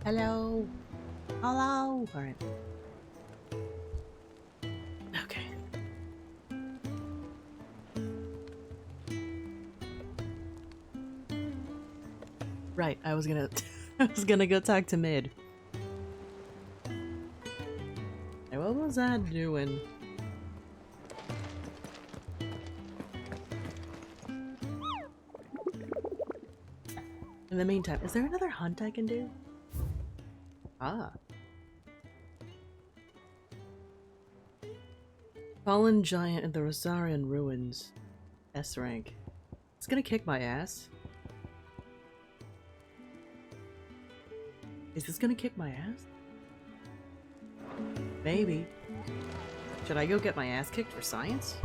Hello. Hello. All right. Okay. Right. I was gonna. I was gonna go talk to Mid. Hey, what was that doing? In the meantime, is there another hunt I can do? Ah. Fallen Giant in the Rosarian Ruins. S rank. It's gonna kick my ass. Is this gonna kick my ass? Maybe. Should I go get my ass kicked for science?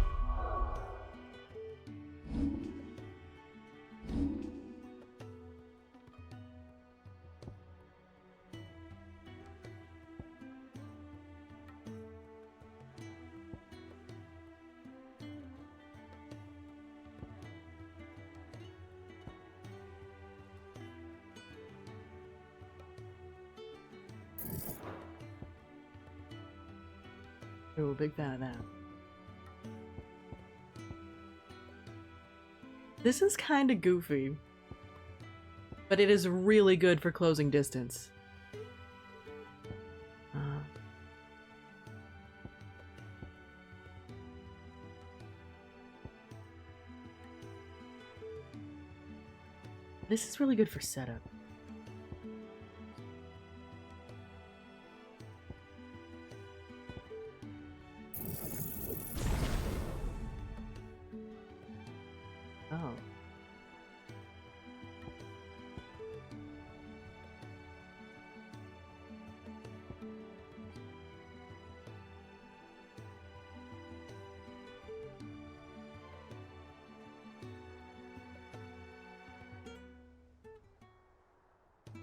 Ooh, big fan of that. This is kinda goofy, but it is really good for closing distance. This is really good for setup. Oh.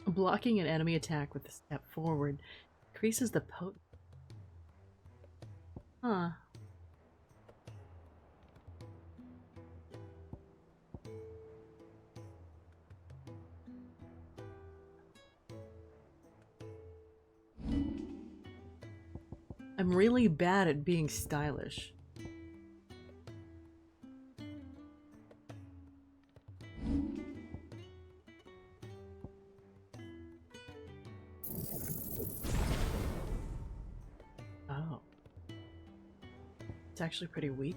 Blocking an enemy attack with a step forward increases the potent. Huh. I'm really bad at being stylish. Oh. It's actually pretty weak.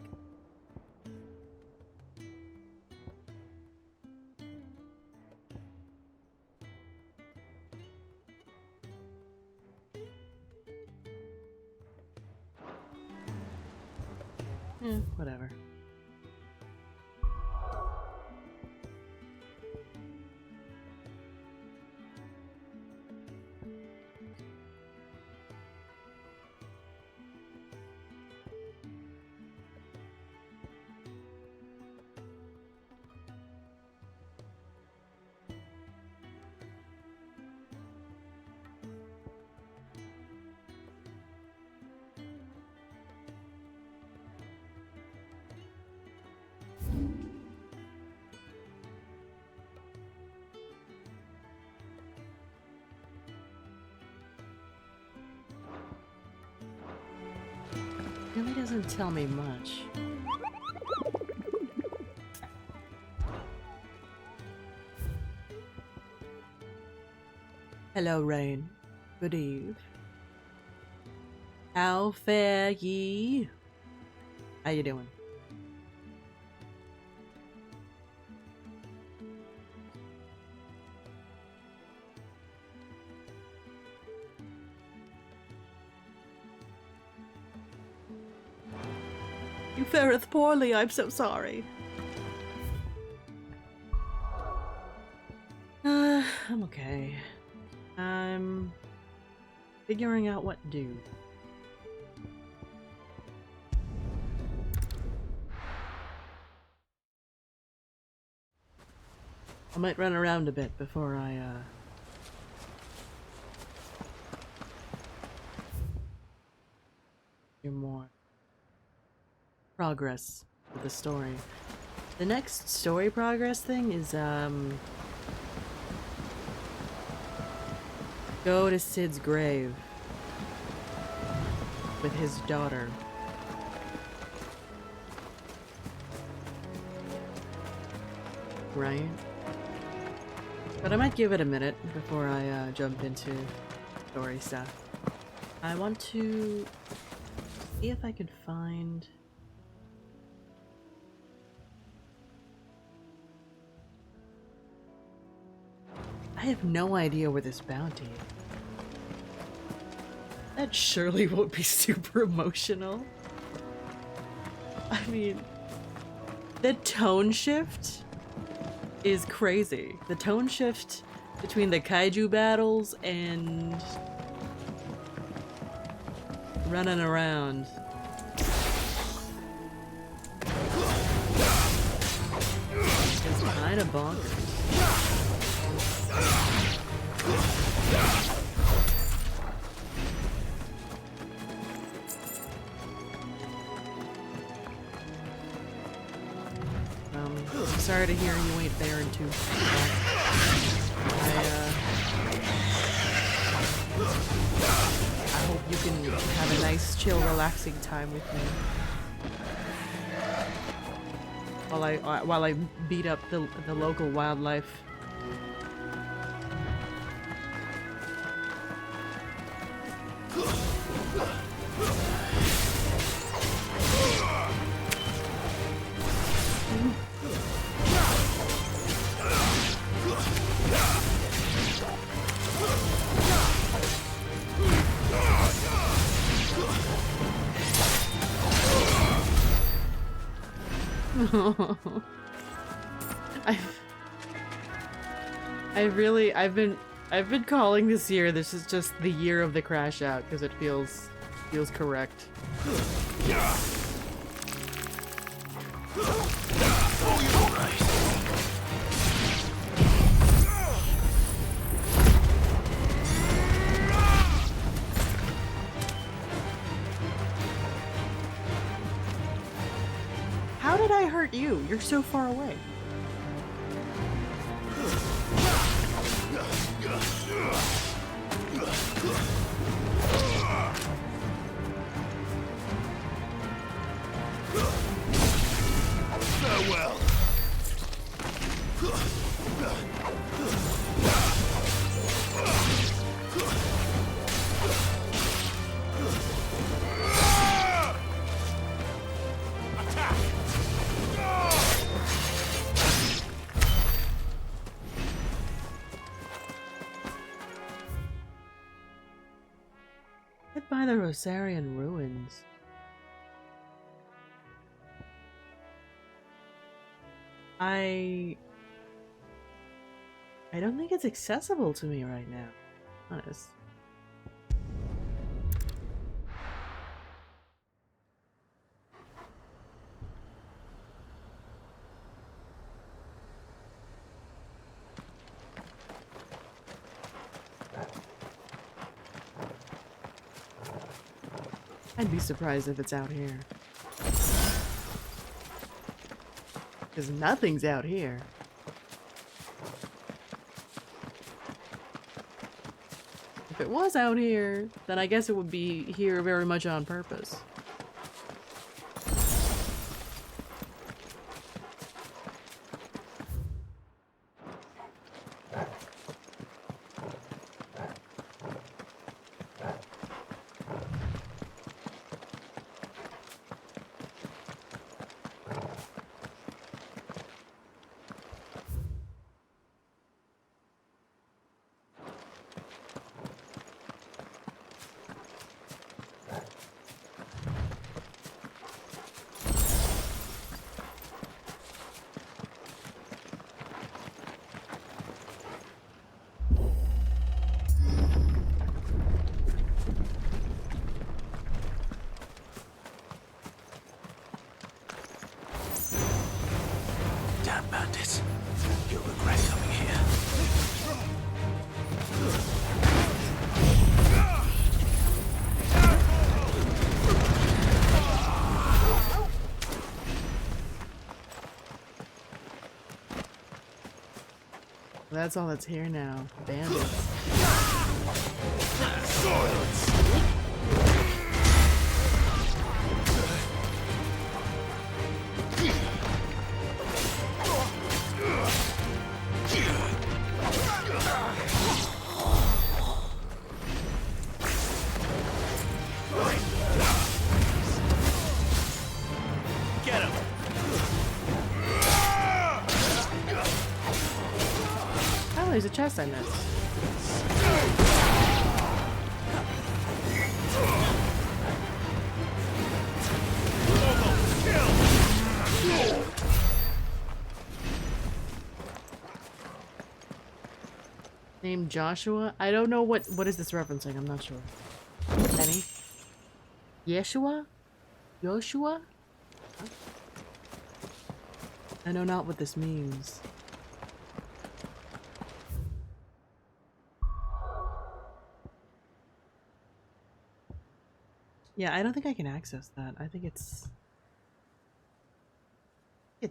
Whatever. Really doesn't tell me much. Hello, Rain. Good eve. How fare ye? How you doing? You fareth poorly, I'm so sorry. I'm okay. I'm figuring out what to do. I might run around a bit before I, do more progress with the story. The next story progress thing is, Go to Sid's grave with his daughter. Right? But I might give it a minute before I jump into story stuff. I want to see if I can find... I have no idea where this bounty is. That surely won't be super emotional. I mean, the tone shift is crazy. The tone shift between the kaiju battles and running around. It's kind of bonkers. I'm sorry to hear you ain't there in 2 I hope you can have a nice, chill, relaxing time with me while I beat up the local wildlife. I've been calling this year. This is just the year of the crash out because it feels correct. How did I hurt you? You're so far away. Farewell. Hit by the Rosarian ruins. I don't think it's accessible to me right now. Honest. I'd be surprised if it's out here. Because nothing's out here. If it was out here, then I guess it would be here very much on purpose. Bandits. You'll regret coming here. That's all that's here now. Bandits. Get him! Oh, there's a chest I missed. Named Joshua? I don't know what is this referencing, I'm not sure. Any? Yeshua? Joshua? Huh? I know not what this means. Yeah, I don't think I can access that. I think it's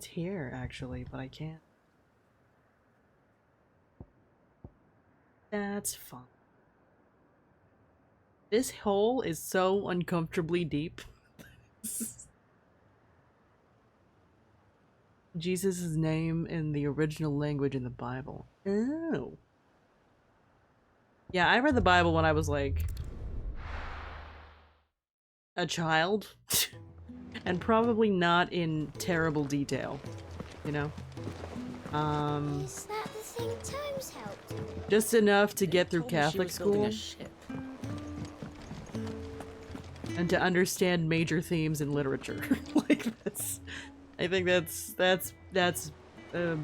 here actually, but I can't. That's fun. This hole is so uncomfortably deep. Jesus' name in the original language in the Bible. Oh. Yeah, I read the Bible when I was like a child. And probably not in terrible detail, you know? Is that the thing Times helped? Just enough to get through Told me she Catholic was building school a ship. and to understand major themes in literature. Like this. I think that's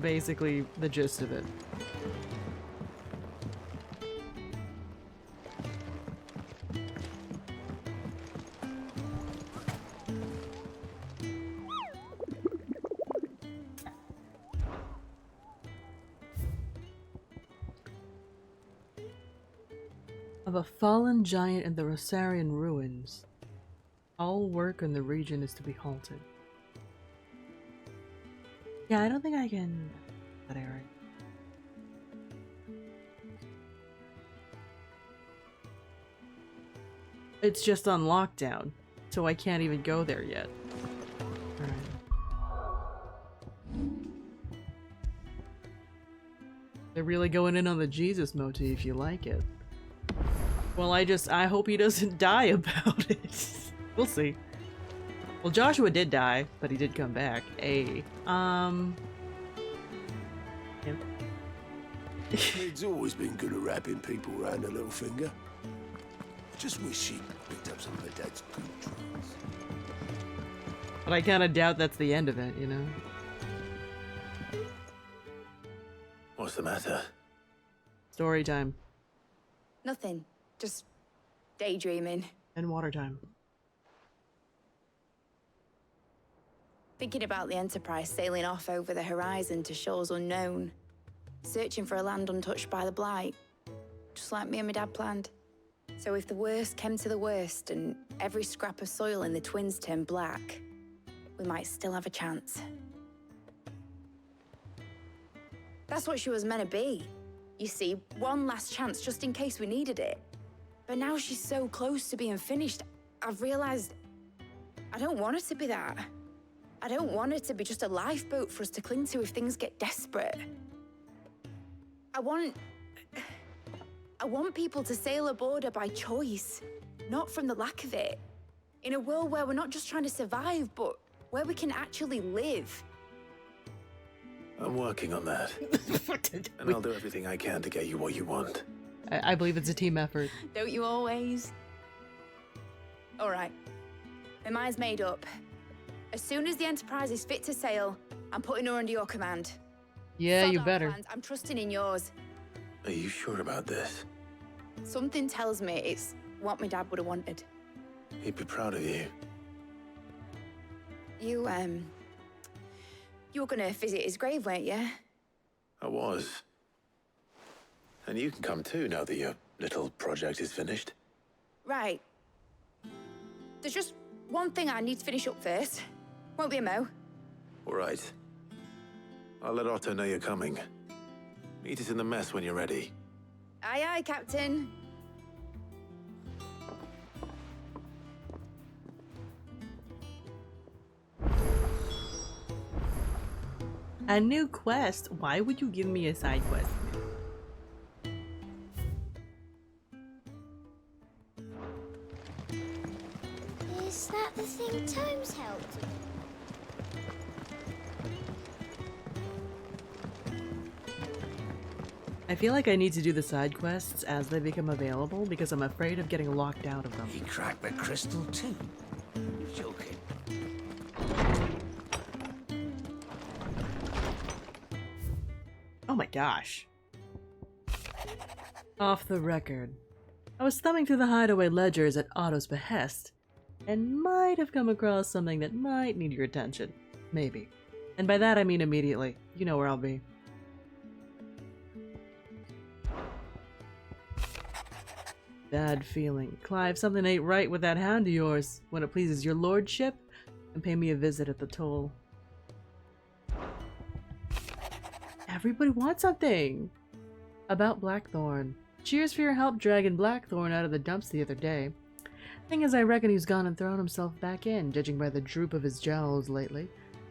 basically the gist of it. Of a fallen giant in the Rosarian ruins. All work in the region is to be halted. Yeah, I don't think I can... that area. It's just on lockdown, so I can't even go there yet. Alright. They're really going in on the Jesus motif, you like it. Well, I hope he doesn't die about it. We'll see. Well, Joshua did die, but he did come back. Yeah. Meg's always been good at wrapping people around her little finger. Just wish she'd picked up some of her dad's good drugs. But I kind of doubt that's the end of it, you know? What's the matter? Story time. Nothing. Just daydreaming. And water time. Thinking about the Enterprise sailing off over the horizon to shores unknown. Searching for a land untouched by the Blight. Just like me and my dad planned. So if the worst came to the worst and every scrap of soil in the Twins turned black, we might still have a chance. That's what she was meant to be. You see, one last chance just in case we needed it. But now she's so close to being finished, I've realized I don't want her to be that. I don't want her to be just a lifeboat for us to cling to if things get desperate. I want people to sail aboard her by choice, not from the lack of it. In a world where we're not just trying to survive, but where we can actually live. I'm working on that. And I'll do everything I can to get you what you want. I believe it's a team effort. Don't you always? All right. My mind's made up. As soon as the Enterprise is fit to sail, I'm putting her under your command. Yeah, Sod you our better. plans, I'm trusting in yours. Are you sure about this? Something tells me it's what my dad would have wanted. He'd be proud of you. You were gonna visit his grave, weren't you? I was. And you can come too now that your little project is finished. Right. There's just one thing I need to finish up first. Won't be a mo. All right. I'll let Otto know you're coming. Meet us in the mess when you're ready. Aye, aye, Captain. A new quest? Why would you give me a side quest? Is that the thing Tomes helped? I feel like I need to do the side quests as they become available because I'm afraid of getting locked out of them. He cracked the crystal too. You're joking. Oh my gosh. Off the record. I was thumbing through the hideaway ledgers at Otto's behest, and might have come across something that might need your attention. Maybe. And by that I mean immediately. You know where I'll be. Bad feeling. Clive, something ain't right with that hound of yours. When it pleases your lordship, and pay me a visit at the toll. Everybody wants something! About Blackthorn. Cheers for your help dragging Blackthorn out of the dumps the other day. Thing is, I reckon he's gone and thrown himself back in, judging by the droop of his jowls lately.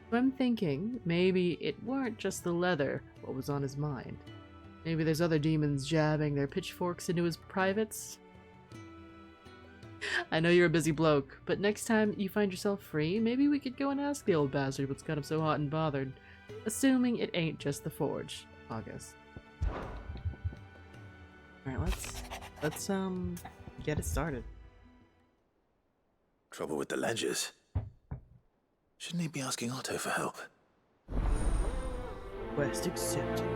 So I'm thinking, maybe it weren't just the leather what was on his mind. Maybe there's other demons jabbing their pitchforks into his privates. I know you're a busy bloke, but next time you find yourself free, maybe we could go and ask the old bastard what's got him so hot and bothered. Assuming it ain't just the forge. August. Alright, let's get it started. Trouble with the ledgers. Shouldn't he be asking Otto for help? Quest accepted.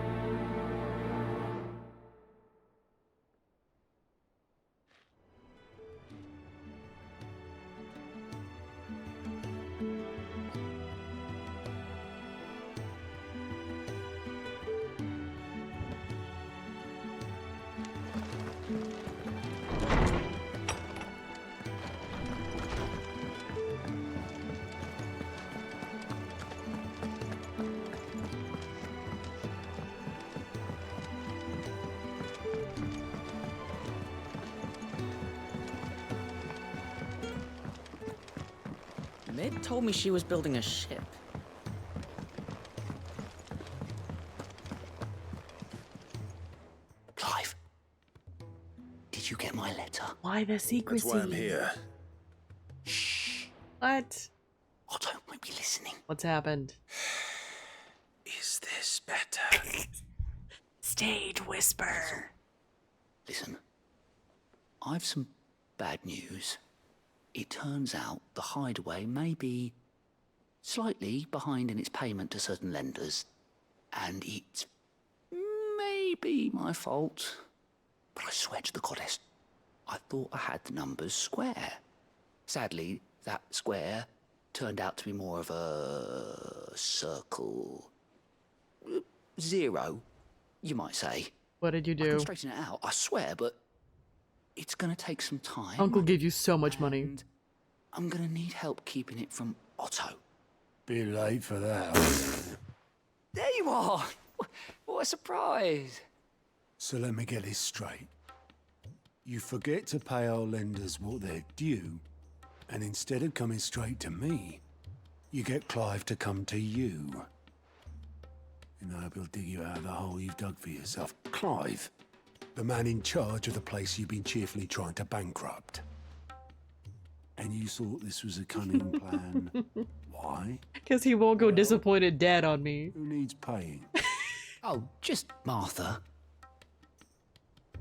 Mid told me she was building a ship. Clive, did you get my letter? Why the secrecy? That's why I'm here. Shh. What? Otto might be listening. What's happened? Is this better? Stage whisper. Listen, I've some bad news. It turns out the hideaway may be slightly behind in its payment to certain lenders, and it's maybe my fault. But I swear to the goddess, I thought I had the numbers square. Sadly, that square turned out to be more of a circle. Zero, you might say. What did you I can do? straighten it out, I swear, but it's gonna take some time. Uncle gave you so much money. And I'm gonna need help keeping it from Otto. Be late for that. There you are! What a surprise! So let me get this straight. You forget to pay our lenders what they're due, and instead of coming straight to me, you get Clive to come to you. And I hope he'll dig you out of the hole you've dug for yourself. Clive, the man in charge of the place you've been cheerfully trying to bankrupt. And you thought this was a cunning plan. Why? Because he won't go disappointed dad on me. Who needs paying? Oh, just Martha.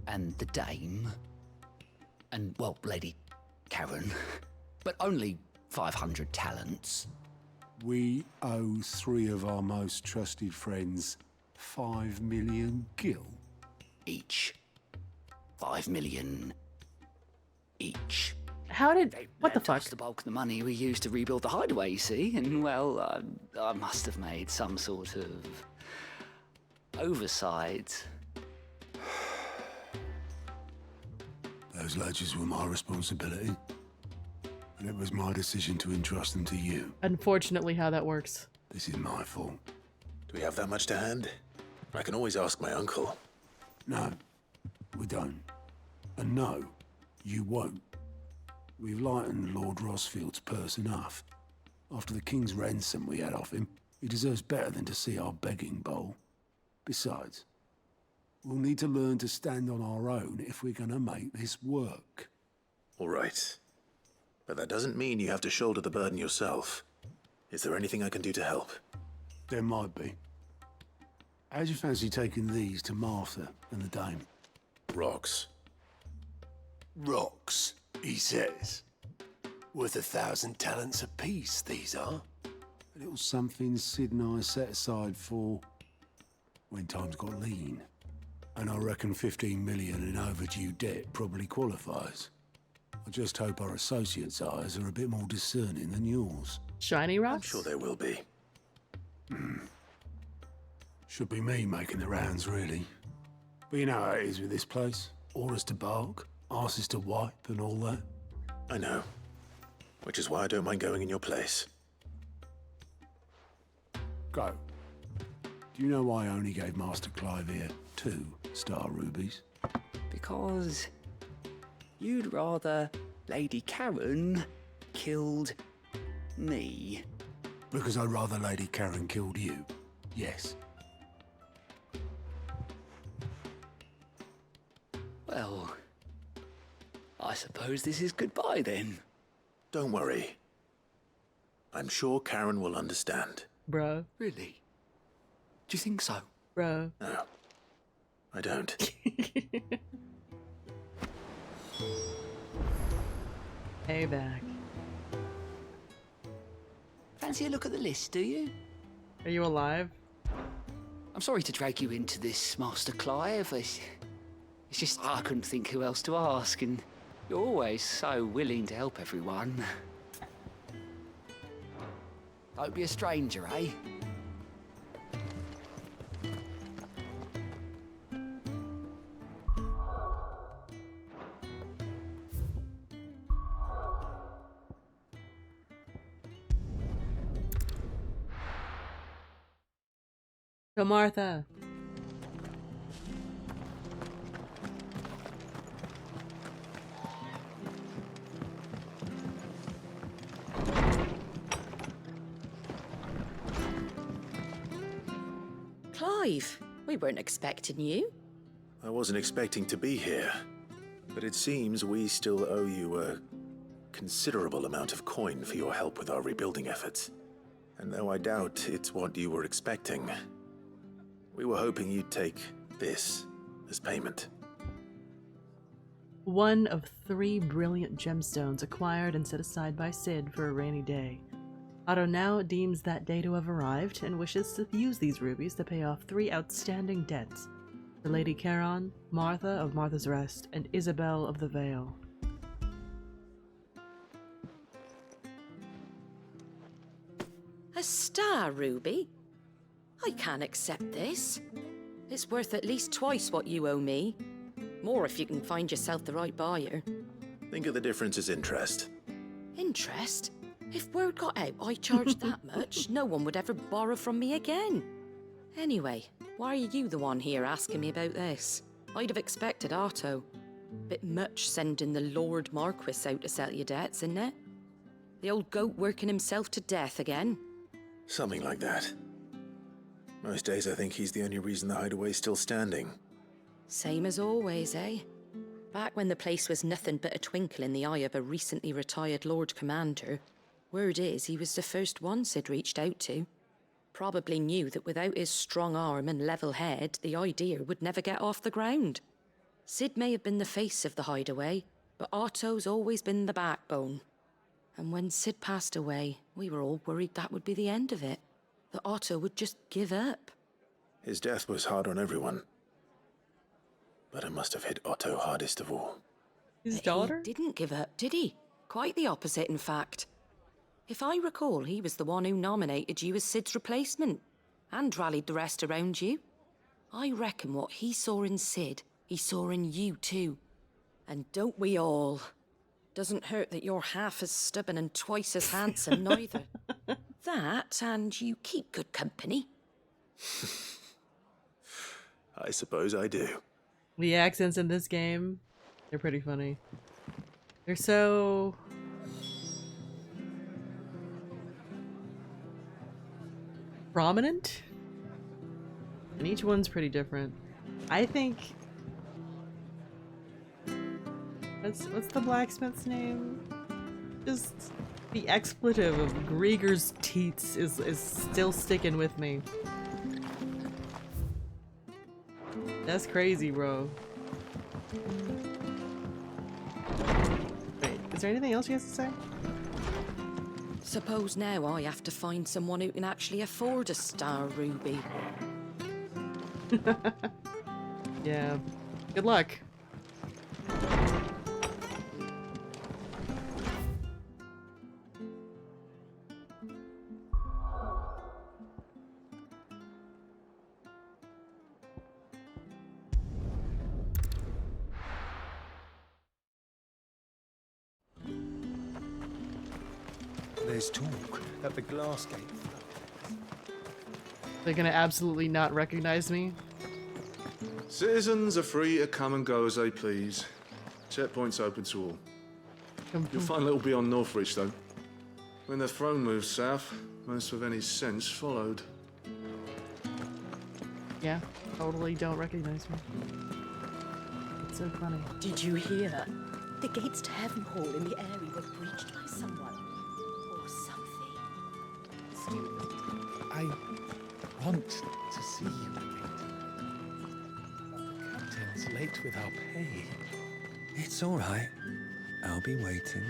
And the dame. And, well, Lady Karen. But only 500 talents. We owe 3 of our most trusted friends 5 million gil. Each. 5 million each. How did... What the Lent fuck? us the bulk of the money we used to rebuild the hideaway, you see? And, well, I must have made some sort of oversight. Those ledgers were my responsibility. And it was my decision to entrust them to you. Unfortunately, how that works. This is my fault. Do we have that much to hand? I can always ask my uncle. No, we don't. And no, you won't. We've lightened Lord Rosfield's purse enough. After the king's ransom we had off him, He deserves better than to see our begging bowl. Besides, we'll need to learn to stand on our own if we're gonna make this work. All right. But that doesn't mean you have to shoulder the burden yourself. Is there anything I can do to help? There might be. How'd you fancy taking these to Martha and the dame? Rocks. Rocks, he says. Worth 1,000 talents apiece, these are. A little something Sid and I set aside for when times got lean. And I reckon 15 million in overdue debt probably qualifies. I just hope our associates' eyes are a bit more discerning than yours. Shiny I'm rocks? sure there will be. Should be me making the rounds, really. But you know how it is with this place. Orders to bark, arses to wipe and all that. I know. Which is why I don't mind going in your place. Go. Do you know why I only gave Master Clive here 2 star rubies? Because you'd rather Lady Karen killed me. Because I'd rather Lady Karen killed you. Yes. Well, I suppose this is goodbye then. Don't worry. I'm sure Karen will understand. Bruh. Really? Do you think so? Bruh. No, I don't. Payback. Fancy a look at the list, do you? Are you alive? I'm sorry to drag you into this, Master Clive. It's just I couldn't think who else to ask, and you're always so willing to help everyone. Don't be a stranger, eh? To Martha. Clive, we weren't expecting you. I wasn't expecting to be here, but it seems we still owe you a considerable amount of coin for your help with our rebuilding efforts. And though I doubt it's what you were expecting, we were hoping you'd take this as payment. One of 3 brilliant gemstones acquired and set aside by Sid for a rainy day. Otto now deems that day to have arrived and wishes to use these rubies to pay off 3 outstanding debts. To Lady Charon, Martha of Martha's Rest, and Isabel of the Vale. A star ruby? I can't accept this. It's worth at least twice what you owe me. More if you can find yourself the right buyer. Think of the difference as interest. Interest? If word got out I charged that much, no one would ever borrow from me again. Anyway, why are you the one here asking me about this? I'd have expected Otto. Bit much sending the Lord Marquis out to settle your debts, isn't it? The old goat working himself to death again. Something like that. Most days I think he's the only reason the hideaway's still standing. Same as always, eh? Back when the place was nothing but a twinkle in the eye of a recently retired Lord Commander, word is he was the first one Sid reached out to. Probably knew that without his strong arm and level head, the idea would never get off the ground. Sid may have been the face of the hideaway, but Otto's always been the backbone. And when Sid passed away, we were all worried that would be the end of it. That Otto would just give up. His death was hard on everyone. But it must have hit Otto hardest of all. His But daughter? He didn't give up, did he? Quite the opposite, in fact. If I recall, he was the one who nominated you as Sid's replacement, and rallied the rest around you. I reckon what he saw in Sid, he saw in you too. And don't we all? Doesn't hurt that you're half as stubborn and twice as handsome, neither. That, and you keep good company. I suppose I do. The accents in this game, they're pretty funny. They're so... prominent, and each one's pretty different. I think. What's the blacksmith's name? Just the expletive of Grieger's teats is still sticking with me. That's crazy, bro. Wait, is there anything else you have to say? Suppose now I have to find someone who can actually afford a star ruby. Yeah. Good luck. There's talk that the glass gate. They're gonna absolutely not recognize me. Citizens are free to come and go as they please. Checkpoint's open to all. You'll find little beyond Northridge, though. When the throne moved south, most with any sense followed. Yeah, totally don't recognize me. It's so funny. Did you hear? The gates to Heaven Hall in the area were breached by someone. Or something. Stupid. I want to see you again. The captain's late with our pay. It's all right. I'll be waiting.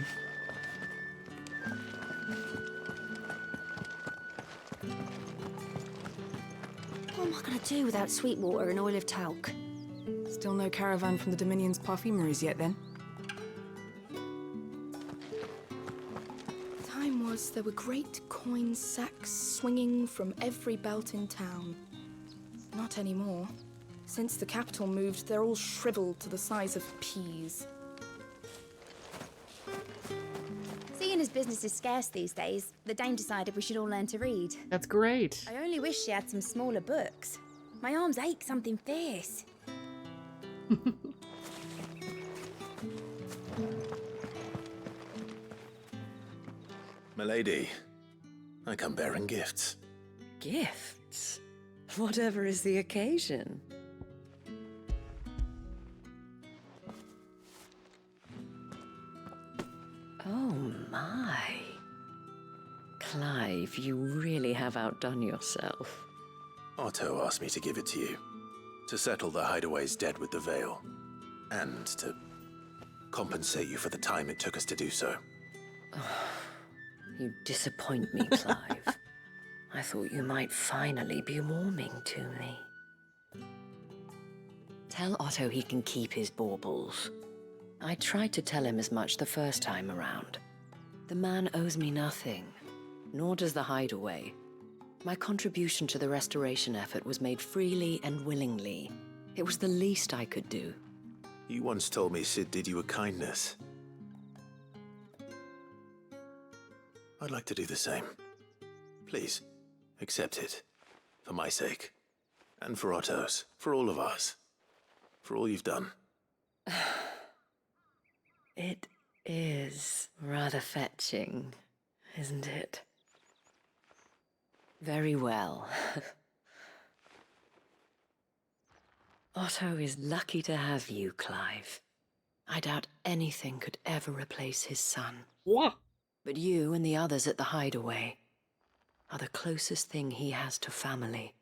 What am I gonna do without sweet water and oil of talc? Still no caravan from the Dominion's perfumeries yet, then? Time was there were great coin sacks swinging from every belt in town. Not anymore. Since the capital moved, they're all shriveled to the size of peas. Seeing as business is scarce these days, the Dame decided we should all learn to read. That's great. I only wish she had some smaller books. My arms ache something fierce. Milady, I come bearing gifts. Gifts? Whatever is the occasion. Oh my. Clive, you really have outdone yourself. Otto asked me to give it to you, to settle the Hideaway's debt with the Veil, and to compensate you for the time it took us to do so. You disappoint me, Clive. I thought you might finally be warming to me. Tell Otto he can keep his baubles. I tried to tell him as much the first time around. The man owes me nothing, nor does the Hideaway. My contribution to the restoration effort was made freely and willingly. It was the least I could do. You once told me Sid did you a kindness. I'd like to do the same. Please, accept it. For my sake. And for Otto's. For all of us. For all you've done. It is rather fetching, isn't it? Very well. Otto is lucky to have you, Clive. I doubt anything could ever replace his son. What? But you and the others at the Hideaway are the closest thing he has to family.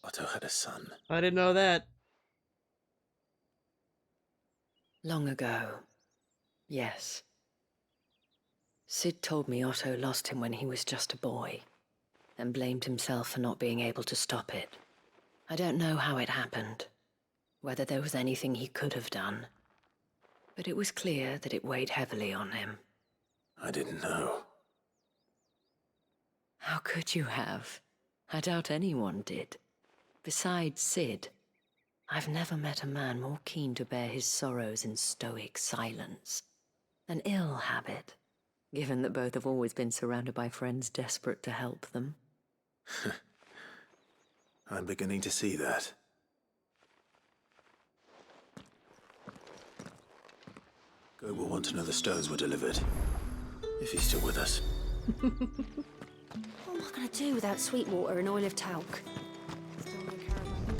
Otto had a son. I didn't know that. Long ago, yes. Sid told me Otto lost him when he was just a boy, and blamed himself for not being able to stop it. I don't know how it happened, whether there was anything he could have done, but it was clear that it weighed heavily on him. I didn't know. How could you have? I doubt anyone did. Besides Sid, I've never met a man more keen to bear his sorrows in stoic silence. An ill habit, given that both have always been surrounded by friends desperate to help them. I'm beginning to see that. Go will want to know the stones were delivered. If he's still with us. What am I going to do without sweet water and oil of talc? Still no caravan.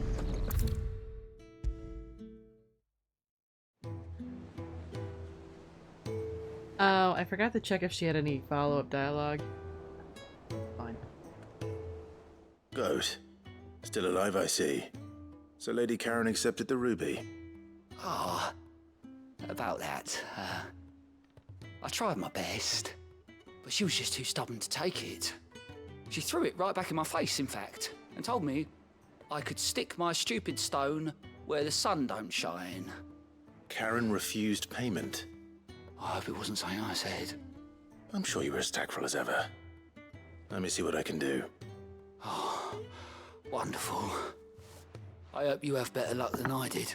Oh, I forgot to check if she had any follow-up dialogue. Fine. Goat. Still alive, I see. So Lady Karen accepted the ruby. Ah, about that. I tried my best, but she was just too stubborn to take it. She threw it right back in my face, in fact, and told me I could stick my stupid stone where the sun don't shine. Karen refused payment. I hope it wasn't something I said. I'm sure you were as tactful as ever. Let me see what I can do. Oh, wonderful. I hope you have better luck than I did.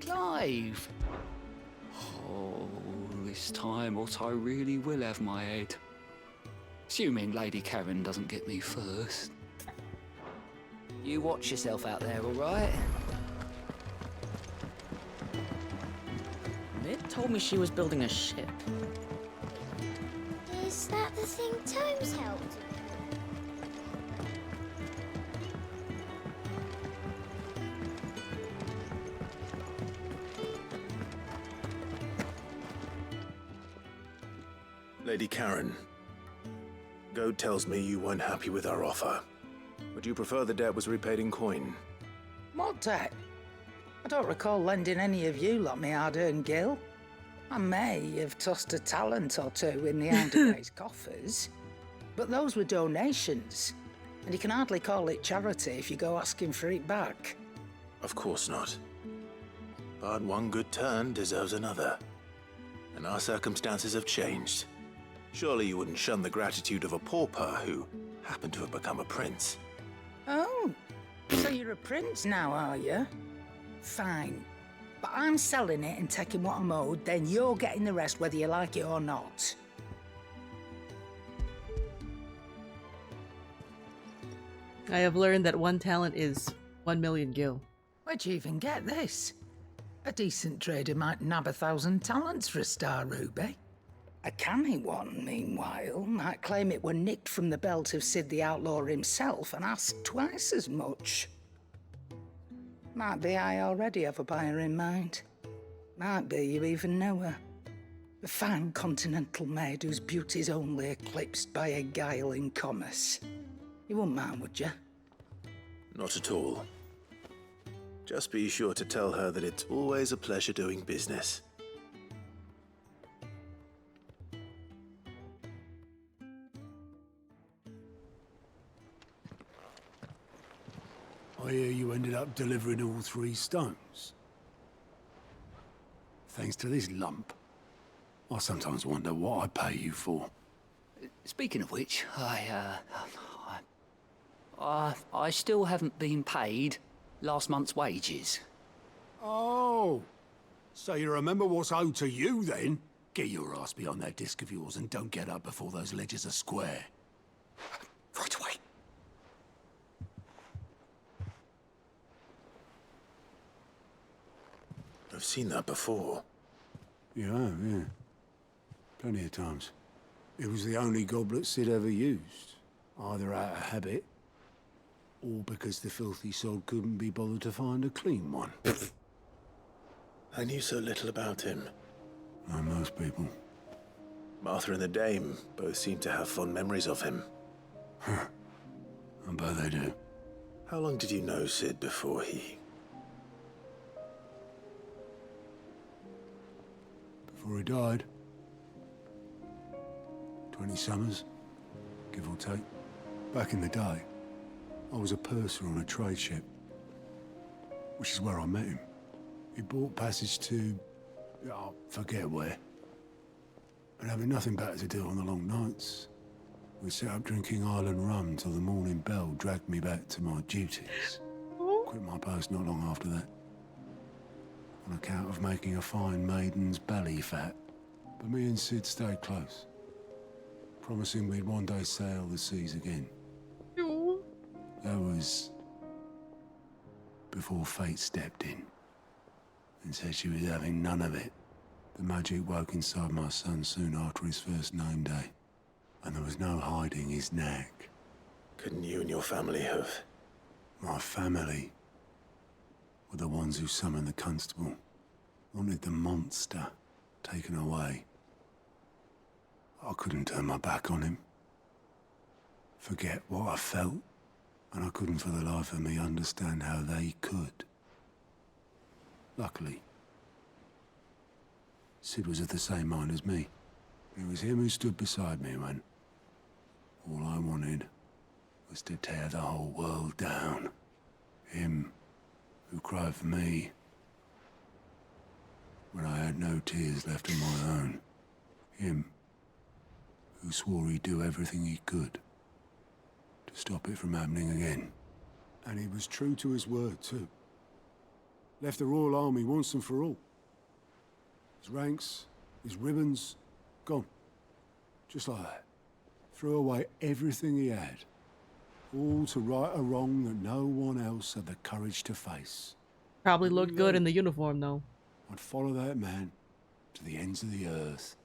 Clive! Oh, this time Otto really will have my head. Assuming Lady Karen doesn't get me first. You watch yourself out there, all right? Mid told me she was building a ship. Is that the thing Tomes helped? Lady Karen, Goat tells me you weren't happy with our offer. Would you prefer the debt was repaid in coin? What debt? I don't recall lending any of you lot me hard-earned gil. I may have tossed a talent or two in the Underway's coffers, but those were donations, and you can hardly call it charity if you go asking for it back. Of course not. But one good turn deserves another. And our circumstances have changed. Surely you wouldn't shun the gratitude of a pauper who happened to have become a prince. Oh, so you're a prince now, are you? Fine. But I'm selling it and taking what I'm owed, then you're getting the rest whether you like it or not. I have learned that one talent is 1 million gil. Where'd you even get this? A decent trader might nab 1,000 talents for a star ruby. A canny one, meanwhile, might claim it were nicked from the belt of Sid the Outlaw himself and ask twice as much. Might be I already have a buyer in mind. Might be you even know her. A fine continental maid whose beauty's only eclipsed by a guile in commerce. You wouldn't mind, would you? Not at all. Just be sure to tell her that it's always a pleasure doing business. I hear you ended up delivering all 3 stones. Thanks to this lump. I sometimes wonder what I pay you for. Speaking of which, I still haven't been paid last month's wages. Oh, so you remember what's owed to you then? Get your ass behind that disc of yours and don't get up before those ledgers are square. Right away. I've seen that before. You have, yeah. Plenty of times. It was the only goblet Sid ever used. Either out of habit, or because the filthy sod couldn't be bothered to find a clean one. I knew so little about him. Like most people. Martha and the Dame both seem to have fond memories of him. I bet they do. How long did you know Sid before he... Before he died. 20 summers, give or take. Back in the day, I was a purser on a trade ship, which is where I met him. He bought passage to... I forget where. And having nothing better to do on the long nights, we sat up drinking island rum till the morning bell dragged me back to my duties. Quit my post not long after that. On account of making a fine maiden's belly fat. But me and Sid stayed close, promising we'd one day sail the seas again. That was before fate stepped in and said she was having none of it. The magic woke inside my son soon after his first name day, and there was no hiding his knack. Couldn't you and your family have? My family were the ones who summoned the constable, wanted the monster taken away. I couldn't turn my back on him, forget what I felt, and I couldn't for the life of me understand how they could. Luckily, Sid was of the same mind as me. It was him who stood beside me when all I wanted was to tear the whole world down. Him who cried for me when I had no tears left of my own. Him who swore he'd do everything he could to stop it from happening again. And he was true to his word, too. Left the Royal Army once and for all. His ranks, his ribbons, gone. Just like that. Threw away everything he had. All to right a wrong that no one else had the courage to face. Probably looked good in the uniform, though. I'd follow that man to the ends of the earth.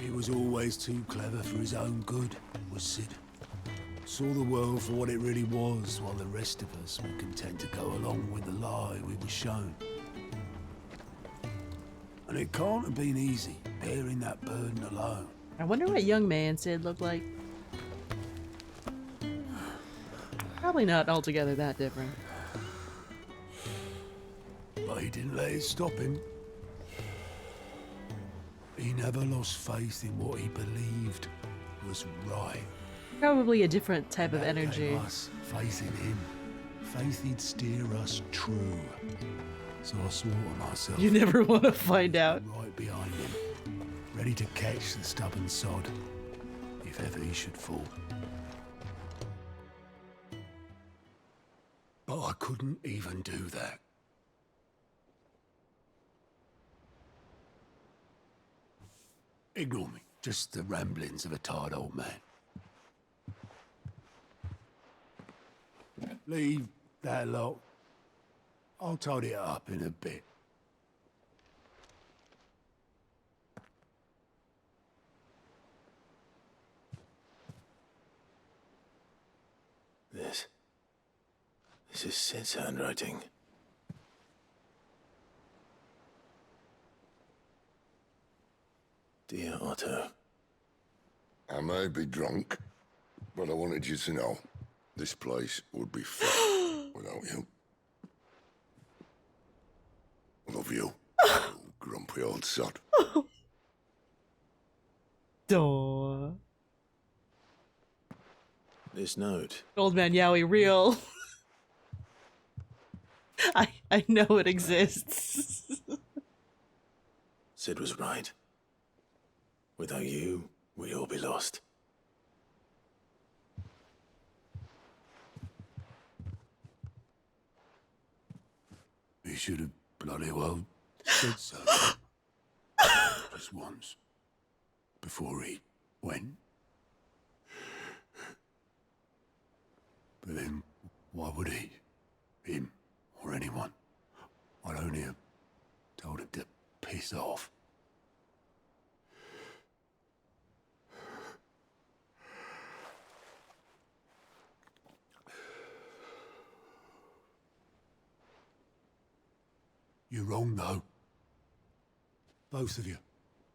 He was always too clever for his own good, was Sid. Saw the world for what it really was, while the rest of us were content to go along with the lie we were shown. And it can't have been easy, bearing that burden alone. I wonder what young man Sid looked like. Probably not altogether that different. But he didn't let it stop him. He never lost faith in what he believed was right. Probably a different type of That energy. gave us faith in him. Faith he'd steer us true. So I swore to myself. You never want to find out. Right behind him, ready to catch the stubborn sod, if ever he should fall. But I couldn't even do that. Ignore me, just the ramblings of a tired old man. Leave that lot. I'll tidy it up in a bit. This is Sid's handwriting. Dear Otto. I may be drunk, but I wanted you to know this place would be full without you. Love you, you grumpy old sod. Duh. This note. Old man Yowie real. I know it exists. Sid was right. Without you, we'd all be lost. He should have bloody well said so. Just once. Before he went. But then, why would he? Him, or anyone? I'd only have told him to piss off. You're wrong, though. Both of you.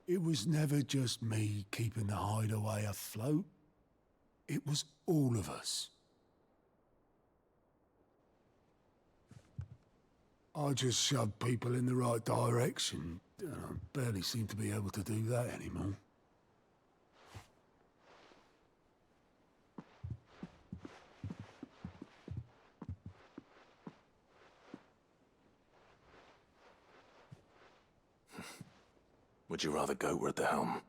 It was never just me keeping the hideaway afloat. It was all of us. I just shoved people in the right direction, and I barely seem to be able to do that anymore. Would you rather go at the helm?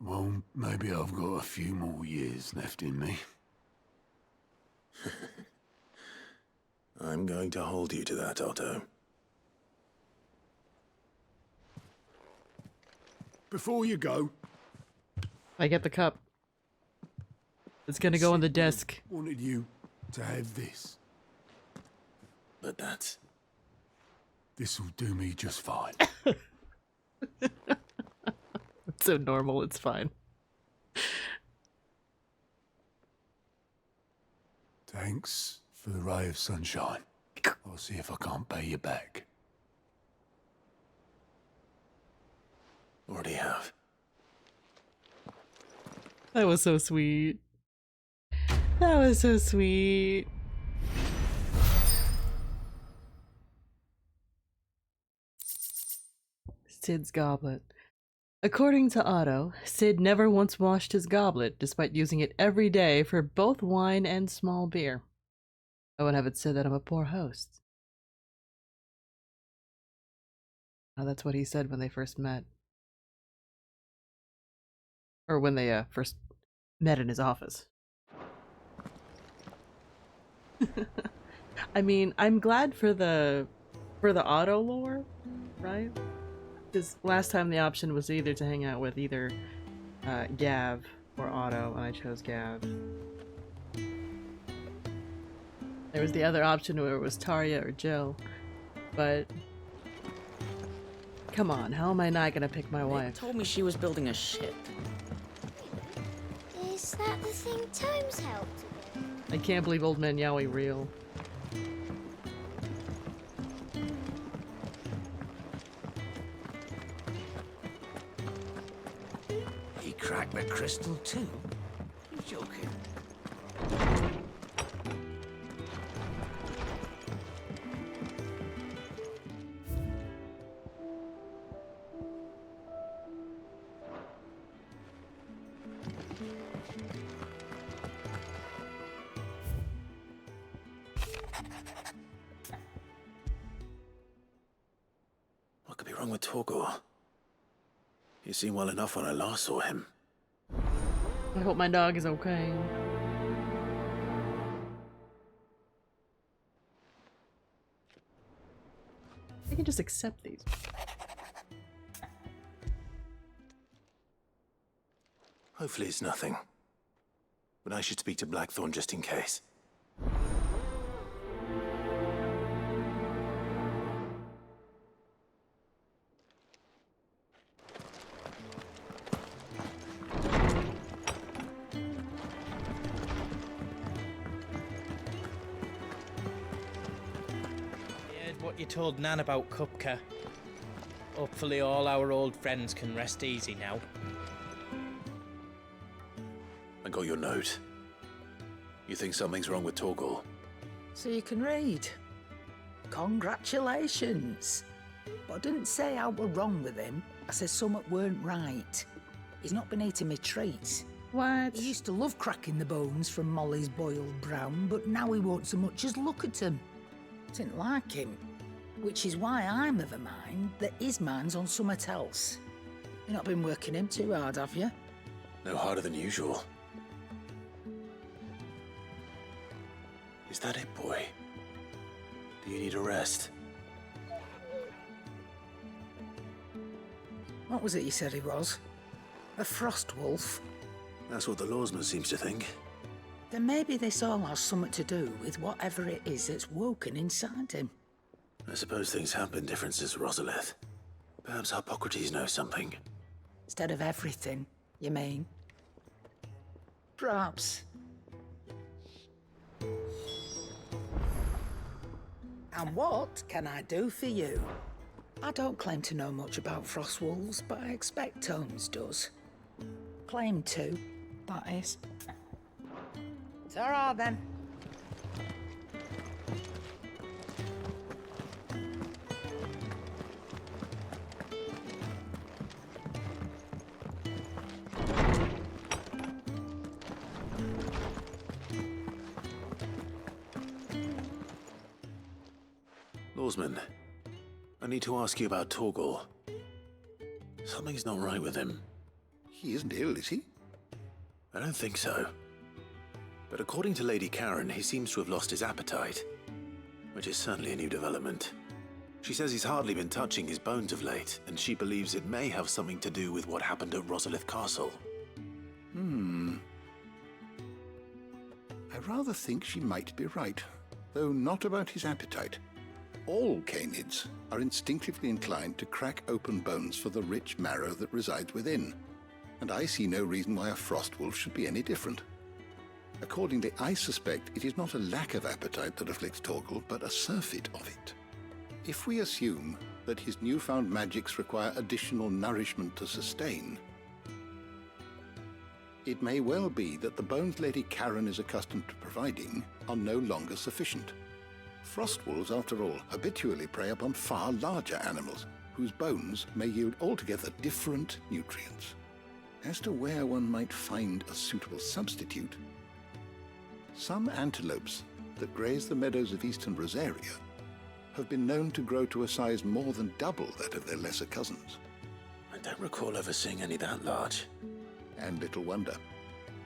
Well, maybe I've got a few more years left in me. I'm going to hold you to that, Otto. Before you go, I get the cup. It's gonna go on the desk. wanted you to have this. But that's... This'll do me just fine. It's so normal, it's fine. Thanks for the ray of sunshine. I'll see if I can't pay you back. Already have. That was so sweet. That was so sweet. Sid's goblet. According to Otto, Sid never once washed his goblet, despite using it every day for both wine and small beer. I would have it said that I'm a poor host. Oh, that's what he said when they first met. Or when they first met in his office. I mean, I'm glad for the Otto lore, right? Because last time the option was either to hang out with either Gav or Otto, and I chose Gav. There was the other option where it was Tarja or Jill, but come on, how am I not gonna pick my wife? Told me she was building a ship. Is that the thing Tomes helped? I can't believe Old Man Yowie real. He cracked the crystal too? You're joking. What could be wrong with Torgor? He seemed well enough when I last saw him. I hope my dog is okay. I can just accept these. Hopefully it's nothing. But I should speak to Blackthorn just in case. What you told Nan about Kupka. Hopefully all our old friends can rest easy now. I got your note. You think something's wrong with Torgor? So you can read. Congratulations. But I didn't say I were wrong with him. I said something weren't right. He's not been eating me treats. What? He used to love cracking the bones from Molly's boiled brown, but now he won't so much as look at them. Didn't like him. Which is why I'm of a mind that his mind's on something else. You've not been working him too hard, have you? No harder than usual. Is that it, boy? Do you need a rest? What was it you said he was? A frost wolf? That's what the lawsman seems to think. Then maybe this all has something to do with whatever it is that's woken inside him. I suppose things have been different since Rosalith. Perhaps Hippocrates knows something. Instead of everything, you mean? Perhaps. And what can I do for you? I don't claim to know much about frost wolves, but I expect Tomes does. Claim to, that is. Ta-ra then. Lawsman, I need to ask you about Torgor. Something's not right with him. He isn't ill, is he? I don't think so. But according to Lady Karen, he seems to have lost his appetite. which is certainly a new development. She says he's hardly been touching his bones of late, and she believes it may have something to do with what happened at Rosalith Castle. I rather think she might be right, though not about his appetite. All canids are instinctively inclined to crack open bones for the rich marrow that resides within, and I see no reason why a frost wolf should be any different. Accordingly, I suspect it is not a lack of appetite that afflicts Torgal, but a surfeit of it. If we assume that his newfound magics require additional nourishment to sustain, it may well be that the bones Lady Karen is accustomed to providing are no longer sufficient. Frost wolves, after all, habitually prey upon far larger animals, whose bones may yield altogether different nutrients. As to where one might find a suitable substitute, some antelopes that graze the meadows of eastern Rosaria have been known to grow to a size more than double that of their lesser cousins. I don't recall ever seeing any that large. And little wonder.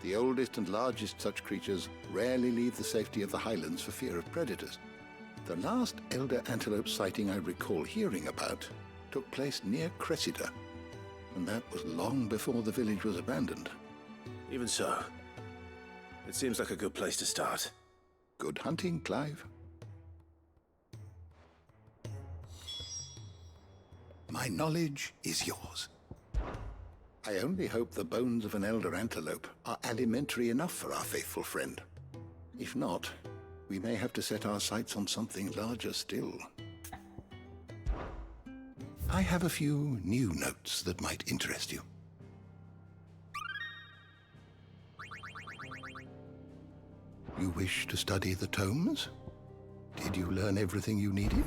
The oldest and largest such creatures rarely leave the safety of the highlands for fear of predators. The last elder antelope sighting I recall hearing about took place near Cressida, and that was long before the village was abandoned. Even so, it seems like a good place to start. Good hunting, Clive. My knowledge is yours. I only hope the bones of an elder antelope are alimentary enough for our faithful friend. If not, we may have to set our sights on something larger still. I have a few new notes that might interest you. You wish to study the tomes? Did you learn everything you needed?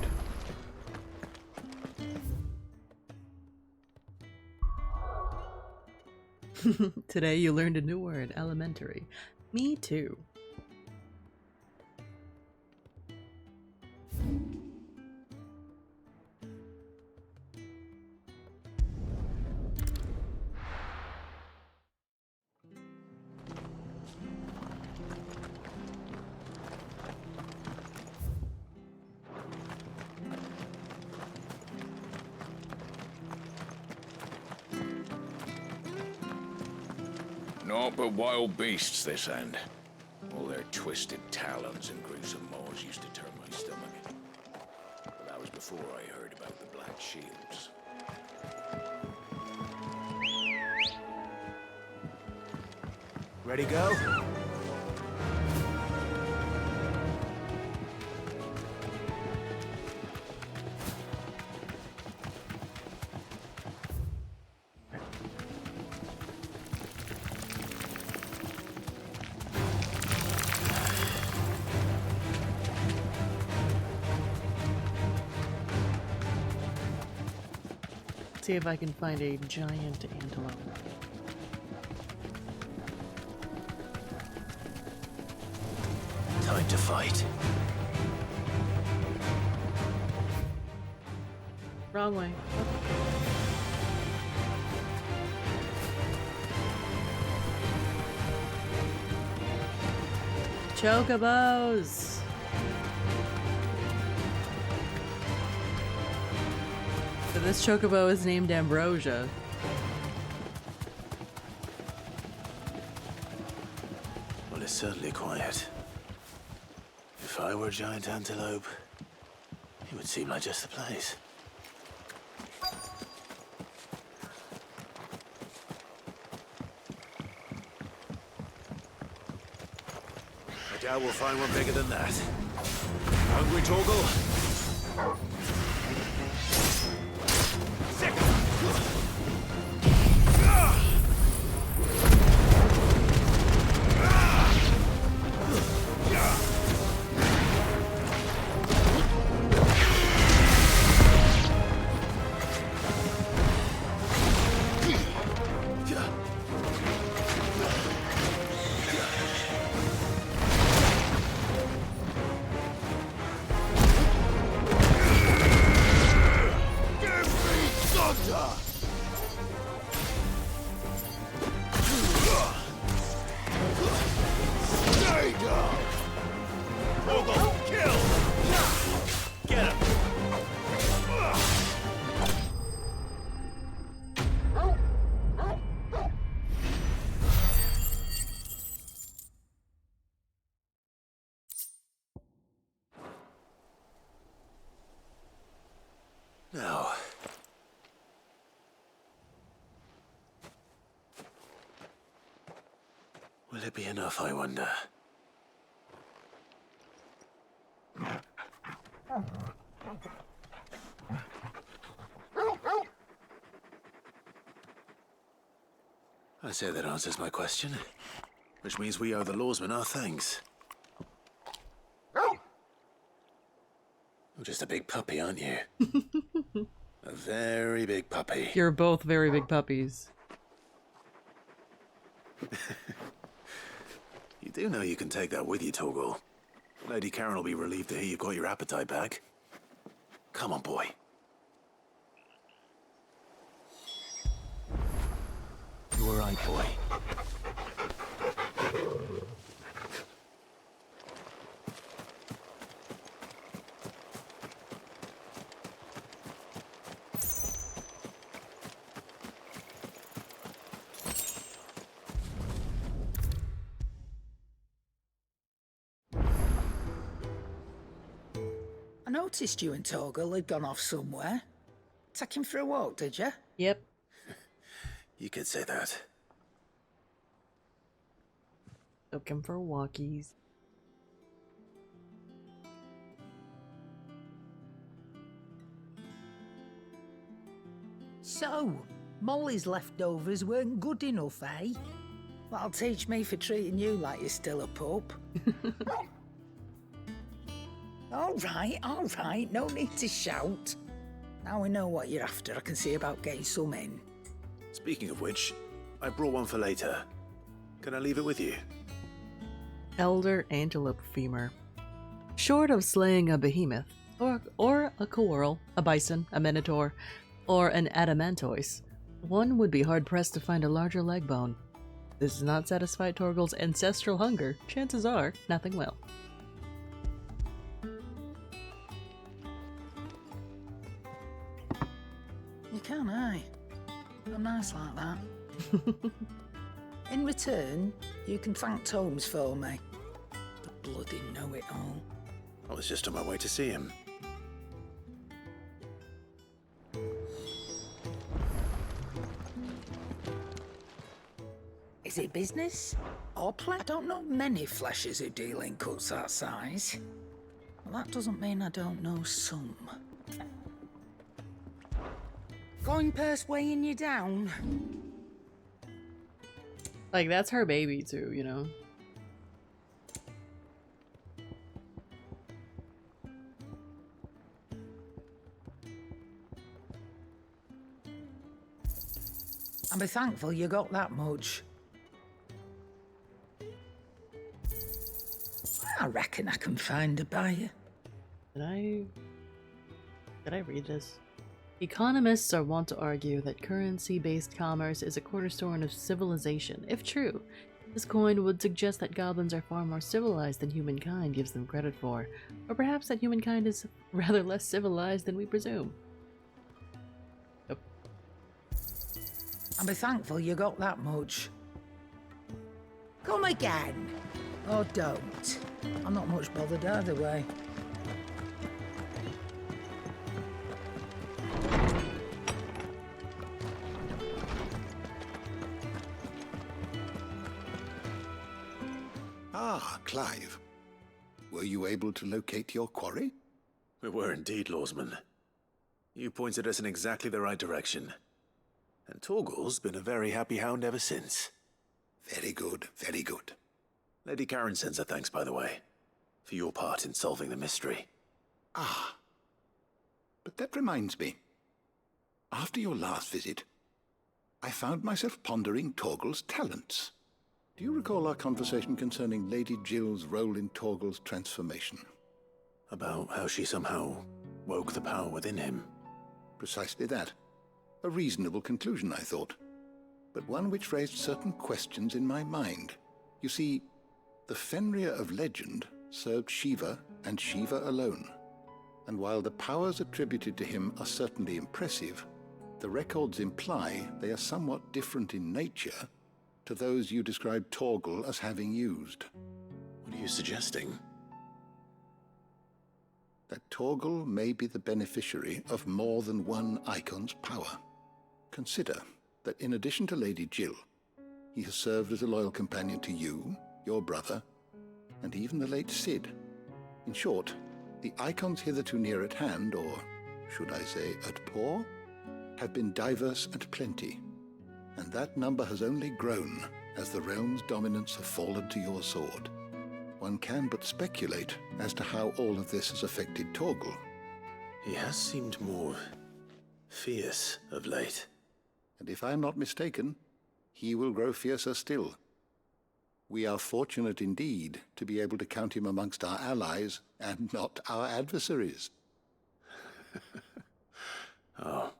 Today you learned a new word, elementary. Me too. Naught but wild beasts, this end. All their twisted talons and gruesome maws used to turn my stomach. But that was before I heard about the Black Shields. Ready, go? See if I can find a giant antelope. Time to fight. Wrong way. Chocobos! So this chocobo is named Ambrosia. Well, it's certainly quiet. If I were a giant antelope, it would seem like just the place. I doubt we'll find one bigger than that. Hungry, Torgal? Stay down! Torgal, kill! Will it be enough, I wonder? I say that answers my question. Which means we owe the lawsman our thanks. You're just a big puppy, aren't you? A very big puppy. You're both very big puppies. You do know you can take that with you, Torgal. Lady Karen will be relieved to hear you've got your appetite back. Come on, boy. You all right, boy? I noticed you and Torgal had gone off somewhere. Take him for a walk, did you? Yep. You could say that. Took him for walkies. So, Molly's leftovers weren't good enough, eh? That'll teach me for treating you like you're still a pup. All right, no need to shout. Now we know what you're after, I can see about getting some in. Speaking of which, I brought one for later. Can I leave it with you? Elder Antelope Femur. Short of slaying a behemoth, or a coeurl, a bison, a minotaur, or an adamantoise, one would be hard-pressed to find a larger leg bone. This does not satisfy Torgal's ancestral hunger. Chances are, nothing will. You can, eh? I'm nice like that. In return, you can thank Tomes for me. The bloody know-it-all. I was just on my way to see him. Is it business? Or play? I don't know many fleshers who deal in cuts that size. Well, that doesn't mean I don't know some. Coin purse weighing you down? Like, that's her baby too, you know? I'll be thankful you got that much. I reckon I can find a buyer. Did I read this? Economists are wont to argue that currency-based commerce is a cornerstone of civilization. If true, this coin would suggest that goblins are far more civilized than humankind gives them credit for, or perhaps that humankind is rather less civilized than we presume. Yep. I'll be thankful you got that much. Come again. Or don't. I'm not much bothered either way. Ah, Clive. Were you able to locate your quarry? We were indeed, Lawsman. You pointed us in exactly the right direction. And Torgal's been a very happy hound ever since. Very good, very good. Lady Karen sends her thanks, by the way, for your part in solving the mystery. Ah. But that reminds me. After your last visit, I found myself pondering Torgal's talents. Do you recall our conversation concerning Lady Jill's role in Torgal's transformation? About how she somehow woke the power within him. Precisely that. A reasonable conclusion, I thought. But one which raised certain questions in my mind. You see, the Fenrir of legend served Shiva and Shiva alone. And while the powers attributed to him are certainly impressive, the records imply they are somewhat different in nature to those you described Torgal as having used. What are you suggesting? That Torgal may be the beneficiary of more than one icon's power. Consider that in addition to Lady Jill, He has served as a loyal companion to you, your brother, and even the late Cid. In short, the icons hitherto near at hand, or should I say at paw, have been diverse and plenty, and that number has only grown as the realm's dominance have fallen to your sword. One can but speculate as to how all of this has affected Torgal. He has seemed more fierce of late. And if I am not mistaken, he will grow fiercer still. We are fortunate indeed to be able to count him amongst our allies and not our adversaries. Oh,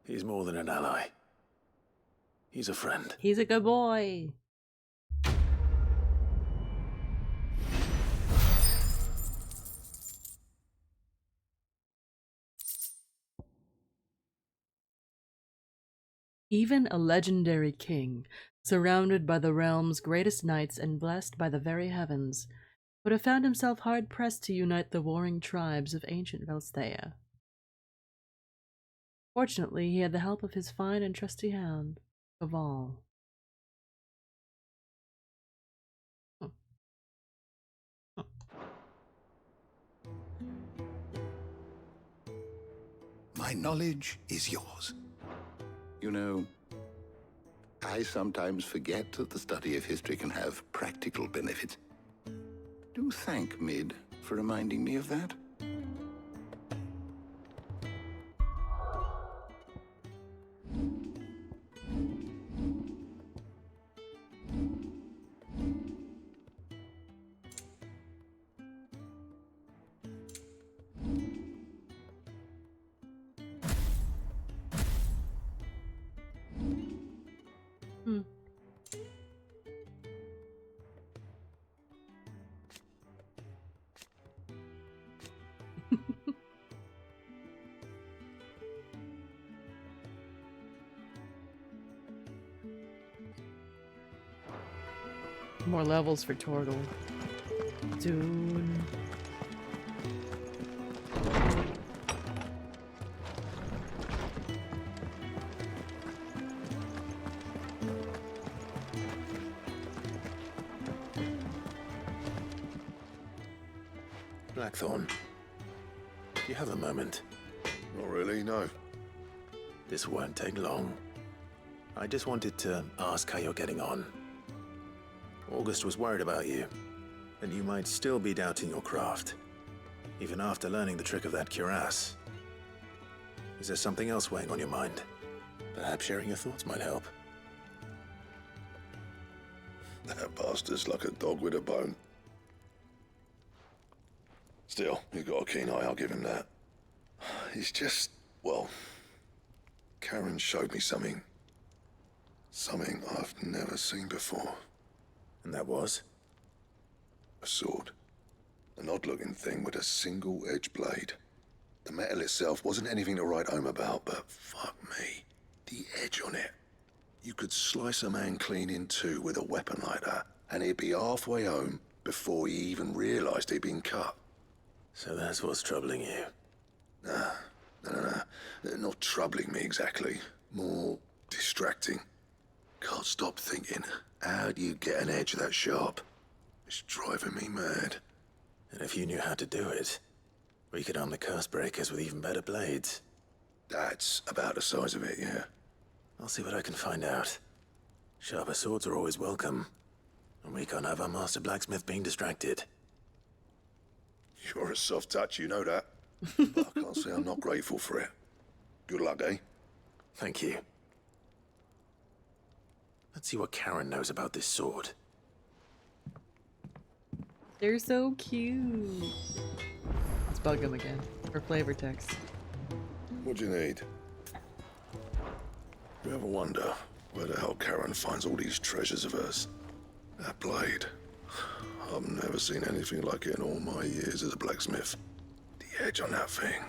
he's more than an ally. He's a friend. He's a good boy. Even a legendary king, surrounded by the realm's greatest knights and blessed by the very heavens, would have found himself hard-pressed to unite the warring tribes of ancient Velsthea. Fortunately, he had the help of his fine and trusty hound, Kaval. My knowledge is yours. You know, I sometimes forget that the study of history can have practical benefits. Do thank Mid for reminding me of that. More levels for Torgal. Soon. Blackthorn, do you have a moment? Not really, no. This won't take long. I just wanted to ask how you're getting on. August was worried about you, and you might still be doubting your craft, even after learning the trick of that cuirass. Is there something else weighing on your mind? Perhaps sharing your thoughts might help. That bastard's like a dog with a bone. Still, he's got a keen eye, I'll give him that. He's just, well, Karen showed me something. Something I've never seen before. And that was? A sword. An odd-looking thing with a single-edged blade. The metal itself wasn't anything to write home about, but fuck me. The edge on it. You could slice a man clean in two with a weapon like that, and he'd be halfway home before he even realized he'd been cut. So that's what's troubling you? Nah. Not troubling me exactly. More distracting. Can't stop thinking, how do you get an edge that sharp? It's driving me mad. And if you knew how to do it, we could arm the curse breakers with even better blades. That's about the size of it, yeah. I'll see what I can find out. Sharper swords are always welcome, and we can't have our master blacksmith being distracted. You're a soft touch, you know that. But I can't say I'm not grateful for it. Good luck, eh? Thank you. Let's see what Karen knows about this sword. They're so cute. Let's bug them again for flavor text. What do you need? You ever wonder where the hell Karen finds all these treasures of hers? That blade. I've never seen anything like it in all my years as a blacksmith. The edge on that thing.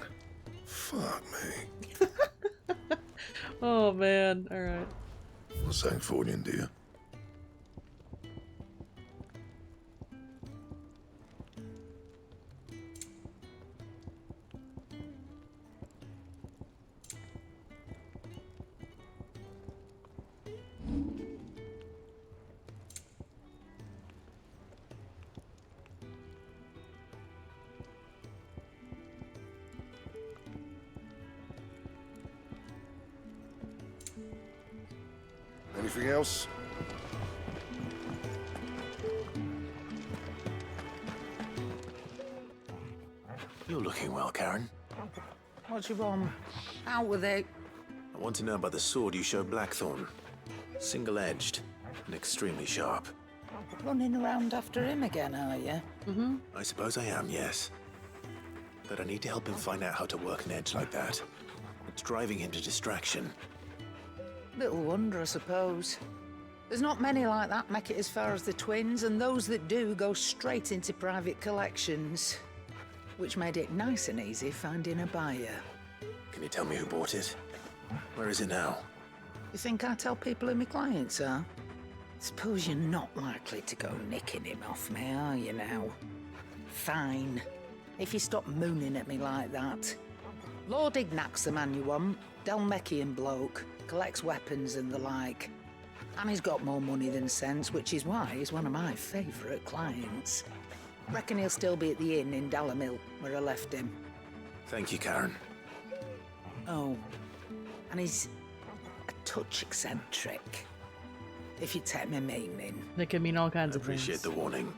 Fuck me. Oh man, alright. What's that for you, dear? Anything else? You're looking well, Karen. What do you want? Out with it. I want to know about the sword you showed Blackthorn. Single-edged and extremely sharp. Running around after him again, are you? Mm-hmm. I suppose I am, yes. But I need to help him find out how to work an edge like that. It's driving him to distraction. Little wonder, I suppose. There's not many like that make it as far as the twins, and those that do go straight into private collections. Which made it nice and easy finding a buyer. Can you tell me who bought it? Where is it now? You think I tell people who my clients are? Suppose you're not likely to go nicking him off me, are you now? Fine. If you stop mooning at me like that. Lord Ignac's the man you want. Delmecian bloke. Collects weapons and the like. And he's got more money than sense, which is why he's one of my favourite clients. Reckon he'll still be at the inn in Dalamil, where I left him. Thank you, Karen. Oh, and he's a touch eccentric. If you take my meaning. They can mean all kinds I of things. appreciate the warning.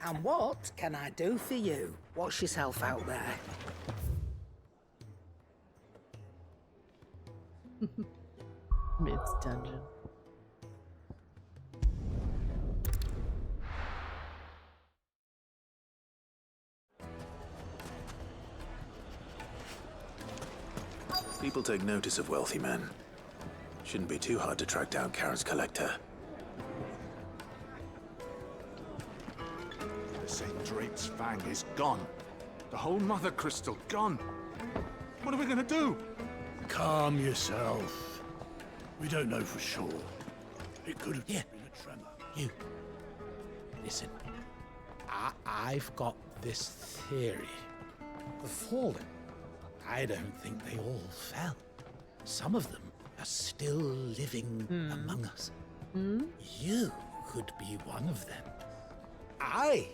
And what can I do for you? Watch yourself out there. It's dungeon. People take notice of wealthy men. Shouldn't be too hard to track down Karen's collector. The St. Drake's Fang is gone. The whole Mother Crystal gone. What are we gonna do? Calm yourself. We don't know for sure. It could have just been a tremor. You. Listen. I've got this theory. The Fallen. I don't think they all fell. Some of them are still living among us. You could be one of them. I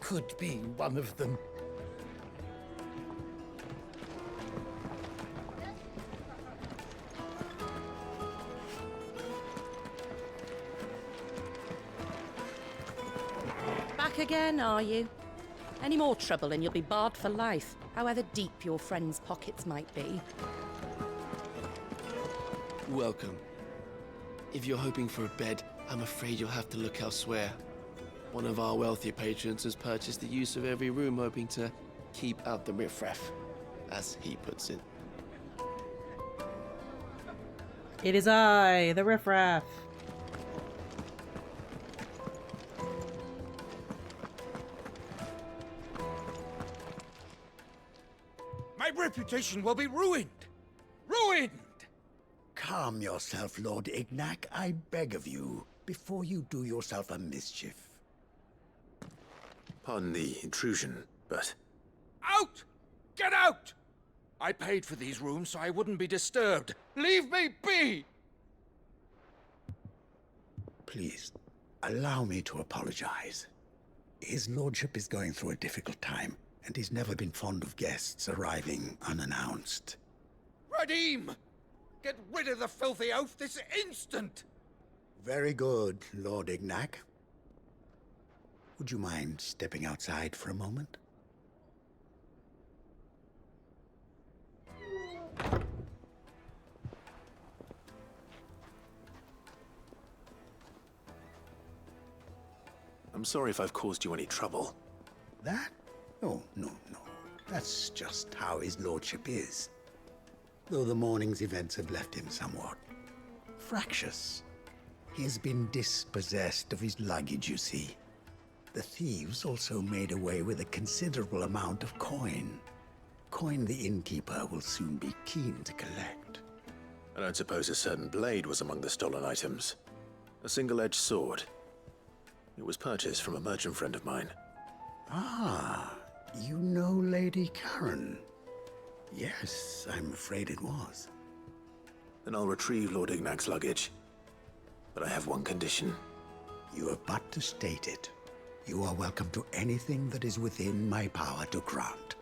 could be one of them. Back again, are you? Any more trouble and you'll be barred for life, however deep your friends' pockets might be. Welcome. If you're hoping for a bed, I'm afraid you'll have to look elsewhere. One of our wealthier patrons has purchased the use of every room, hoping to keep out the riffraff, as he puts it. It is I, the riffraff. My reputation will be ruined! Ruined! Calm yourself, Lord Ignac, I beg of you, before you do yourself a mischief. Pardon the intrusion, but... Out! Get out! I paid for these rooms so I wouldn't be disturbed. Leave me be! Please, allow me to apologize. His lordship is going through a difficult time, and he's never been fond of guests arriving unannounced. Radim! Get rid of the filthy oaf this instant! Very good, Lord Ignac. Would you mind stepping outside for a moment? I'm sorry if I've caused you any trouble. That? Oh, no. That's just how his lordship is. Though the morning's events have left him somewhat fractious. He has been dispossessed of his luggage, you see. The thieves also made away with a considerable amount of coin. Coin the innkeeper will soon be keen to collect. I don't suppose a certain blade was among the stolen items. A single-edged sword. It was purchased from a merchant friend of mine. Ah, you know Lady Karen. Yes, I'm afraid it was. Then I'll retrieve Lord Ignac's luggage. But I have one condition. You have but to state it. You are welcome to anything that is within my power to grant.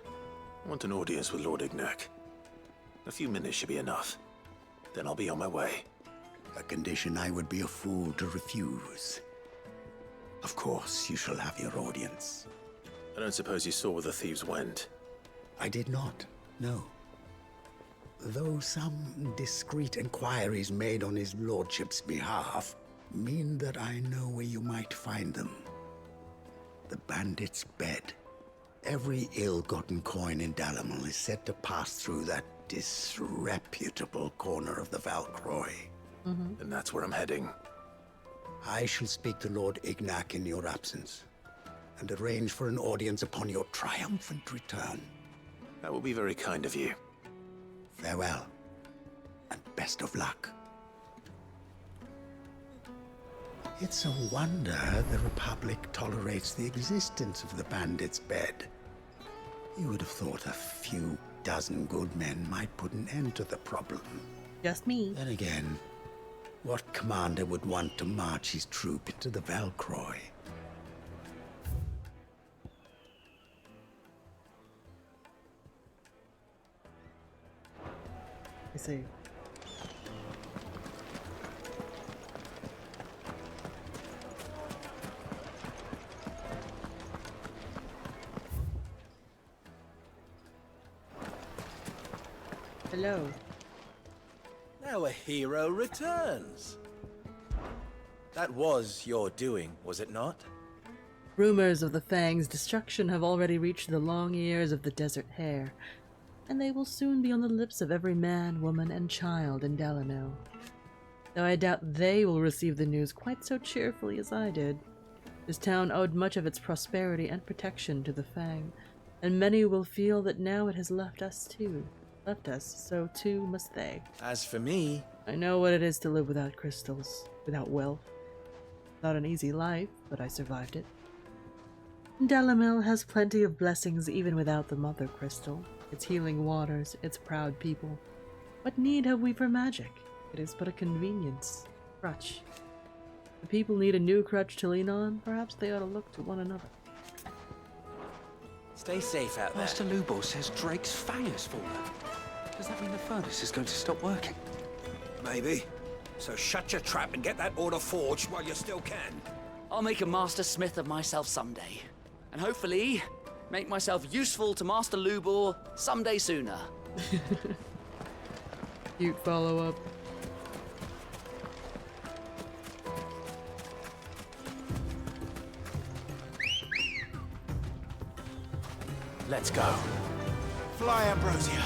I want an audience with Lord Ignac. A few minutes should be enough. Then I'll be on my way. A condition I would be a fool to refuse. Of course, you shall have your audience. I don't suppose you saw where the thieves went. I did not, no. Though some discreet inquiries made on his lordship's behalf mean that I know where you might find them. The bandit's bed. Every ill-gotten coin in Dalamel is said to pass through that disreputable corner of the Valcroy. And that's where I'm heading. I shall speak to Lord Ignac in your absence, and arrange for an audience upon your triumphant return. That will be very kind of you. Farewell, and best of luck. It's a wonder the Republic tolerates the existence of the bandit's bed. You would have thought a few dozen good men might put an end to the problem. Just me. Then again, what commander would want to march his troop into the Valcroy? I see. Hello. Now a hero returns. That was your doing, was it not? Rumors of the Fang's destruction have already reached the long ears of the Desert Hare, and they will soon be on the lips of every man, woman, and child in Dalamel. Though I doubt they will receive the news quite so cheerfully as I did. This town owed much of its prosperity and protection to the Fang, and many will feel that now it has left us, so too must they. As for me, I know what it is to live without crystals, without wealth. Not an easy life, but I survived it. Dalamel has plenty of blessings even without the Mother Crystal, its healing waters, its proud people. What need have we for magic? It is but a convenience. Crutch. The people need a new crutch to lean on. Perhaps they ought to look to one another. stay safe out there. Master Lubor says Drake's fang has fallen. Does that mean the furnace is going to stop working? Maybe. So shut your trap and get that order forged while you still can. I'll make a master smith of myself someday. And hopefully, make myself useful to Master Lubor someday sooner. Cute follow-up. Let's go. Fly, Ambrosia.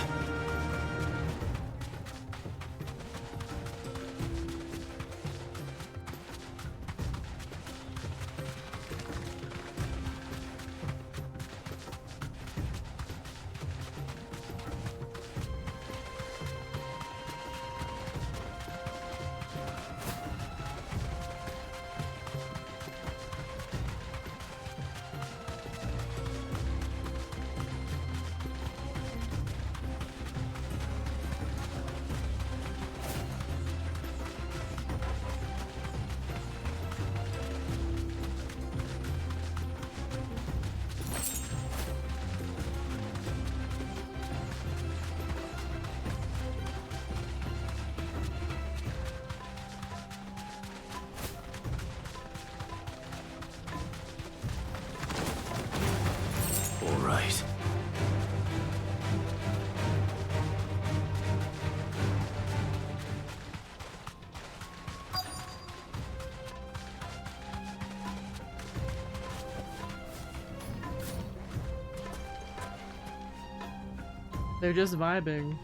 They're just vibing.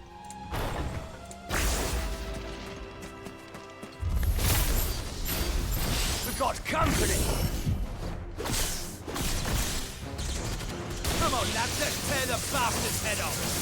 We've got company! Come on, lads, let's tear the bastard's head off!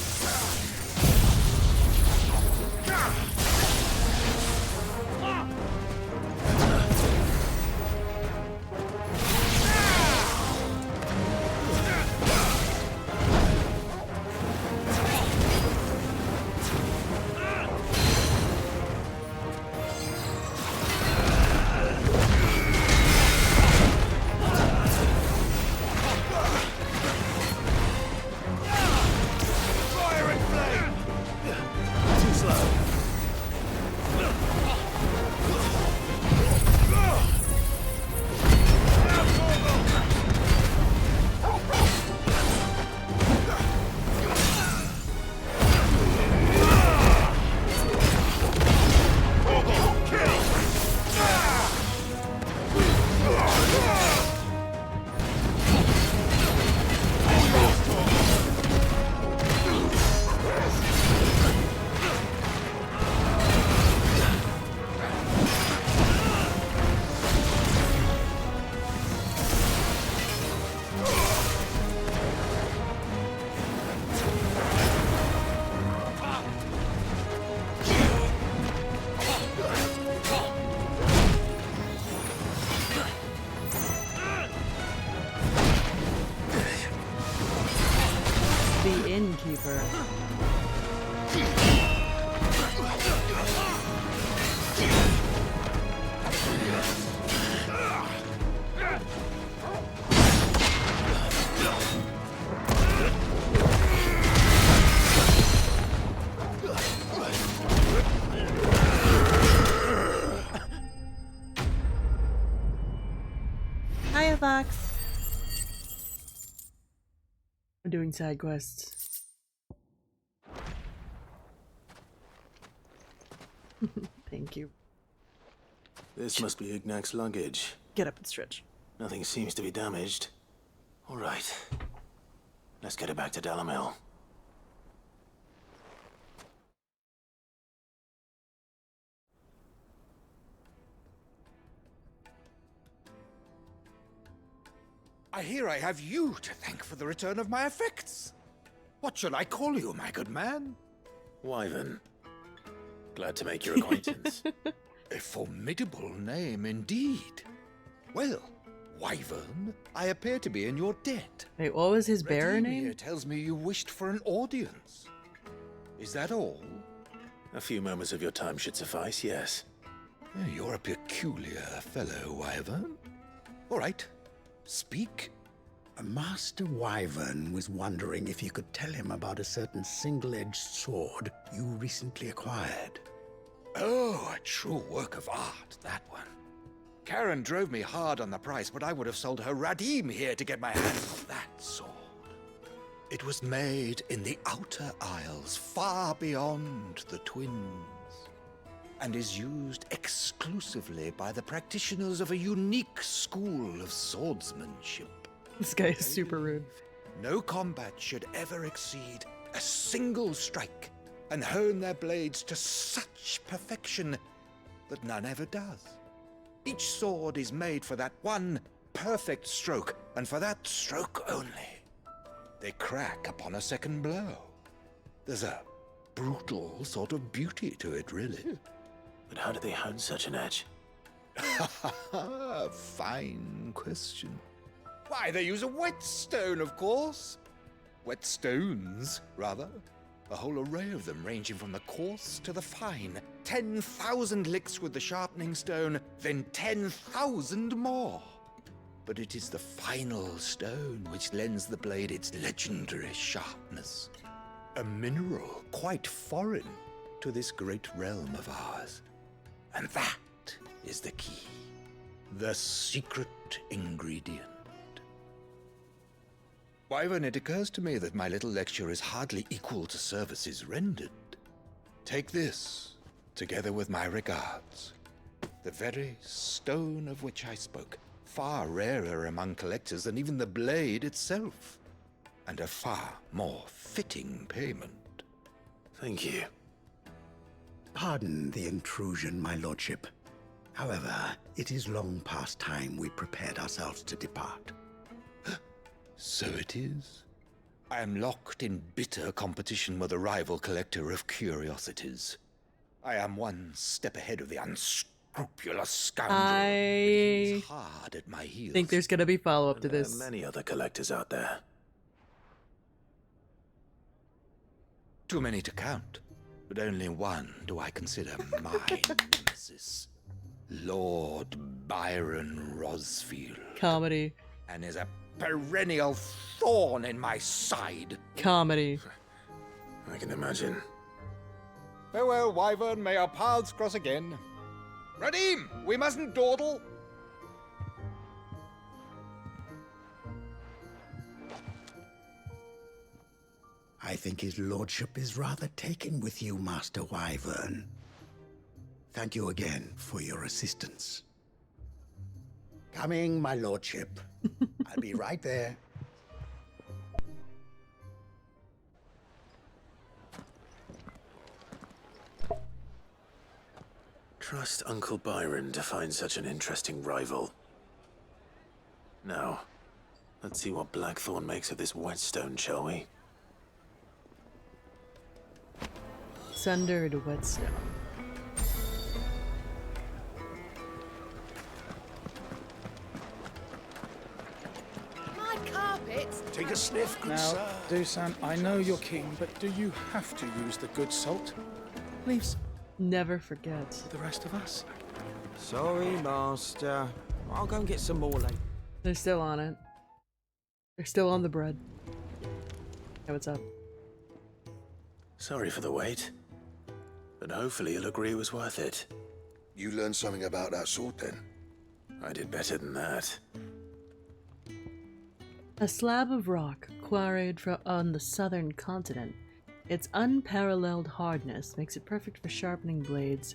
The innkeeper. Hiya, Fox. I'm doing side quests. Thank you. This must be Ignac's luggage. Get up and stretch. Nothing seems to be damaged. All right. Let's get it back to Dalamil. I hear I have you to thank for the return of my effects. What shall I call you, my good man? Wyvern. Glad to make your acquaintance. A formidable name indeed. Well, Wyvern, I appear to be in your debt. Wait, what was his bearer Redeem name? here tells me you wished for an audience. Is that all? A few moments of your time should suffice, yes. You're a peculiar fellow, Wyvern. All right, speak. Master Wyvern was wondering if you could tell him about a certain single-edged sword you recently acquired. Oh, a true work of art, that one. Karen drove me hard on the price, but I would have sold her Radim here to get my hands on that sword. It was made in the Outer Isles, far beyond the Twins, and is used exclusively by the practitioners of a unique school of swordsmanship. This guy is super rude. No combat should ever exceed a single strike and hone their blades to such perfection that none ever does. Each sword is made for that one perfect stroke, and for that stroke only. They crack upon a second blow. There's a brutal sort of beauty to it, really. But how do they hone such an edge? Fine question. Why, they use a whetstone, of course. Whetstones, rather. A whole array of them, ranging from the coarse to the fine. 10,000 licks with the sharpening stone, then 10,000 more. But it is the final stone which lends the blade its legendary sharpness. A mineral quite foreign to this great realm of ours. And that is the key. The secret ingredient. Wyvern, it occurs to me that my little lecture is hardly equal to services rendered. Take this, together with my regards. The very stone of which I spoke, far rarer among collectors than even the blade itself, and a far more fitting payment. Thank you. Pardon the intrusion, my lordship. However, it is long past time we prepared ourselves to depart. So it is. I am locked in bitter competition with a rival collector of curiosities. I am one step ahead of the unscrupulous scoundrel. I hard at my heels. think there's gonna be follow-up to There this. are many other collectors out there. Too many to count, but only one do I consider my nemesis. Lord Byron Rosfield. Comedy. And is a perennial thorn in my side. Comedy. I can imagine. Farewell, Wyvern. May our paths cross again. Radim, we mustn't dawdle. I think his lordship is rather taken with you, Master Wyvern. Thank you again for your assistance. Coming, my lordship. I'll be right there. Trust Uncle Byron to find such an interesting rival. Now, let's see what Blackthorn makes of this whetstone, shall we? Sundered whetstone. My carpet Take a sniff, good Now, sir. Dusan, I know you're king, but do you have to use the good salt? Leave Never forget. the rest of us. Sorry, master. I'll go and get some more later. They're still on it. They're still on the bread. Hey, what's up? Sorry for the wait, but hopefully you'll agree it was worth it. You learned something about that sword then? I did better than that. A slab of rock quarried on the southern continent. Its unparalleled hardness makes it perfect for sharpening blades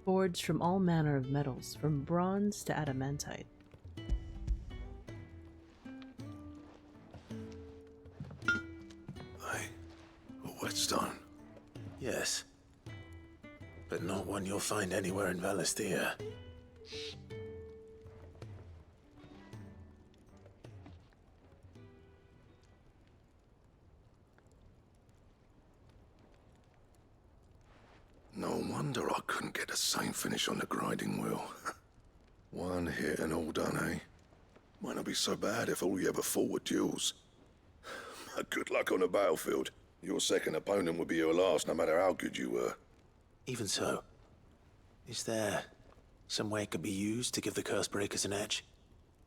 forged from all manner of metals, from bronze to adamantite. A whetstone? Yes. But not one you'll find anywhere in Valisthea. No wonder I couldn't get the same finish on the grinding wheel. One hit and all done, eh? Might not be so bad if all you ever fought were duels. But good luck on the battlefield. Your second opponent would be your last, no matter how good you were. Even so, is there some way it could be used to give the curse breakers an edge?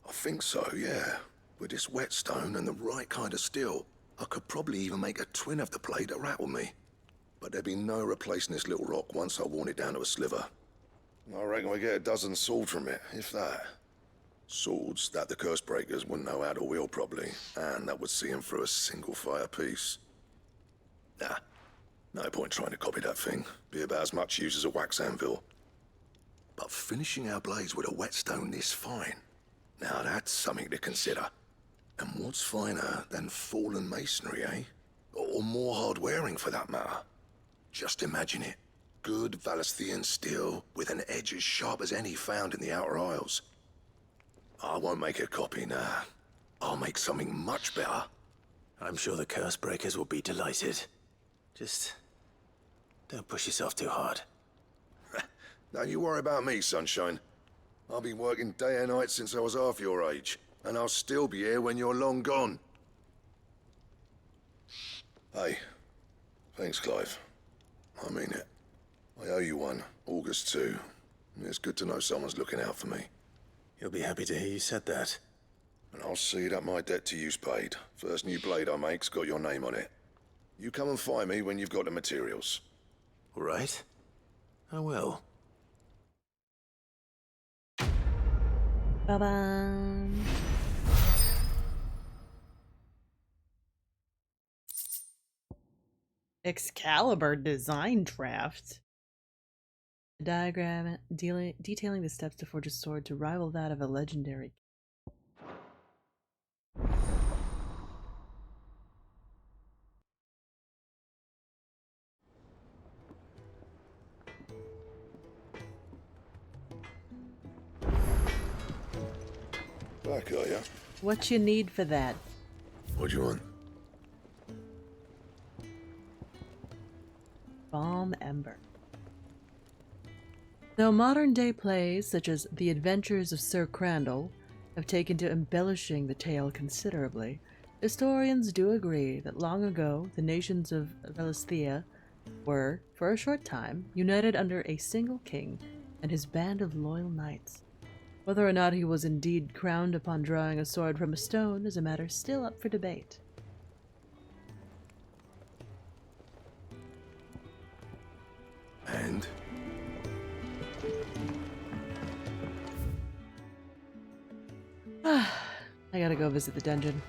I think so, yeah. With this whetstone and the right kind of steel, I could probably even make a twin of the blade that rattled me. But there'd be no replacing this little rock once I worn it down to a sliver. I reckon we get a dozen swords from it, if that. Swords that the curse breakers wouldn't know how to wield properly, and that would see them through a single fire piece. Nah, no point trying to copy that thing. Be about as much use as a wax anvil. But finishing our blades with a whetstone this fine, now that's something to consider. And what's finer than fallen masonry, eh? Or more hard-wearing, for that matter. Just imagine it. Good Valisthean steel with an edge as sharp as any found in the Outer Isles. I won't make a copy, nah. I'll make something much better. I'm sure the curse breakers will be delighted. Just don't push yourself too hard. Don't you worry about me, sunshine. I've been working day and night since I was half your age, and I'll still be here when you're long gone. Hey, thanks, Clive. I mean it. I owe you one, August too. It's good to know someone's looking out for me. You'll be happy to hear you said that. And I'll see that my debt to you's paid. First new blade I make's got your name on it. You come and find me when you've got the materials. All right. I will. Ba-bam. Excalibur design draft. A diagram detailing the steps to forge a sword to rival that of a legendary. Back, are ya? What you need for that? What do you want? Bomb Ember. Though modern-day plays, such as The Adventures of Sir Crandall, have taken to embellishing the tale considerably, historians do agree that long ago the nations of Valisthea were, for a short time, united under a single king and his band of loyal knights. Whether or not he was indeed crowned upon drawing a sword from a stone is a matter still up for debate. And? I gotta go visit the dungeon.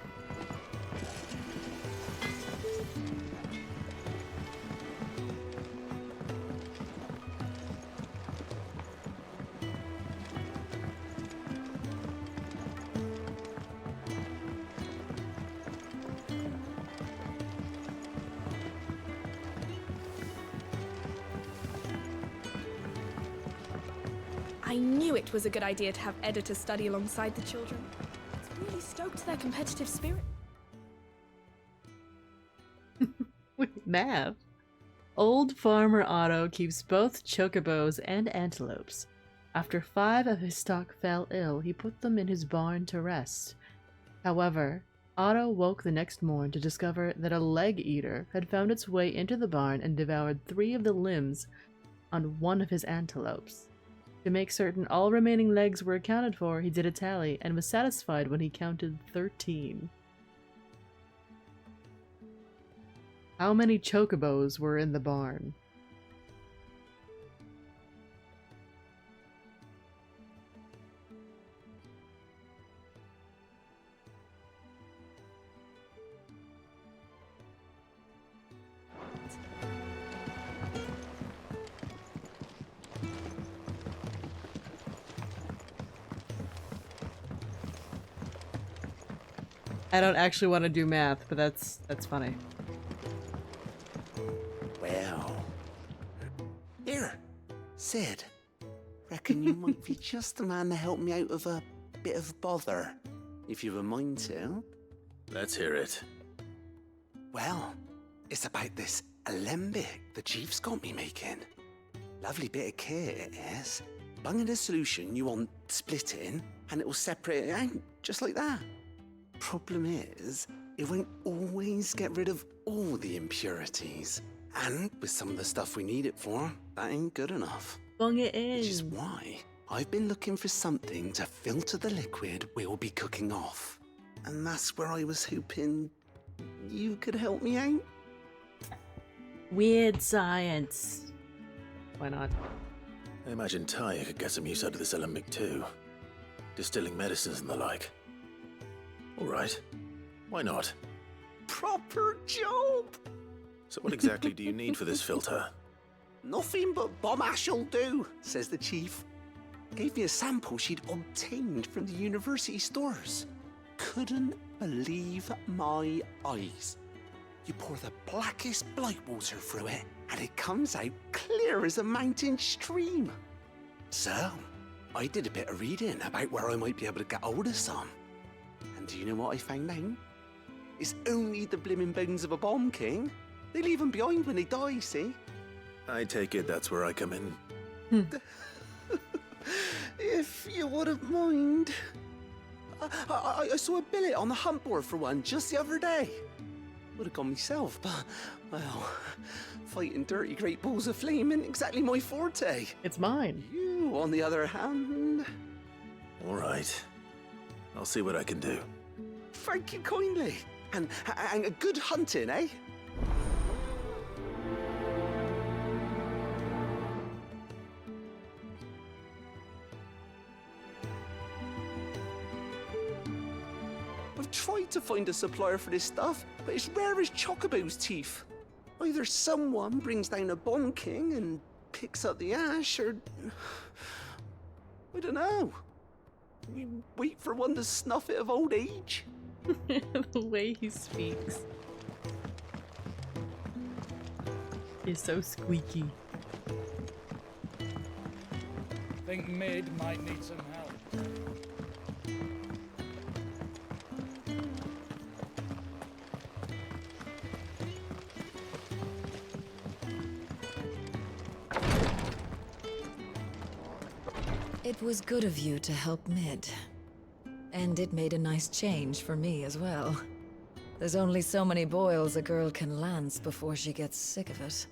I knew it was a good idea to have editors study alongside the children. It's really stoked their competitive spirit. Wait, Mav? Old Farmer Otto keeps both chocobos and antelopes. After 5 of his stock fell ill, he put them in his barn to rest. However, Otto woke the next morn to discover that a leg eater had found its way into the barn and devoured 3 of the limbs on one of his antelopes. To make certain all remaining legs were accounted for, he did a tally and was satisfied when he counted 13. How many chocobos were in the barn? I don't actually want to do math, but that's funny. Well, here, Sid. Reckon you might be just the man to help me out of a bit of bother, if you've a mind to. Let's hear it. Well, it's about this alembic the chief's got me making. Lovely bit of kit it is. Bung in a solution you want splitting, and it will separate it out, just like that. Problem is, it won't always get rid of all the impurities. And with some of the stuff we need it for, that ain't good enough. Bung it in. Which is why I've been looking for something to filter the liquid we'll be cooking off. And that's where I was hoping you could help me out. Weird science. Why not? I imagine Ty could get some use out of this alembic too. Distilling medicines and the like. Alright. Why not? Proper job! So what exactly do you need for this filter? Nothing but bomb ash'll do, says the chief. Gave me a sample she'd obtained from the university stores. Couldn't believe my eyes. You pour the blackest blight water through it, and it comes out clear as a mountain stream. So, I did a bit of reading about where I might be able to get hold of some. And do you know what I found out? It's only the blimmin' bones of a bomb king. They leave them behind when they die, see? I take it that's where I come in. If you wouldn't mind. I saw a billet on the hunt board for one just the other day. Would have gone myself, but, well, fighting dirty great balls of flame ain't exactly my forte. It's mine. You, on the other hand... Alright. I'll see what I can do. Thank you kindly. And a good hunting, eh? I've tried to find a supplier for this stuff, but it's rare as Chocobo's teeth. Either someone brings down a Bomb King and picks up the ash, or... I don't know. You wait for one to snuff it of old age? The way he speaks is so squeaky. Think Mid might need some help. It was good of you to help Mid. And it made a nice change for me as well. There's only so many boils a girl can lance before she gets sick of it.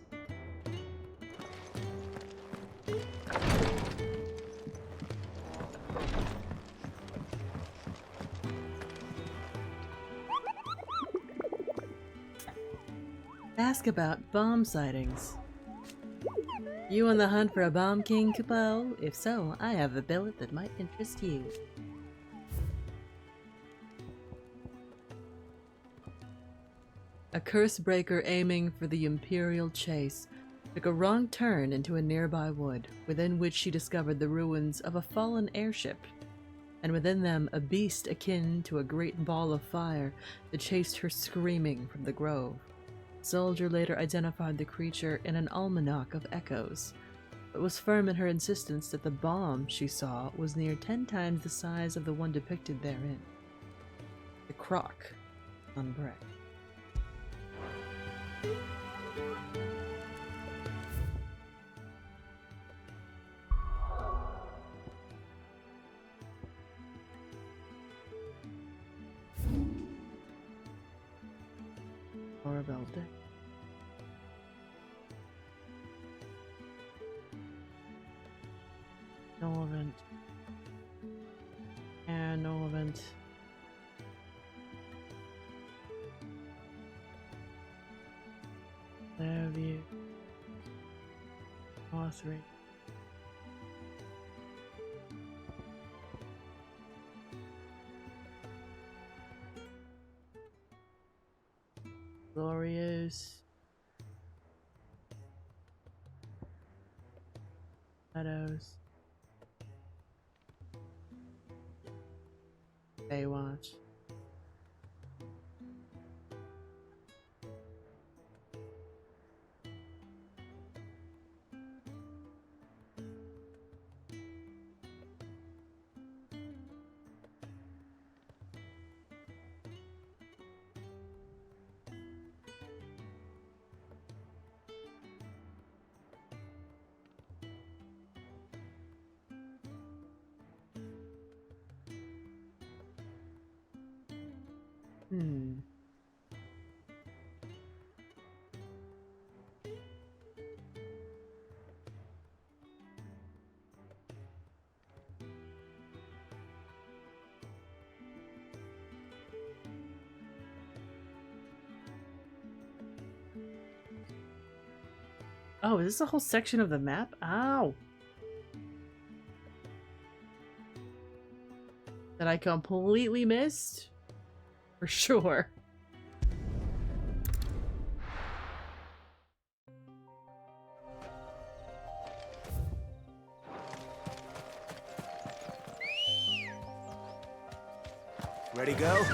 Ask about bomb sightings. You on the hunt for a Bomb King, Kupo? If so, I have a billet that might interest you. A curse breaker aiming for the Imperial chase took a wrong turn into a nearby wood, within which she discovered the ruins of a fallen airship, and within them a beast akin to a great ball of fire that chased her screaming from the grove. Soldier later identified the creature in an almanac of echoes, but was firm in her insistence that the bomb she saw was near 10 times the size of the one depicted therein. The crock on brick. building. No event. And no event. There view. Boss rate. Glorious. Shadows. Baywatch. Oh, is this a whole section of the map? Ow! That I completely missed? For sure. Ready, go?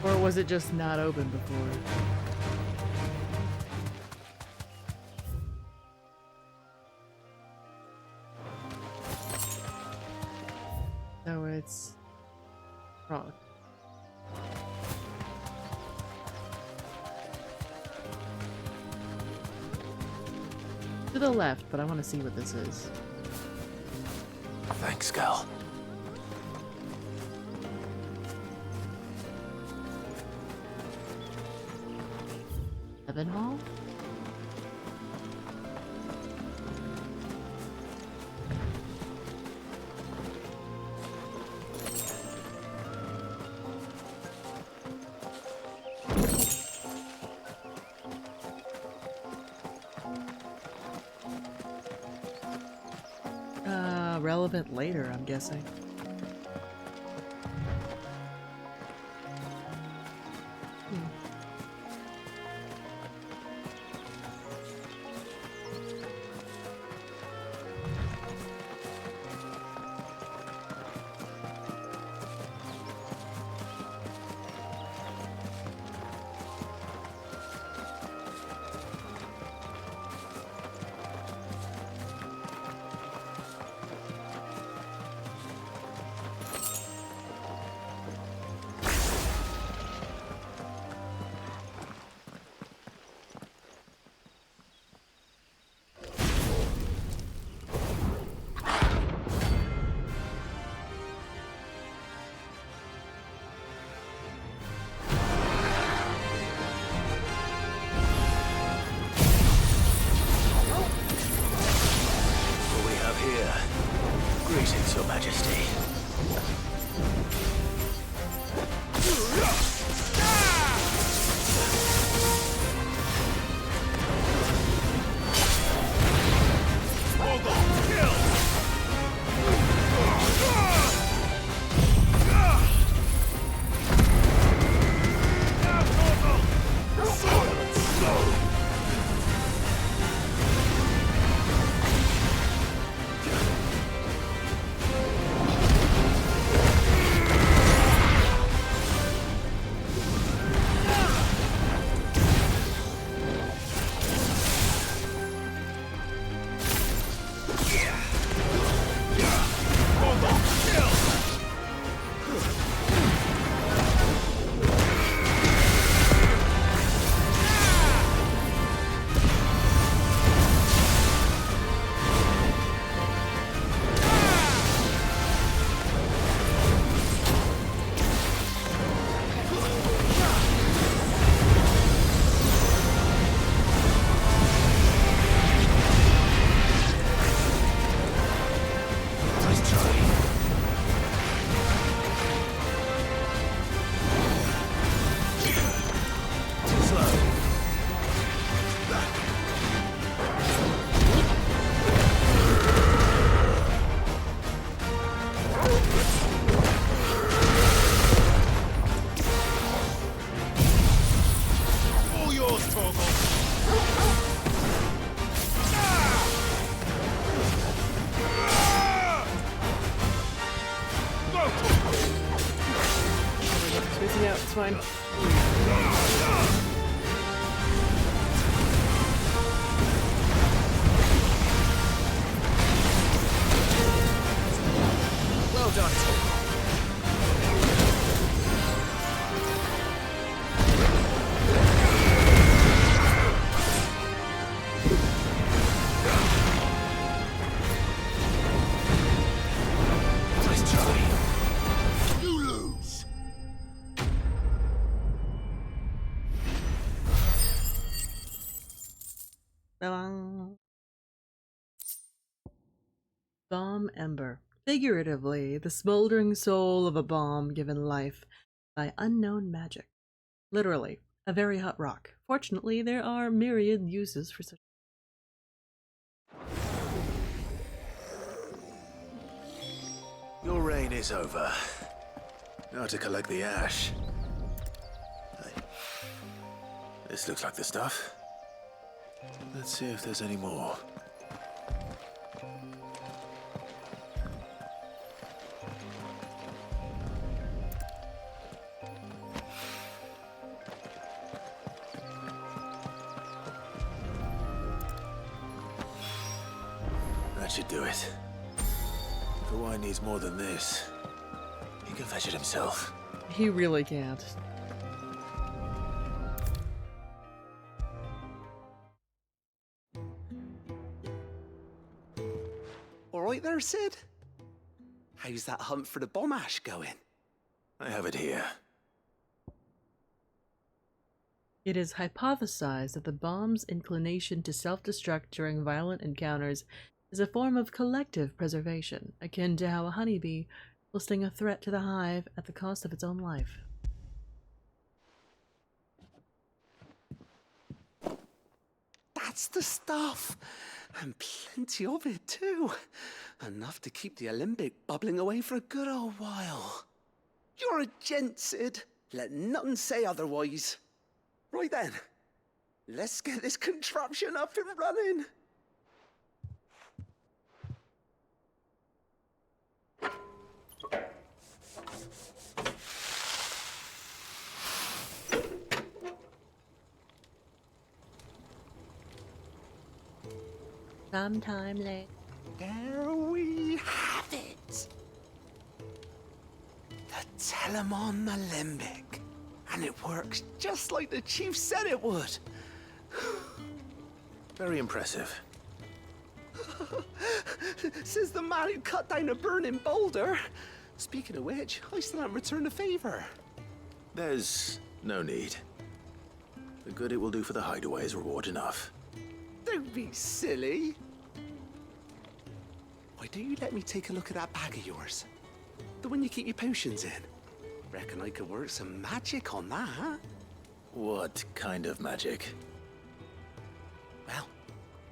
Or was it just not open before? So it's wrong. To the left, but I want to see what this is. Thanks, Gal. Heaven Hall? Relevant later, I'm guessing. Losing out, it's fine. Well done. Nice try. You lose. Bomb Ember. Figuratively, the smoldering soul of a bomb given life by unknown magic. Literally, a very hot rock. Fortunately, there are myriad uses for such. Your reign is over. Now to collect the ash. This looks like the stuff. Let's see if there's any more. That should do it. If the wine needs more than this, he can fetch it himself. He really can't. All right there, Sid? How's that hunt for the bomb ash going? I have it here. It is hypothesized that the bomb's inclination to self-destruct during violent encounters is a form of collective preservation, akin to how a honeybee will sting a threat to the hive at the cost of its own life. That's the stuff! And plenty of it, too. Enough to keep the Olympic bubbling away for a good old while. You're a gent, Sid. Let nothing say otherwise. Right then, let's get this contraption up and running. Sometime later. There we have it. The Telemon Alembic. And it works just like the chief said it would. Very impressive. Says the man who cut down a burning boulder. Speaking of which, I still haven't returned the favor. There's no need. The good it will do for the hideaway is reward enough. Don't be silly. Why don't you let me take a look at that bag of yours? The one you keep your potions in. Reckon I could work some magic on that. What kind of magic? Well,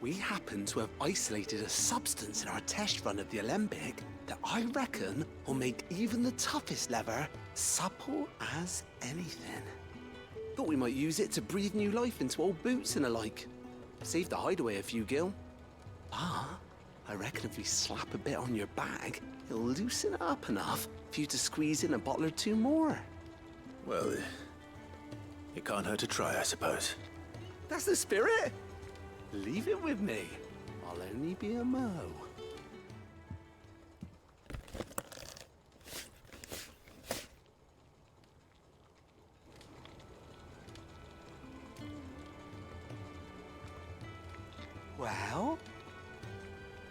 we happen to have isolated a substance in our test run of the Alembic that I reckon will make even the toughest leather supple as anything. Thought we might use it to breathe new life into old boots and the like. Save the hideaway a few gil. But I reckon if we slap a bit on your bag, it'll loosen it up enough for you to squeeze in a bottle or two more. Well, it can't hurt to try, I suppose. That's the spirit. Leave it with me. I'll only be a mo. Well,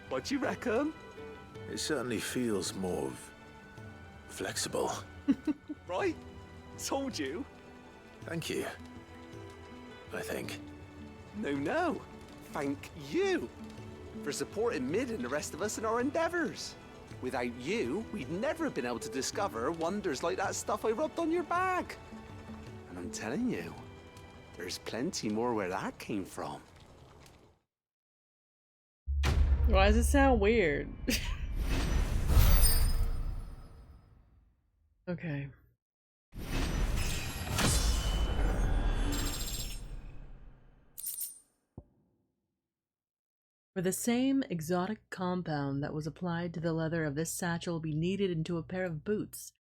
what do you reckon? It certainly feels more flexible. Right? Told you. Thank you. I think. No. Thank you for supporting Mid and the rest of us in our endeavors. Without you, we'd never have been able to discover wonders like that stuff I rubbed on your bag. And I'm telling you, there's plenty more where that came from. Why does it sound weird? Okay. For the same exotic compound that was applied to the leather of this satchel be kneaded into a pair of boots,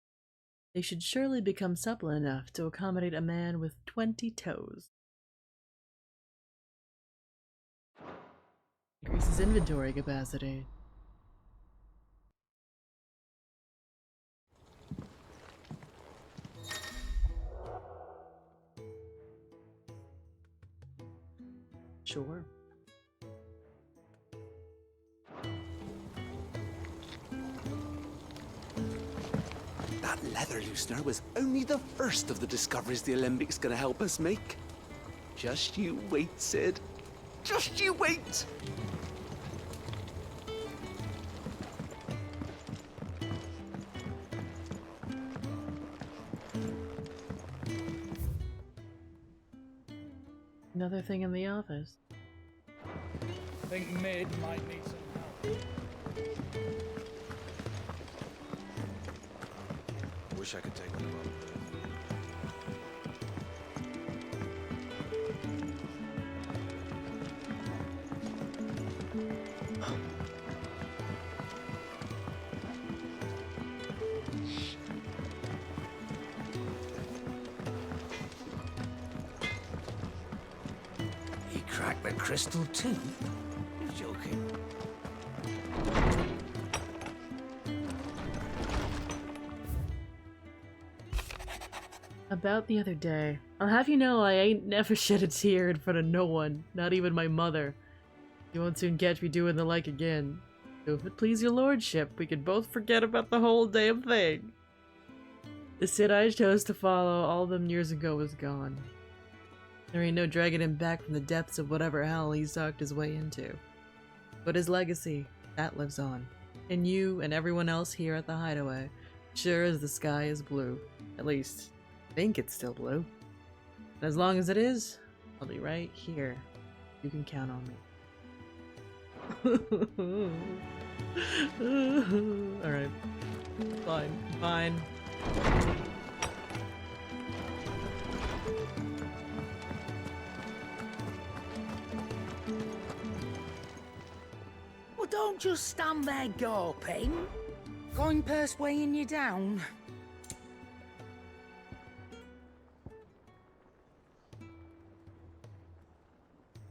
They should surely become supple enough to accommodate a man with 20 toes. Increases inventory capacity. Sure. That leather loosener was only the first of the discoveries the Alembic gonna help us make. Just you wait, Sid. Just you wait! Another thing in the office. I think Mid might need some help. Wish I could take one of them. He cracked the crystal too? You're joking. About the other day, I'll have you know I ain't never shed a tear in front of no one, not even my mother. You won't soon catch me doing the like again. So if it please your lordship, we could both forget about the whole damn thing. The Sid I chose to follow all them years ago is gone. There ain't no dragging him back from the depths of whatever hell he sucked his way into. But his legacy, that lives on. And you and everyone else here at the Hideaway, sure as the sky is blue. At least, I think it's still blue. And as long as it is, I'll be right here. You can count on me. Alright. Fine. Fine. Well, don't just stand there gawping. Coin purse weighing you down.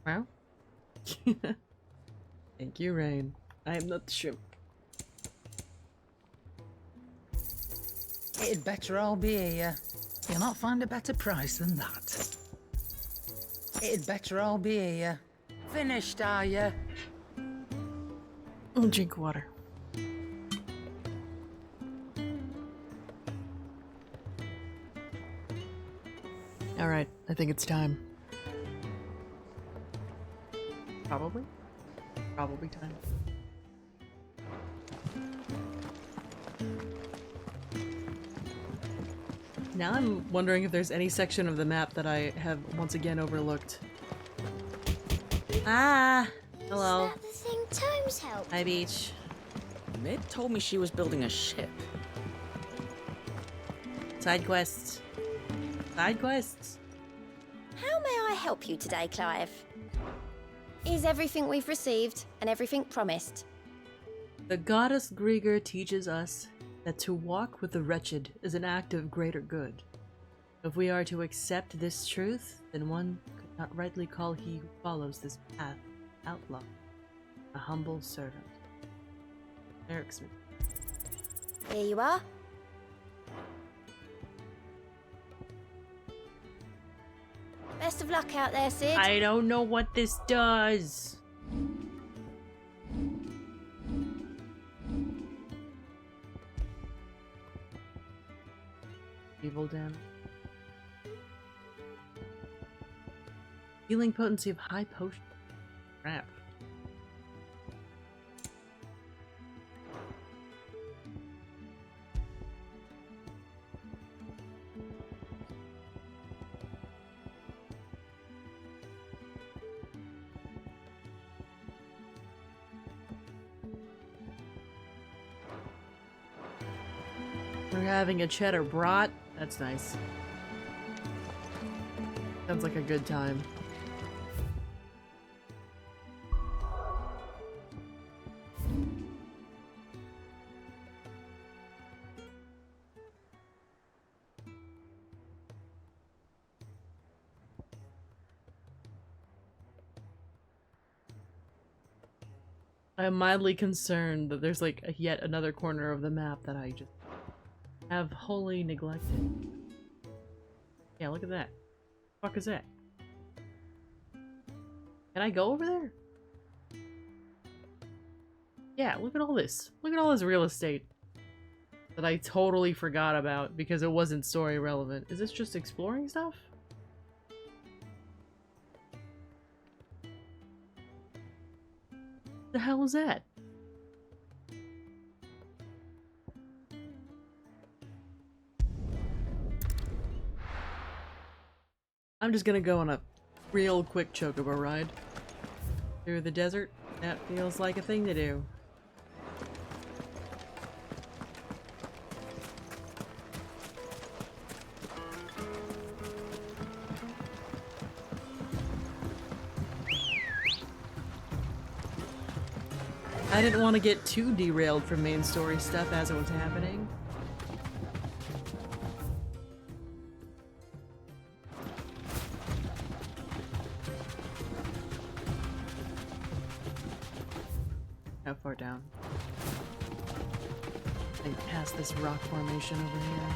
Well. Thank you, Rain. I am not the shrimp. It'd better all be here. You'll not find a better price than that. It'd better all be here. Finished, are you? I'll drink water. Alright, I think it's time. Probably? Probably time. Now I'm wondering if there's any section of the map that I have once again overlooked. Ah! Hello. Is that the thing Tomes helped? Hi, Beach. Mid told me she was building a ship. Side quests. Side quests. How may I help you today, Clive? Is everything we've received and everything promised? The goddess Grieger teaches us that to walk with the wretched is an act of greater good. If we are to accept this truth, then one could not rightly call he who follows this path outlaw, a humble servant. Eric Smith. Here you are. Best of luck out there, Sid. I don't know what this does. Evil damage. Healing potency of high potion. Crap. We're having a cheddar brat. That's nice. Sounds like a good time. I'm mildly concerned that there's like yet another corner of the map that I just have wholly neglected. Yeah, look at that. The fuck is that? Can I go over there? Yeah, look at all this. Look at all this real estate that I totally forgot about because it wasn't story relevant. Is this just exploring stuff? The hell is that? I'm just gonna go on a real quick chocobo ride through the desert. That feels like a thing to do. I didn't want to get too derailed from main story stuff as it was happening. How far down? I think past this rock formation over here.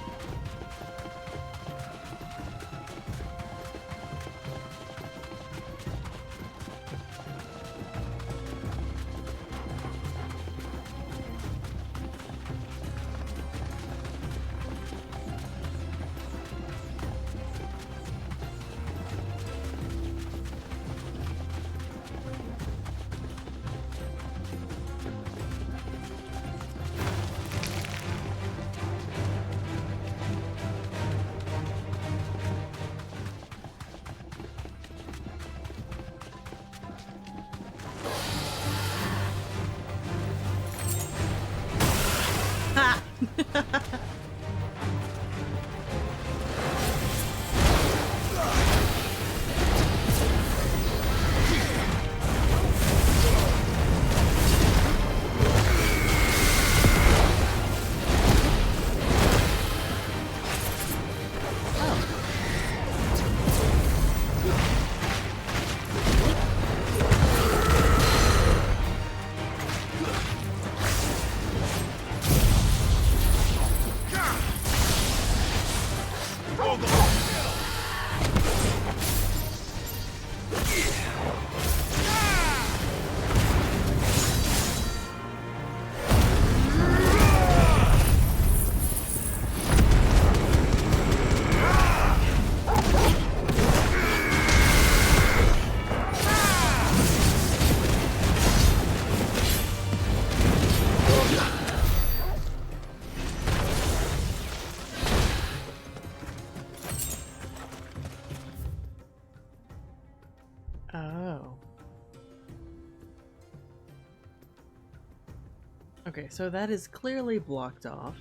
Okay, so that is clearly blocked off.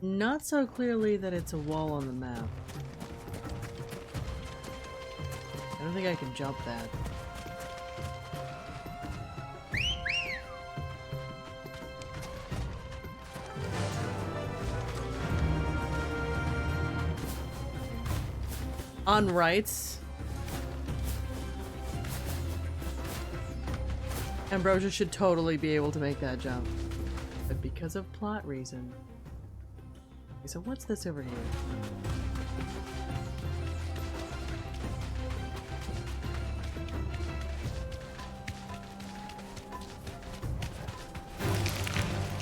Not so clearly that it's a wall on the map. I don't think I can jump that. On rights. Ambrosia should totally be able to make that jump. But because of plot reason. Okay, so what's this over here?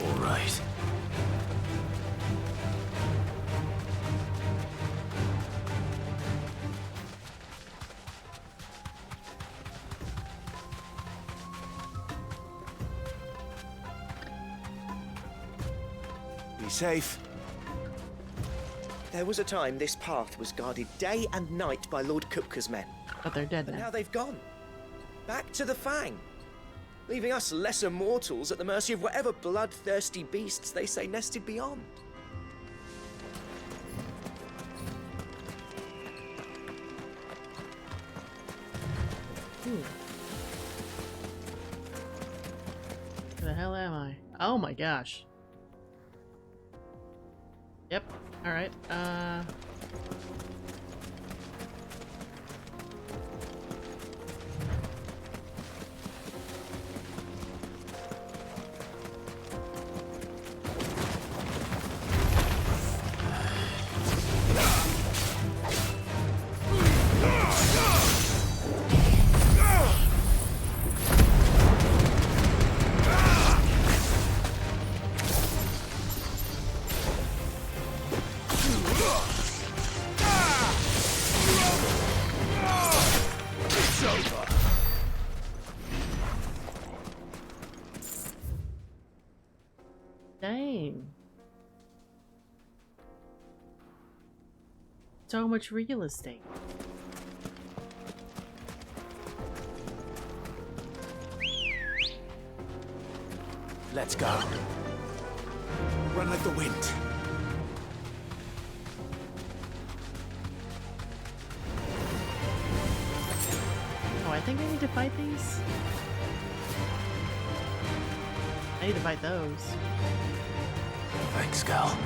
All right. Safe. There was a time this path was guarded day and night by Lord Kupka's men. But they're dead now. now. Now they've gone. Back to the Fang. Leaving us lesser mortals at the mercy of whatever bloodthirsty beasts they say nested beyond. Where the hell am I? Oh my gosh. Yep. Alright. So much real estate. Let's go. Run like the wind. Oh, I think I need to fight these. I need to fight those. Thanks, Gal.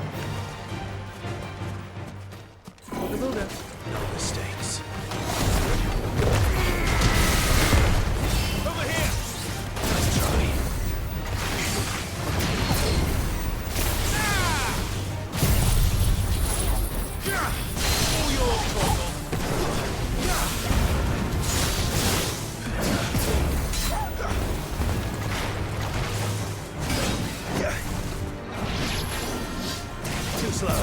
Booga booga. No mistakes. Over here! Nice try. All yours, Torgal. Too slow.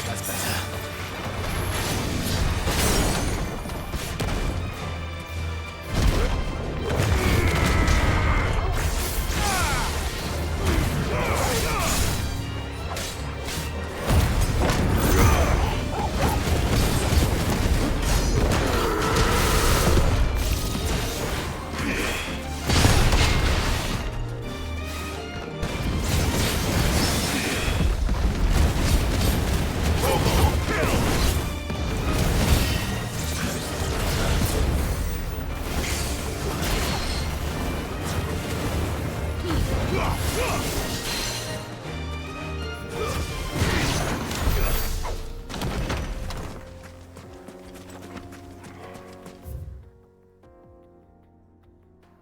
That's better.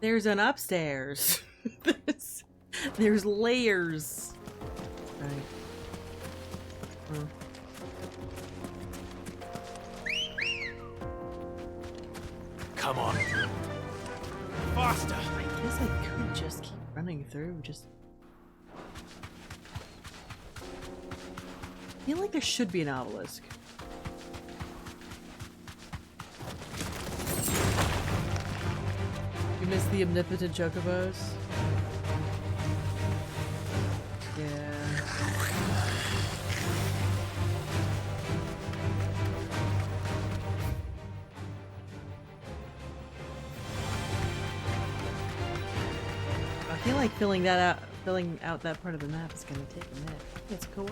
There's an upstairs. There's layers. Right. Huh. Come on. Faster. I guess I could just keep running through. Just. I feel like there should be an obelisk. You miss the omnipotent chocobos? Yeah. I feel like filling out that part of the map is gonna take a minute. It's cool.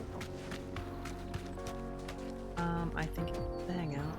I think it's the hangout.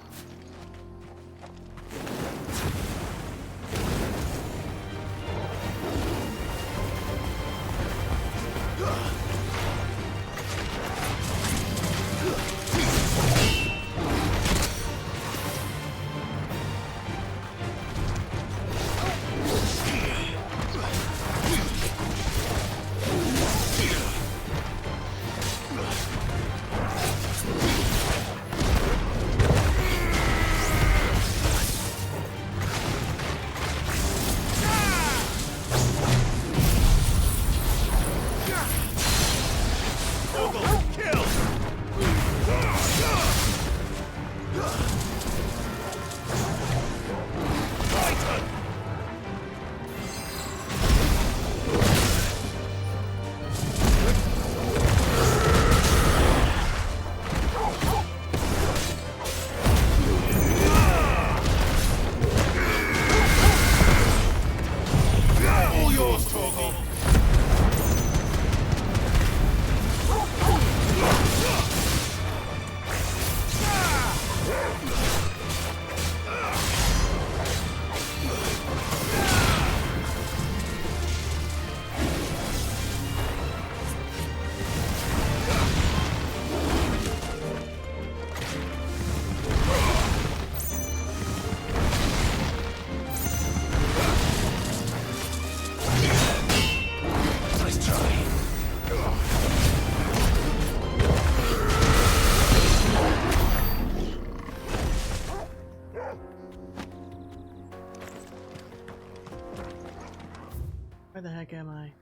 Where the heck am I?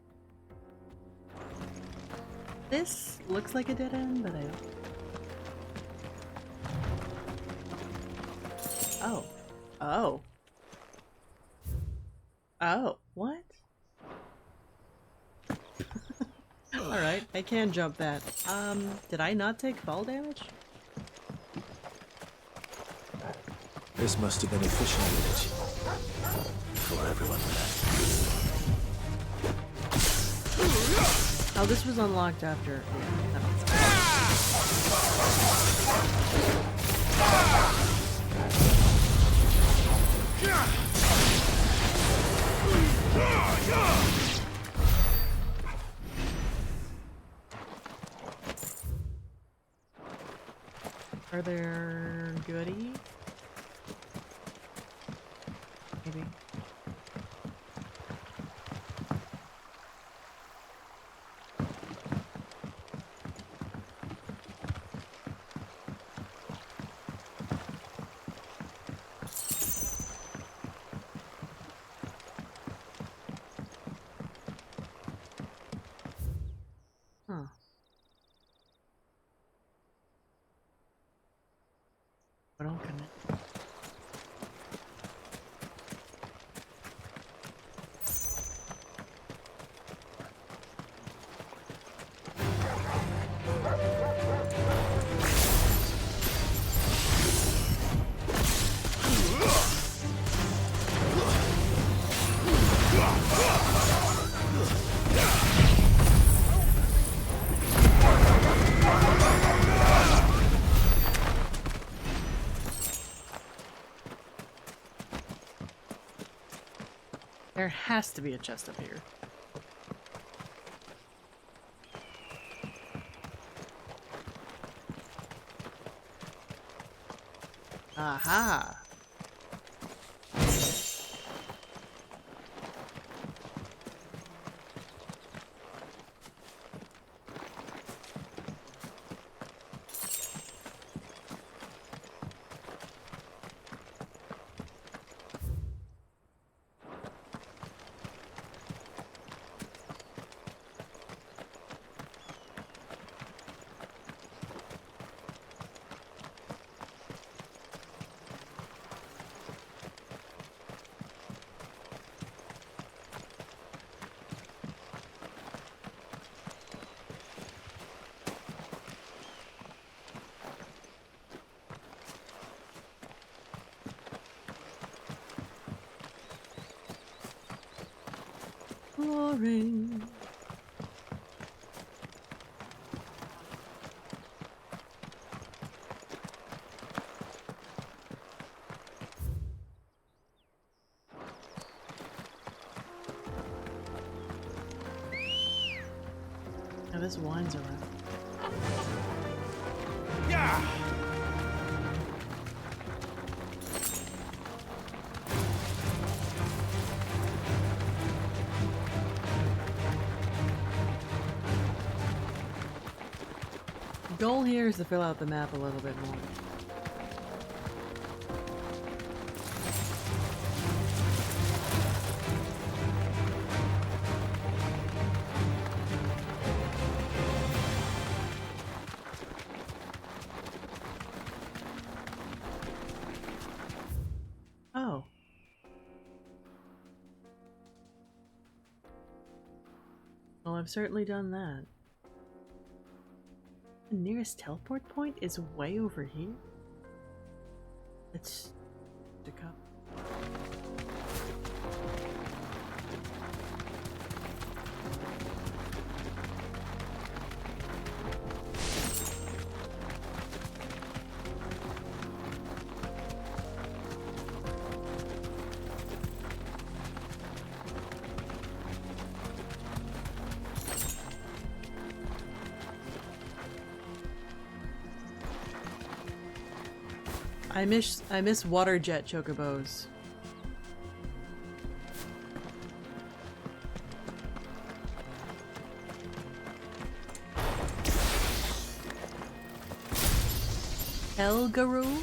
This looks like a dead end, but I don't. Oh. Oh. Oh. What? Alright, I can jump that. Did I not take fall damage? This must have been a fishing village. Before everyone left. Oh, this was unlocked after. Yeah, that makes sense. Are there goodies? Maybe. Huh. But don't commit. There has to be a chest up here. Aha! Boring. Now this winds around. Yeah! Goal here is to fill out the map a little bit more. Oh. Well, I've certainly done that. The nearest teleport point is way over here. Let's to go. I miss water jet chocobos. Elgaroo?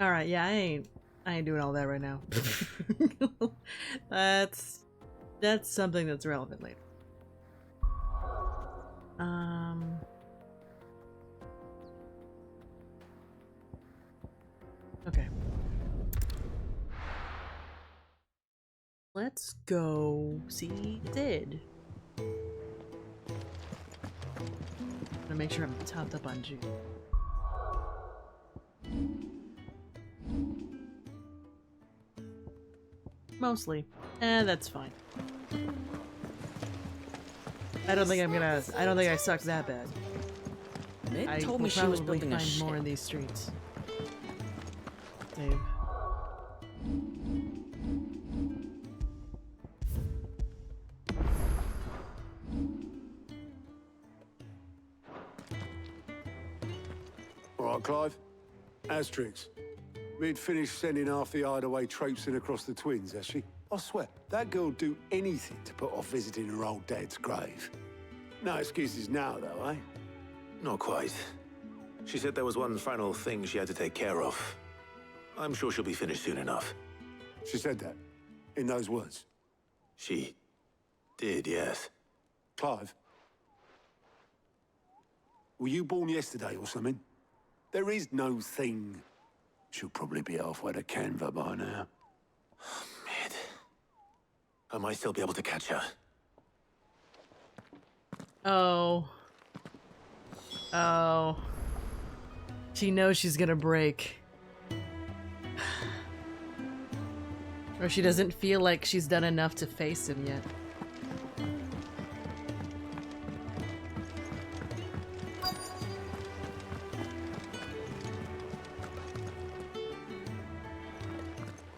All right, yeah, I ain't doing all that right now. that's something that's relevant later. Okay. Let's go see Sid. Gonna make sure I'm topped up on juice. Mostly. That's fine. I don't think I suck that bad. Mid told will me she was probably building a find more ship. in these streets. Save. All right, Clive. Asterix. We'd finished sending half the hideaway traipsing across the twins, has she? I swear, that girl'd do anything to put off visiting her old dad's grave. No excuses now, though, eh? Not quite. She said there was one final thing she had to take care of. I'm sure she'll be finished soon enough. She said that? In those words? She did, yes. Clive? Were you born yesterday or something? There is no thing. She'll probably be halfway to Canva by now. Mid. I might still be able to catch her. Oh. Oh. She knows she's gonna break. Or she doesn't feel like she's done enough to face him yet.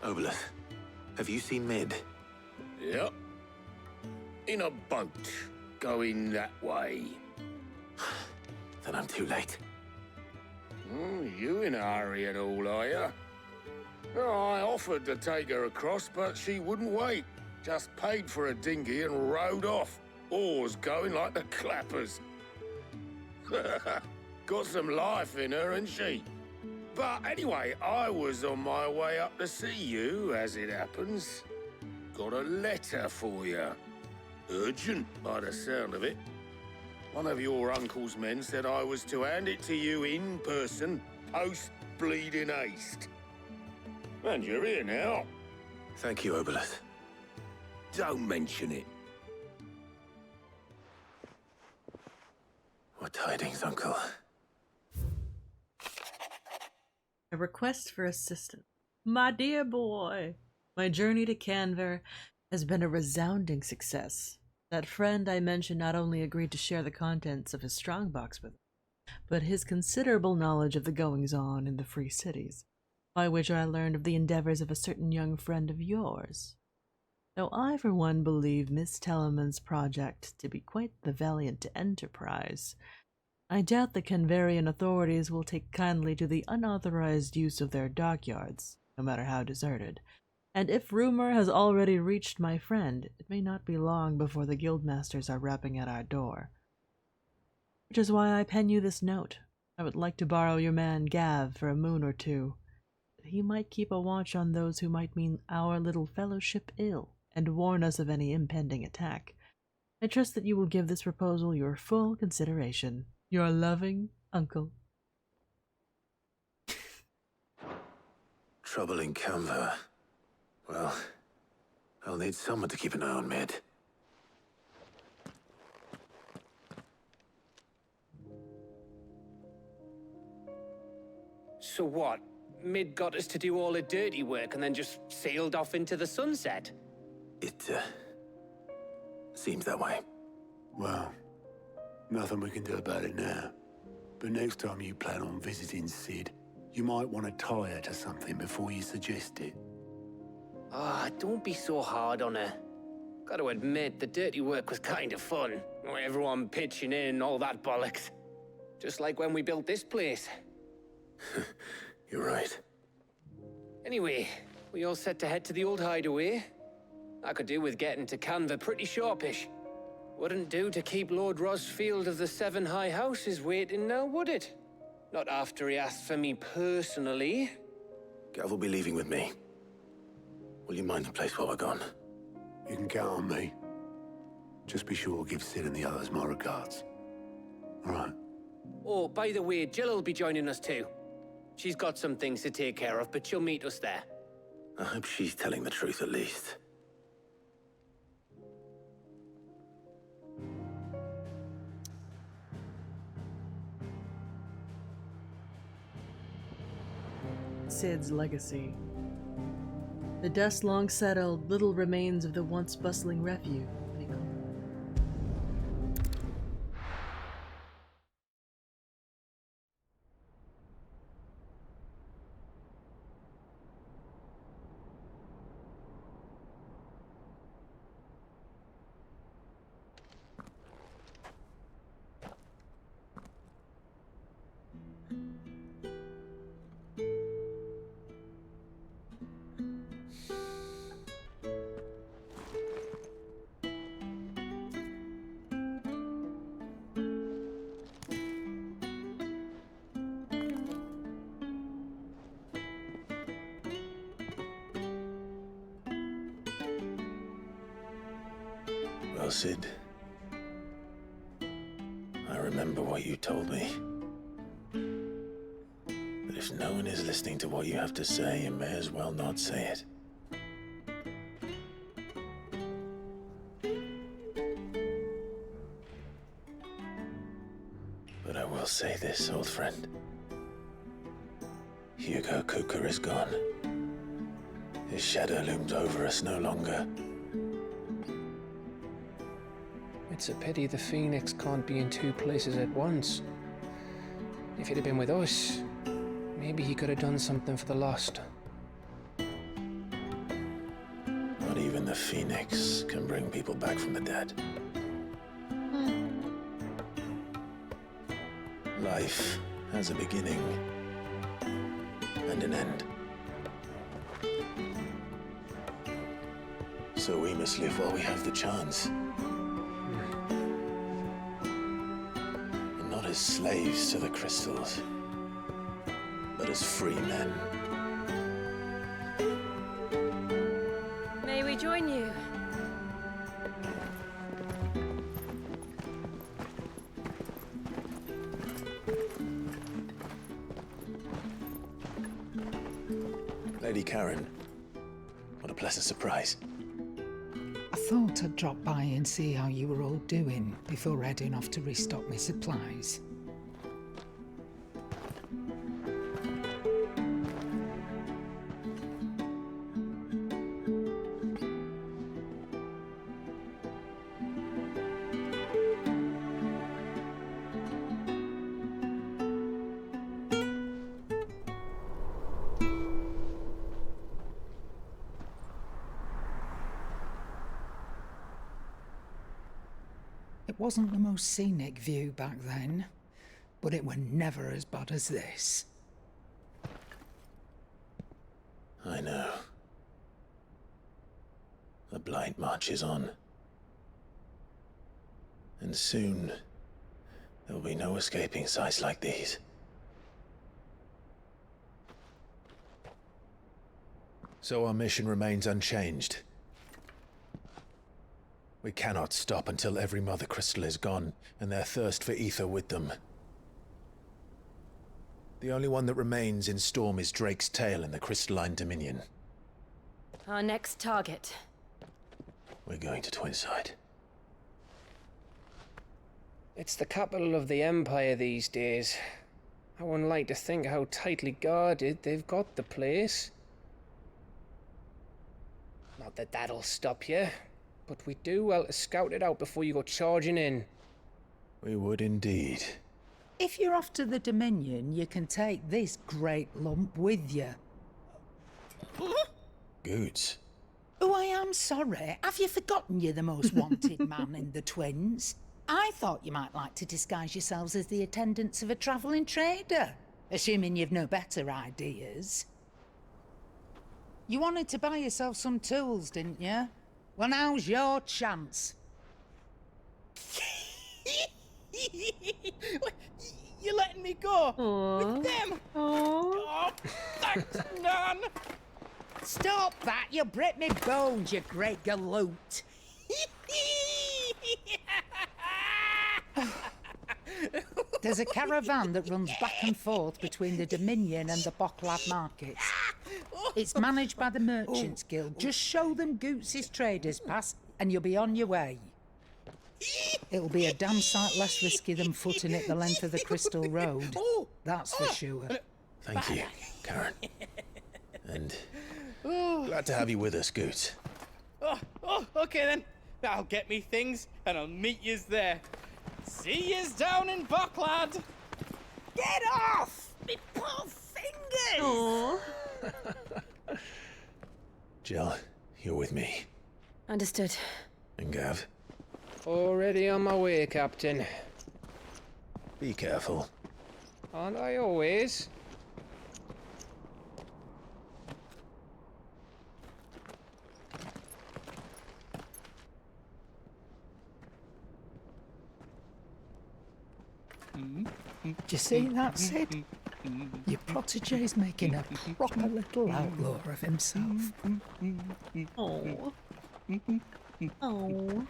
Obolus, have you seen Mid? Yep. In a boat, going that way. Then I'm too late. Oh, you in a hurry at all, are you? Oh, I offered to take her across, but she wouldn't wait. Just paid for a dinghy and rowed off. Oars going like the clappers. Got some life in her, ain't she? But anyway, I was on my way up to see you, as it happens. Got a letter for you. Urgent, by the sound of it. One of your uncle's men said I was to hand it to you in person, post-bleeding haste. And you're here now. Thank you, Obolus. Don't mention it. What tidings, Uncle? A request for assistance. My dear boy, my journey to Canver has been a resounding success. That friend I mentioned not only agreed to share the contents of his strongbox with me, but his considerable knowledge of the goings-on in the Free Cities, by which I learned of the endeavors of a certain young friend of yours. Though I, for one, believe Miss Tellerman's project to be quite the valiant enterprise, I doubt the Canverian authorities will take kindly to the unauthorized use of their dockyards, no matter how deserted. And if rumor has already reached my friend, it may not be long before the guildmasters are rapping at our door. Which is why I pen you this note. I would like to borrow your man Gav for a moon or two, that he might keep a watch on those who might mean our little fellowship ill, and warn us of any impending attack. I trust that you will give this proposal your full consideration. Your loving uncle. Trouble in Canva. Well, I'll need someone to keep an eye on Mid. So what? Mid got us to do all the dirty work and then just sailed off into the sunset? It, seems that way. Well, nothing we can do about it now. But next time you plan on visiting Sid, you might want to tie her to something before you suggest it. Ah, don't be so hard on her. Gotta admit, the dirty work was kind of fun. Everyone pitching in and all that bollocks. Just like when we built this place. You're right. Anyway, we all set to head to the old hideaway. I could do with getting to Canva pretty sharpish. Wouldn't do to keep Lord Rosfield of the Seven High Houses waiting now, would it? Not after he asked for me personally. Gav will be leaving with me. Will you mind the place while we're gone? You can count on me. Just be sure to give Sid and the others my regards. All right. Oh, by the way, Jill will be joining us too. She's got some things to take care of, but she'll meet us there. I hope she's telling the truth at least. Sid's legacy. The dust long settled, little remains of the once bustling refuge. Well, Sid, I remember what you told me. But if no one is listening to what you have to say, you may as well not say it. But I will say this, old friend. Hugo Kuka is gone. His shadow looms over us no longer. It's a pity the Phoenix can't be in two places at once. If he'd have been with us, maybe he could have done something for the lost. Not even the Phoenix can bring people back from the dead. Life has a beginning and an end. So we must live while we have the chance. And not as slaves to the crystals, but as free men. May we join you? Lady Karen, what a pleasant surprise. I thought I'd drop by and see how you were all doing before heading off to restock my supplies. It wasn't the most scenic view back then, but it were never as bad as this. I know. The blight marches on. And soon, there will be no escaping sights like these. So our mission remains unchanged. We cannot stop until every Mother Crystal is gone, and their thirst for ether with them. The only one that remains in Storm is Drake's tail in the Crystalline Dominion. Our next target. We're going to Twinside. It's the capital of the Empire these days. I wouldn't like to think how tightly guarded they've got the place. Not that that'll stop you, but we do well to scout it out before you go charging in. We would indeed. If you're off to the Dominion, you can take this great lump with you. Goods. Oh, I am sorry. Have you forgotten you're the most wanted man in the Twins? I thought you might like to disguise yourselves as the attendants of a travelling trader, assuming you've no better ideas. You wanted to buy yourself some tools, didn't you? Well, now's your chance. You're letting me go? With them? Aww. Oh, Thanks, Nan! Stop that! You break me bones, you great galoot! There's a caravan that runs back and forth between the Dominion and the Bocklad markets. It's managed by the Merchants Guild. Just show them Goots' traders pass and you'll be on your way. It'll be a damn sight less risky than footing it the length of the Crystal Road. That's for sure. Thank you, Karen. And glad to have you with us, Goot. Okay then. I'll get me things and I'll meet yous there. See yous down in Bocklad. Get off! Me poor fingers! Aww. Jill, you're with me. Understood. And Gav, Already on my way, Captain. be careful. Aren't I always? Do you see that, Sid? Your protege's making a proper little outlaw of himself. Oh. Oh.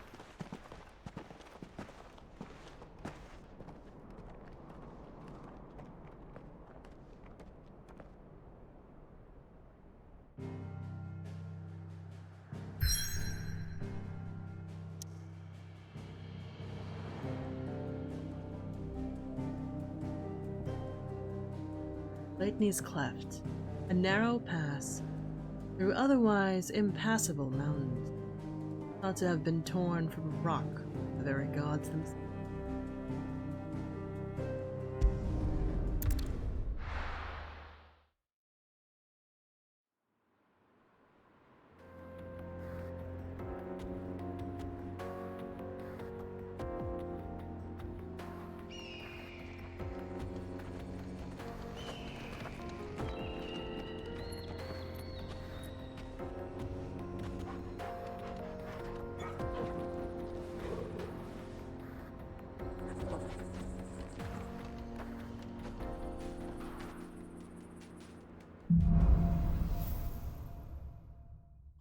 Lightning's Cleft, a narrow pass through otherwise impassable mountains, thought to have been torn from rock by the very gods themselves.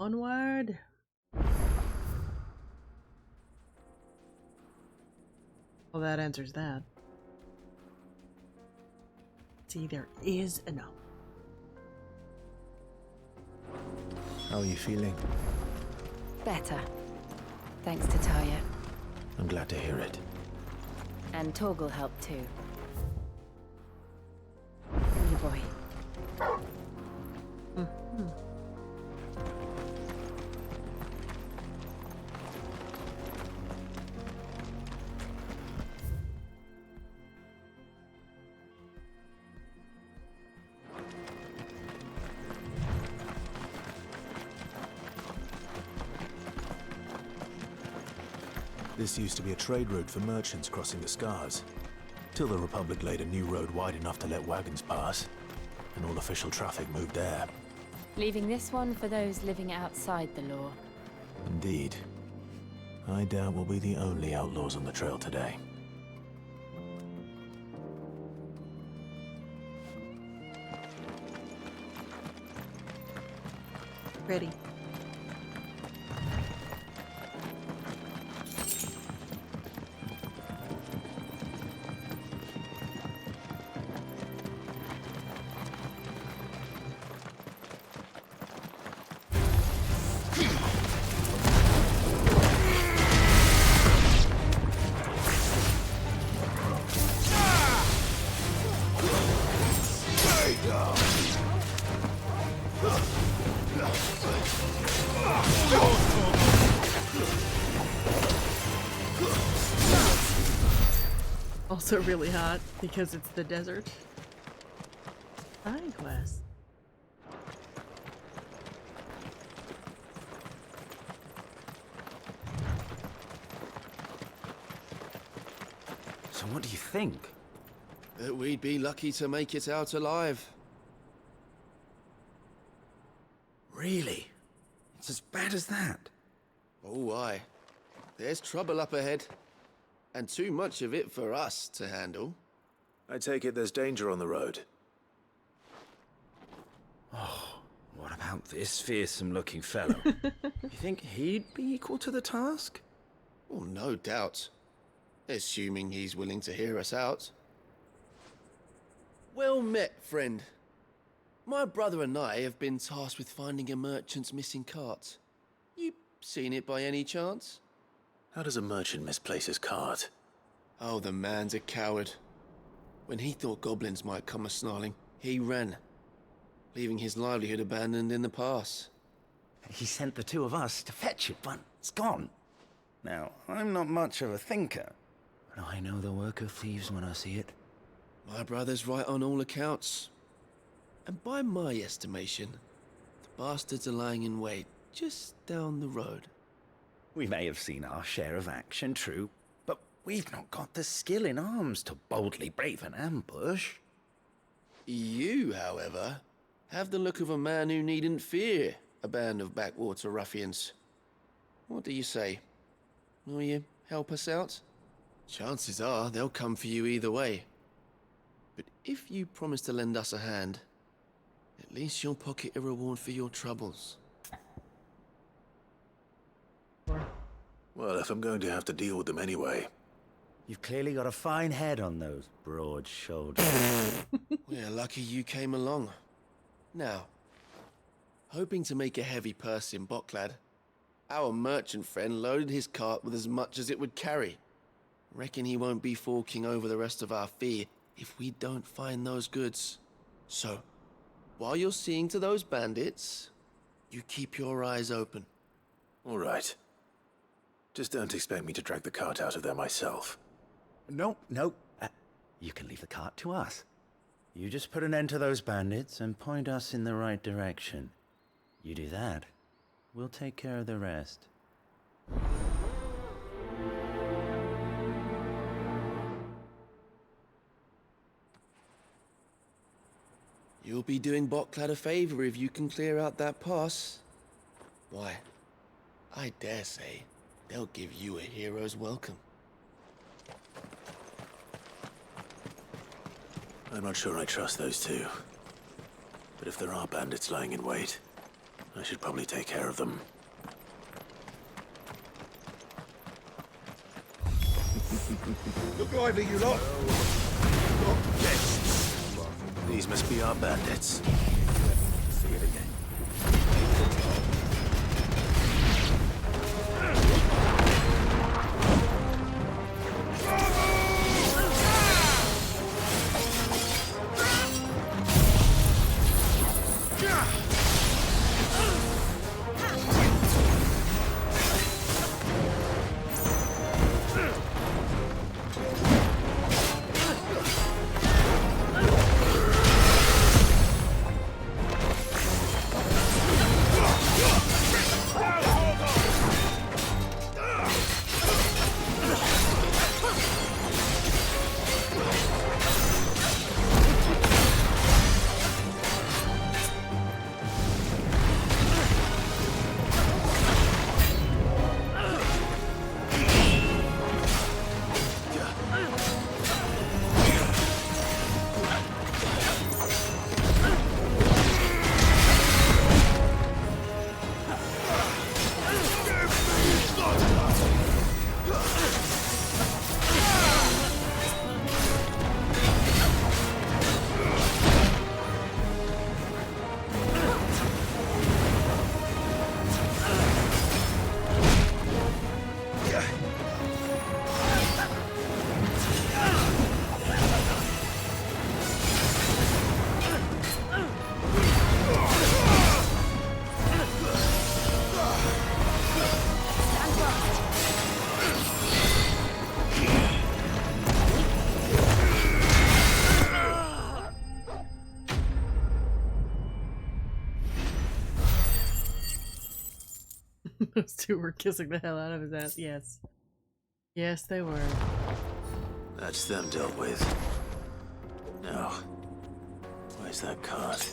Onward. Well, that answers that. See, there is enough. How are you feeling? Better. Thanks to Taya. I'm glad to hear it. And Torgal helped too. Good boy. This used to be a trade route for merchants crossing the Scars, till the Republic laid a new road wide enough to let wagons pass, and all official traffic moved there. Leaving this one for those living outside the law. Indeed. I doubt we'll be the only outlaws on the trail today. Ready. Also really hot because it's the desert. Side quest. So what do you think? That we'd be lucky to make it out alive. Really? It's as bad as that? Oh, aye. There's trouble up ahead. And too much of it for us to handle. I take it there's danger on the road. Oh, what about this fearsome-looking fellow? You think he'd be equal to the task? Well, no doubt. Assuming he's willing to hear us out. Well met, friend. My brother and I have been tasked with finding a merchant's missing cart. You seen it by any chance? How does a merchant misplace his cart? Oh, the man's a coward. When he thought goblins might come a-snarling, he ran, leaving his livelihood abandoned in the pass. He sent the two of us to fetch it, but it's gone. Now, I'm not much of a thinker, but I know the work of thieves when I see it. My brother's right on all accounts. And by my estimation, the bastards are lying in wait just down the road. We may have seen our share of action, true, but we've not got the skill in arms to boldly brave an ambush. You, however, have the look of a man who needn't fear a band of backwater ruffians. What do you say? Will you help us out? Chances are they'll come for you either way. But if you promise to lend us a hand, at least you'll pocket a reward for your troubles. Well, if I'm going to have to deal with them anyway. You've clearly got a fine head on those broad shoulders. We're lucky you came along. Now, hoping to make a heavy purse in Boklad, our merchant friend loaded his cart with as much as it would carry. Reckon he won't be forking over the rest of our fee if we don't find those goods. So, while you're seeing to those bandits, you keep your eyes open. All right. Just don't expect me to drag the cart out of there myself. No. You can leave the cart to us. You just put an end to those bandits and point us in the right direction. You do that, we'll take care of the rest. You'll be doing Boklad a favor if you can clear out that pass. Why, I dare say they'll give you a hero's welcome. I'm not sure I trust those two. But if there are bandits lying in wait, I should probably take care of them. Look lively, you lot! Not guests! These must be our bandits. See it again. Those two were kissing the hell out of his ass. Yes. Yes, they were. That's them dealt with. Now, where's that cart?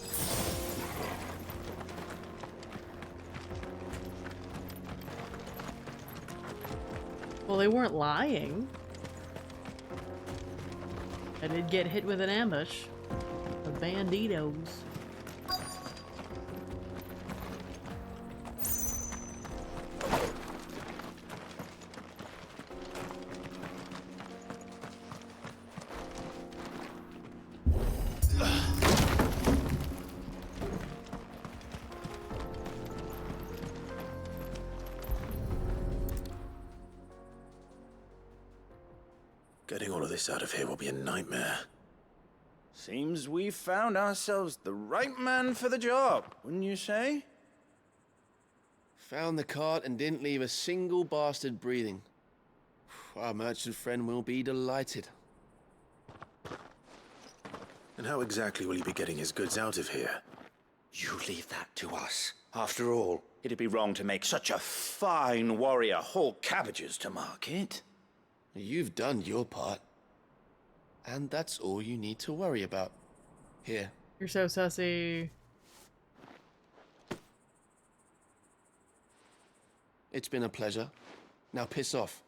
Well, they weren't lying. I did get hit with an ambush of banditos. Getting all of this out of here will be a nightmare. Seems we've found ourselves the right man for the job, wouldn't you say? Found the cart and didn't leave a single bastard breathing. Our merchant friend will be delighted. And how exactly will he be getting his goods out of here? You leave that to us. After all, it'd be wrong to make such a fine warrior haul cabbages to market. You've done your part. And that's all you need to worry about. Here. You're so sussy. It's been a pleasure. Now piss off.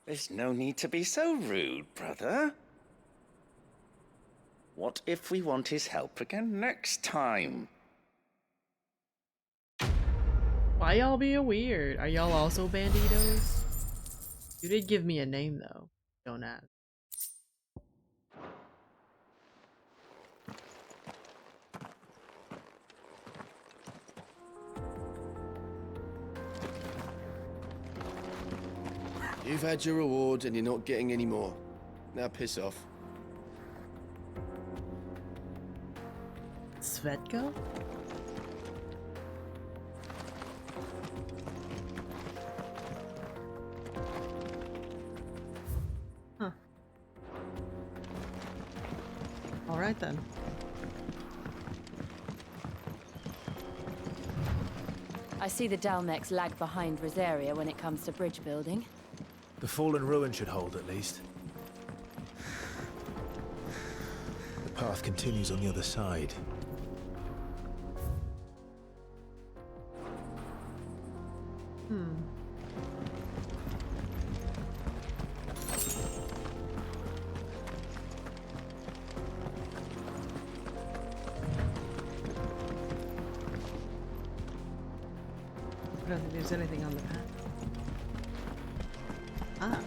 There's no need to be so rude, brother. What if we want his help again next time? Why y'all being weird? Are y'all also banditos? You did give me a name though. Don't ask. You've had your reward and you're not getting any more. Now piss off. Svetka? Huh. Alright then. I see the Dalmex lag behind Rosaria when it comes to bridge building. The fallen ruin should hold, at least. The path continues on the other side. I don't think there's anything on the path. Ah.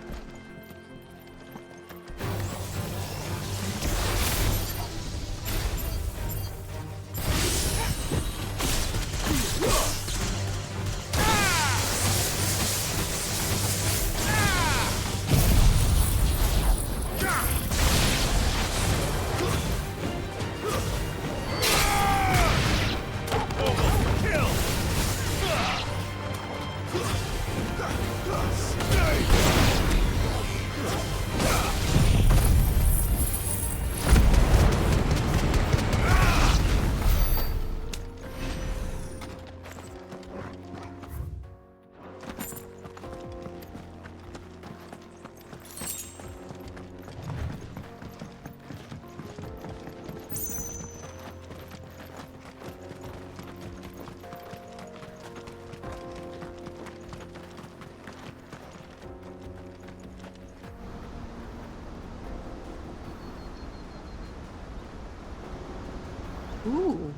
Ooh.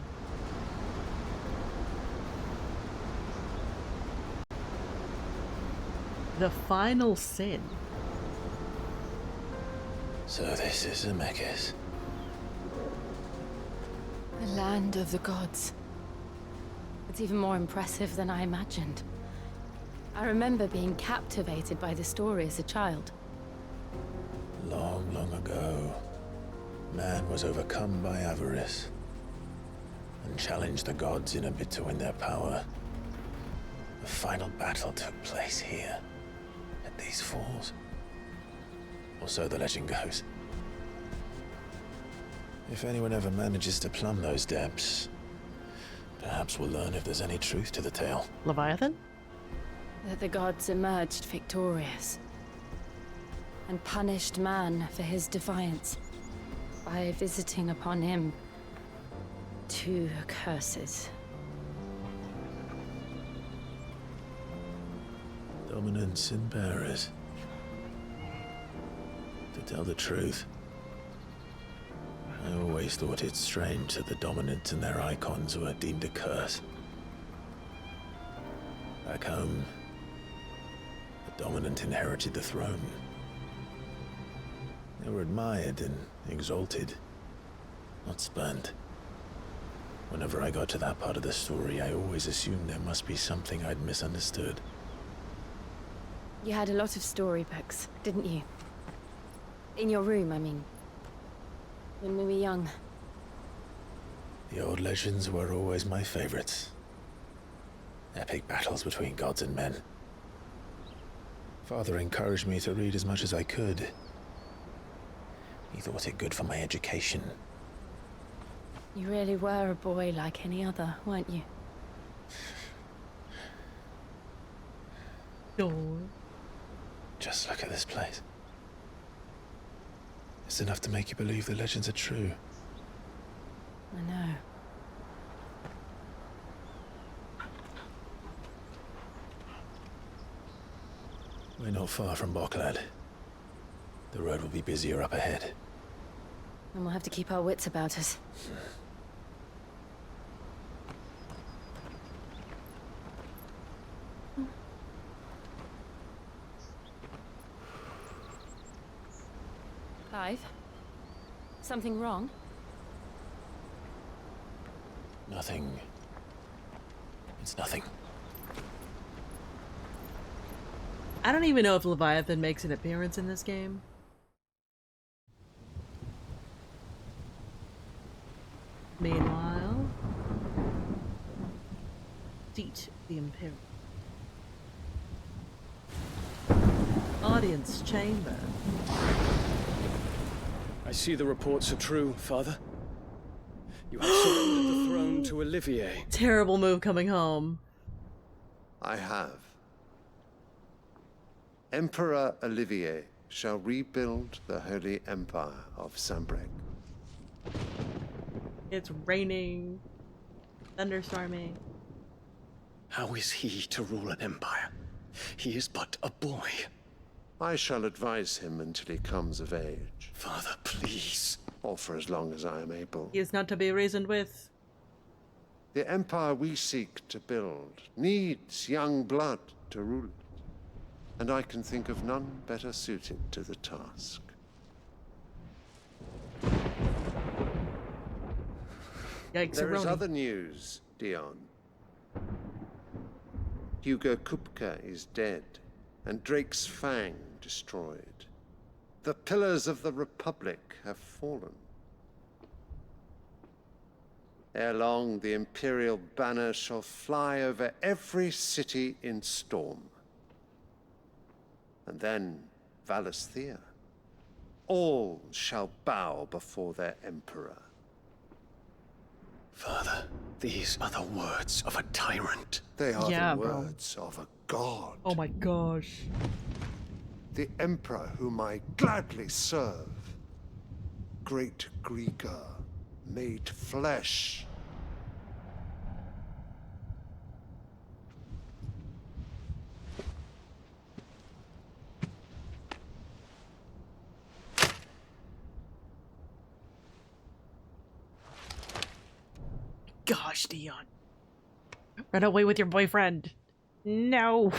The final sin. So this is Zemeckis. The land of the gods. It's even more impressive than I imagined. I remember being captivated by the story as a child. Long, long ago, man was overcome by avarice and challenged the gods in a bid to win their power. The final battle took place here, at these falls. Or so the legend goes. If anyone ever manages to plumb those depths, perhaps we'll learn if there's any truth to the tale. Leviathan? That the gods emerged victorious and punished man for his defiance by visiting upon him 2 curses. Dominance and bearers. To tell the truth, I always thought it strange that the dominant and their icons were deemed a curse. Back home, the dominant inherited the throne. They were admired and exalted, not spurned. Whenever I got to that part of the story, I always assumed there must be something I'd misunderstood. You had a lot of storybooks, didn't you? In your room, I mean. When we were young. The old legends were always my favorites. Epic battles between gods and men. Father encouraged me to read as much as I could. He thought it good for my education. You really were a boy like any other, weren't you? No. Just look at this place. It's enough to make you believe the legends are true. I know. We're not far from Boklad. The road will be busier up ahead. And we'll have to keep our wits about us. Clive? Something wrong? Nothing. It's nothing. I don't even know if Leviathan makes an appearance in this game. Meanwhile, seat the Imperial. Audience chamber. I see the reports are true, Father. You have surrendered the throne to Olivier. Terrible move coming home. I have. Emperor Olivier shall rebuild the Holy Empire of Sanbreque. It's raining, thunderstorming. How is he to rule an empire? He is but a boy. I shall advise him until he comes of age. Father, please. Or for as long as I am able. He is not to be reasoned with. The empire we seek to build needs young blood to rule it. And I can think of none better suited to the task. Yikes, There is other news, Dion. Hugo Kupka is dead, and Drake's Fang destroyed. The pillars of the Republic have fallen. Ere long, the Imperial banner shall fly over every city in Storm. And then Valisthea. All shall bow before their Emperor. Father, these are the words of a tyrant. They are the words of a god. Oh my gosh. The Emperor whom I gladly serve. Great Greeker, made flesh. Gosh, Dion. Run away with your boyfriend. No.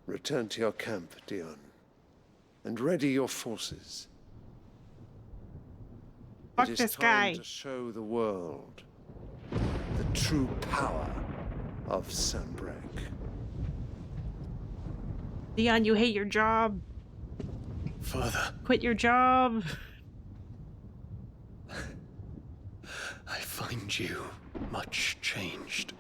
Return to your camp, Dion, and ready your forces. Fuck it is this time guy. to show the world the true power of Sanbreque. Dion, you hate your job. Father. Quit your job. I find you much changed.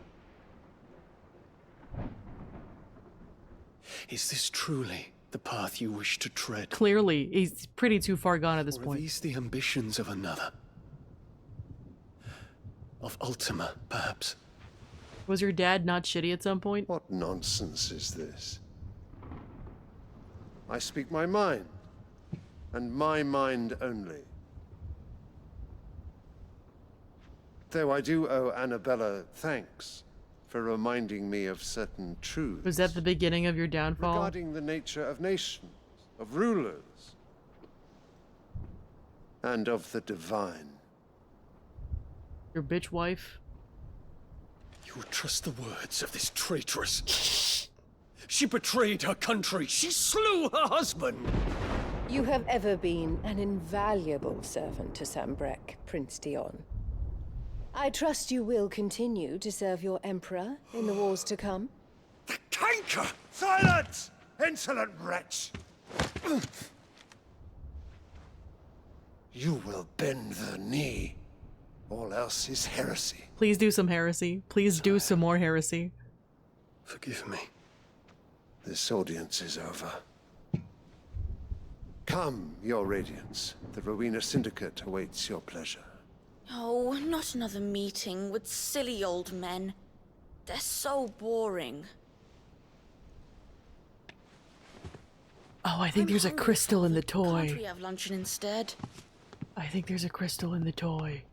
Is this truly the path you wish to tread? Clearly, he's pretty too far gone at this Or point. Are these the ambitions of another? Of Ultima, perhaps? Was your dad not shitty at some point? What nonsense is this? I speak my mind, and my mind only. Though I do owe Annabella thanks for reminding me of certain truths. Was that the beginning of your downfall? Regarding the nature of nations, of rulers, and of the divine. Your bitch wife? You would trust the words of this traitress. She betrayed her country. She slew her husband. You have ever been an invaluable servant to Sanbreque, Prince Dion. I trust you will continue to serve your Emperor in the wars to come. Canker! Silence! Insolent wretch! You will bend the knee. All else is heresy. Please do some heresy. Please do some more heresy. Forgive me. This audience is over. Come, your radiance. The Rowena Syndicate awaits your pleasure. Oh, not another meeting with silly old men. They're so boring. Oh, I think there's a crystal in the toy. Can't we have luncheon instead? I think there's a crystal in the toy.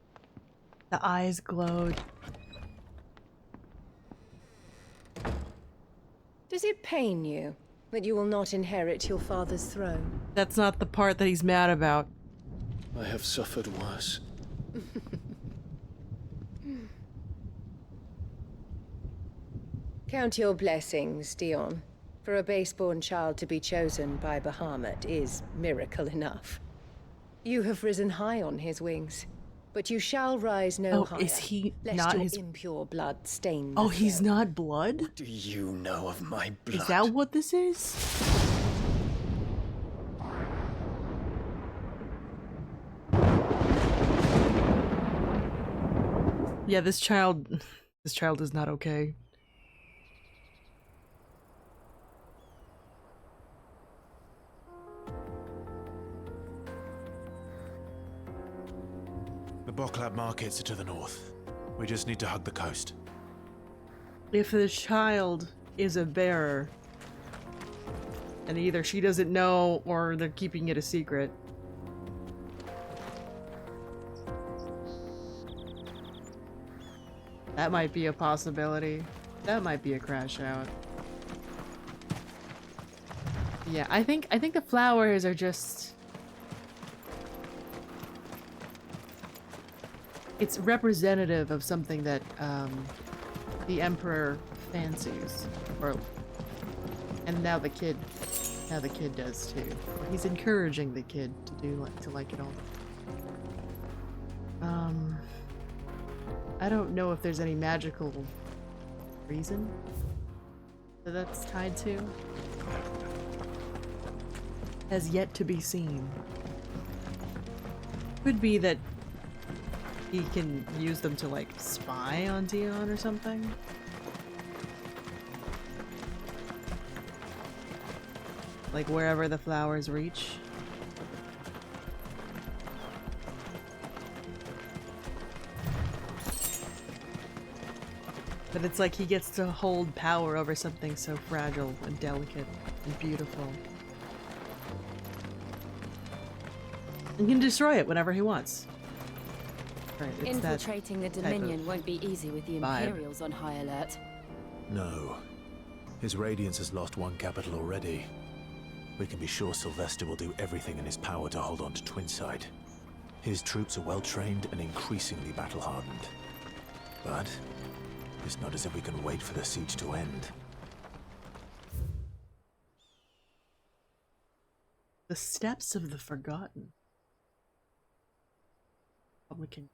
The eyes glowed. Does it pain you that you will not inherit your father's throne? That's not the part that he's mad about. I have suffered worse. Count your blessings, Dion. For a base-born child to be chosen by Bahamut is miracle enough. You have risen high on his wings, but you shall rise no higher. Is he lest not your his impure blood stain? Oh, he's not blood? What do you know of my blood? Is that what this is? Yeah, this child is not okay. The Boklab markets are to the north. We just need to hug the coast. If the child is a bearer, and either she doesn't know or they're keeping it a secret. That might be a possibility. That might be a crash out. Yeah, I think the flowers are just... It's representative of something that the Emperor fancies, and now the kid does too. Or he's encouraging the kid to like it all. I don't know if there's any magical reason that that's tied to. Has yet to be seen. Could be that he can use them to, like, spy on Dion or something. Like, wherever the flowers reach. But it's like he gets to hold power over something so fragile and delicate and beautiful. And can destroy it whenever he wants. Right, Infiltrating the Dominion won't be easy with the Imperials on high alert. No. His Radiance has lost one capital already. We can be sure Sylvester will do everything in his power to hold on to Twinside. His troops are well trained and increasingly battle-hardened. But it's not as if we can wait for the siege to end. The Steps of the Forgotten. Republican.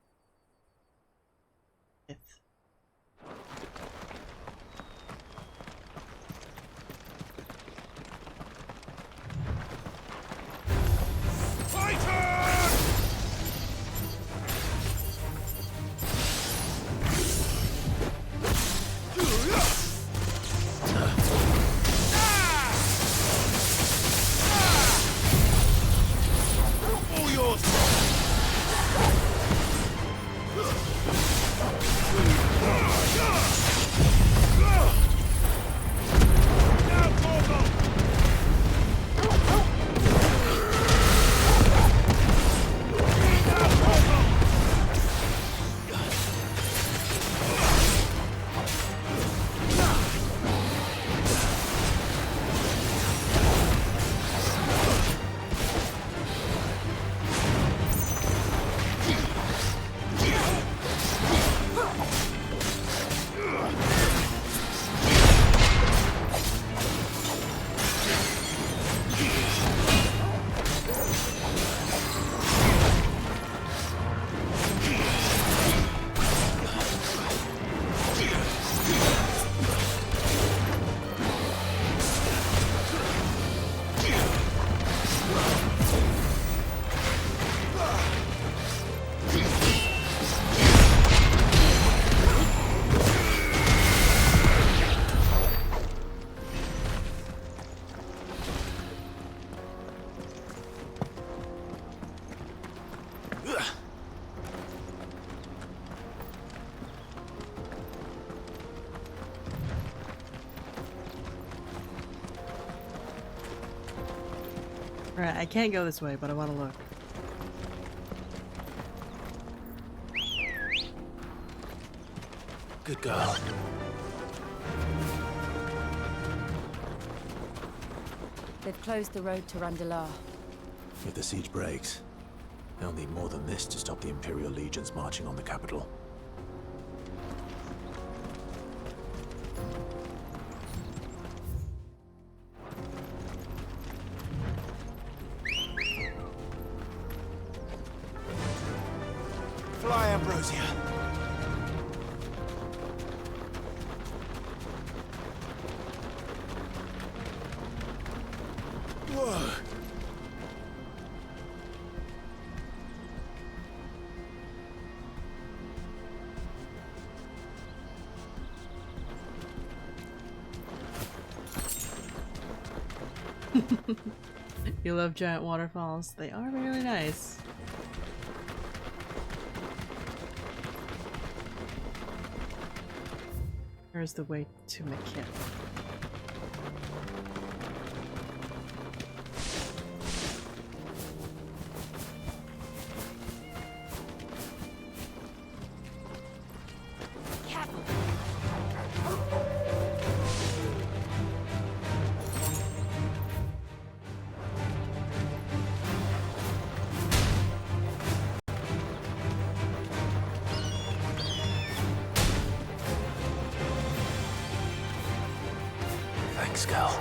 All yours! Alright, I can't go this way, but I want to look. Good girl. They've closed the road to Randalar. If the siege breaks, they'll need more than this to stop the Imperial legions marching on the capital. Fly, Ambrosia. Whoa. You love giant waterfalls. They are really nice. Where's the way to McKiff? Thanks, girl.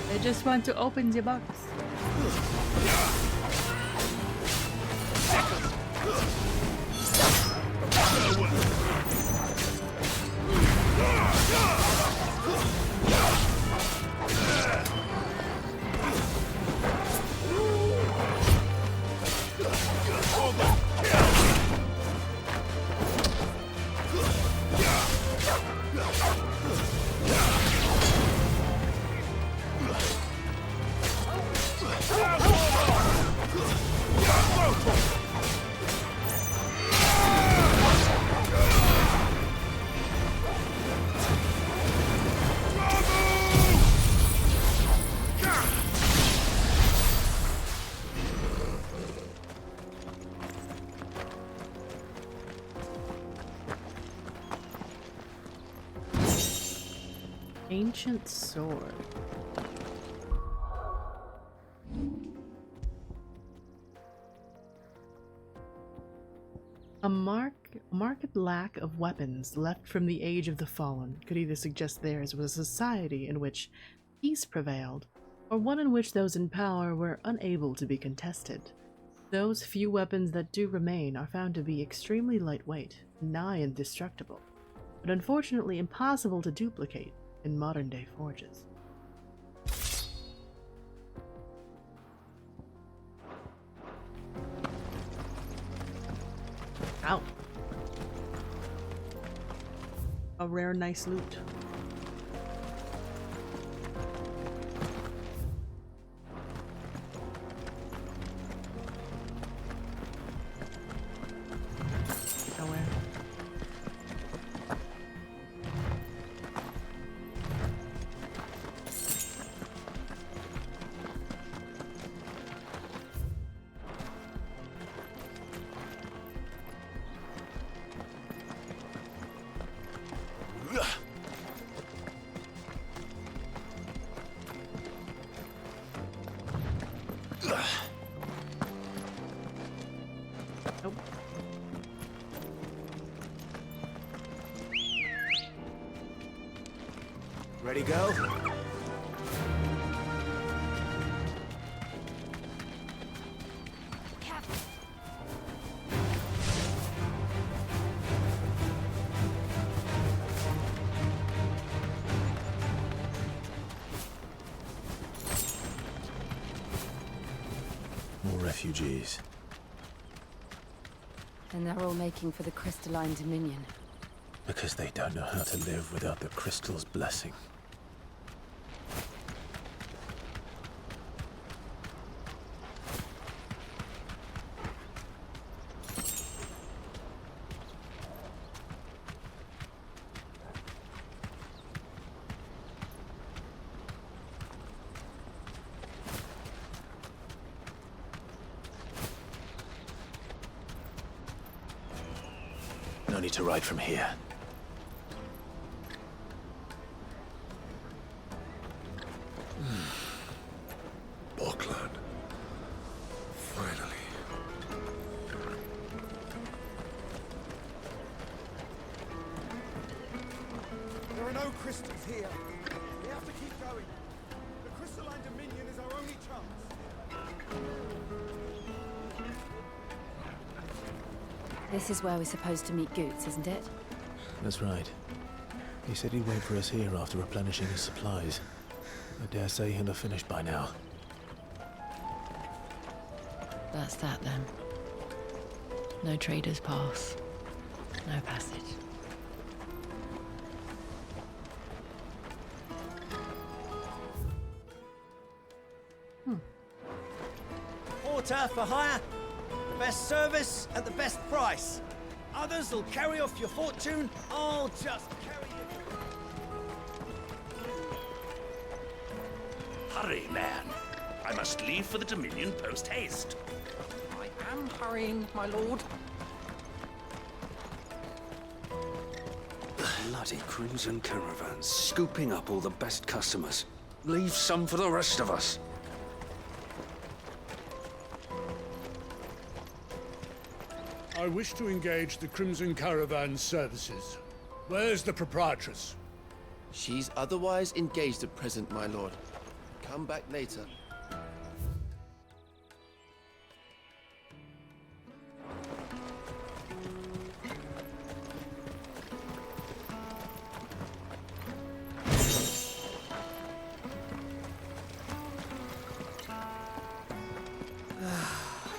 I just want to open the box. Ancient sword. A marked lack of weapons left from the Age of the Fallen could either suggest theirs was a society in which peace prevailed, or one in which those in power were unable to be contested. Those few weapons that do remain are found to be extremely lightweight, nigh indestructible, but unfortunately impossible to duplicate in modern-day forges. Ow. A rare, nice loot. Nowhere. Nope. Ready, go? More refugees. And they're all making for the crystalline dominion. Because they don't know how to live without the crystal's blessing. No need to ride from here. Boklan. Finally. There are no crystals here. We have to keep going. The crystalline dominion is our only chance. This is where we're supposed to meet Goots, isn't it? That's right. He said he'd wait for us here after replenishing his supplies. I dare say he'll have finished by now. That's that then. No traders pass. No passage. Porter for hire. The best service at the best price. Others will carry off your fortune. I'll just carry you. Hurry, man. I must leave for the Dominion post-haste. I am hurrying, my lord. Bloody crimson caravans, scooping up all the best customers. Leave some for the rest of us. I wish to engage the Crimson Caravan services. Where's the proprietress? She's otherwise engaged at present, my lord. Come back later.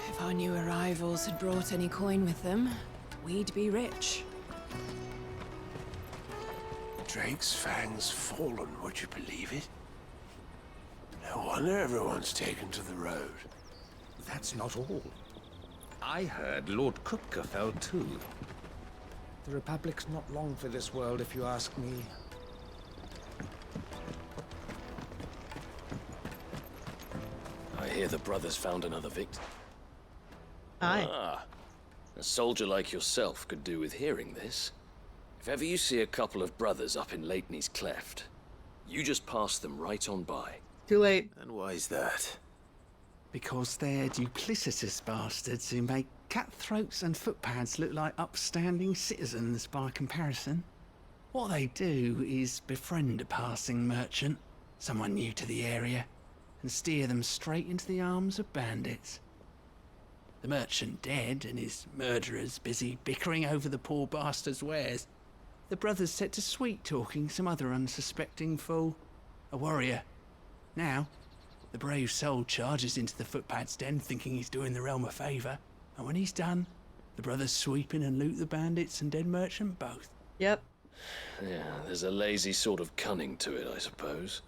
If our new arrivals had brought any coin with them, we'd be rich. Drake's Fang's fallen, would you believe it? No wonder everyone's taken to the road. That's not all. I heard Lord Kupka fell too. The Republic's not long for this world, if you ask me. I hear the brothers found another victim. Aye. Ah, a soldier like yourself could do with hearing this. If ever you see a couple of brothers up in Leitney's Cleft, you just pass them right on by. Too late. And why is that? Because they're duplicitous bastards who make cutthroats and footpads look like upstanding citizens by comparison. What they do is befriend a passing merchant, someone new to the area, and steer them straight into the arms of bandits. The merchant dead and his murderers busy bickering over the poor bastard's wares. The brothers set to sweet-talking some other unsuspecting fool, a warrior. Now, the brave soul charges into the footpad's den thinking he's doing the realm a favour, and when he's done, the brothers sweep in and loot the bandits and dead merchant both. Yep. Yeah, there's a lazy sort of cunning to it, I suppose.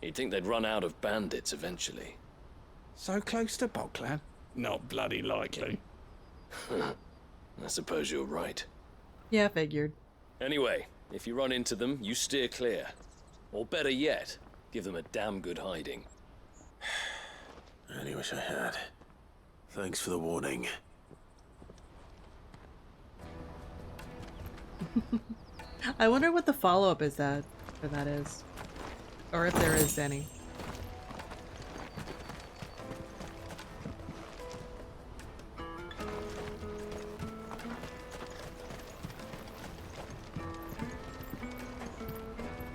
You'd think they'd run out of bandits eventually. So close to Boklan? Not bloody likely. I suppose you're right. Yeah, figured. Anyway, if you run into them, you steer clear. Or better yet, give them a damn good hiding. I only wish I had. Thanks for the warning. I wonder what the follow-up is that, or that is. Or if there is any.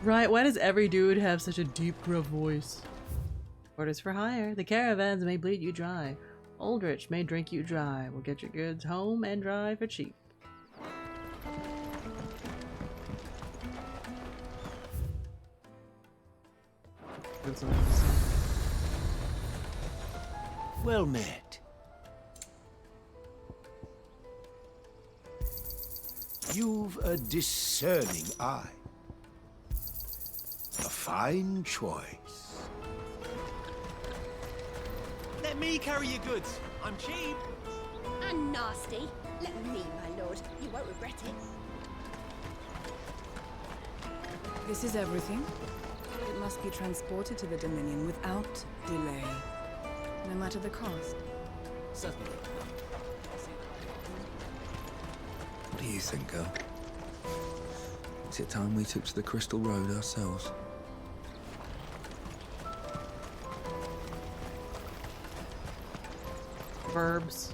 Right, why does every dude have such a deep, gruff voice? Orders for hire. The caravans may bleed you dry. Aldrich may drink you dry. We'll get your goods home and dry for cheap. Well met. You've a discerning eye. A fine choice. Let me carry your goods. I'm cheap. And nasty. Let me, my lord. You won't regret it. This is everything. It must be transported to the Dominion without delay, no matter the cost. Certainly. What do you think, girl? Is it time we took to the Crystal Road ourselves? Verbs.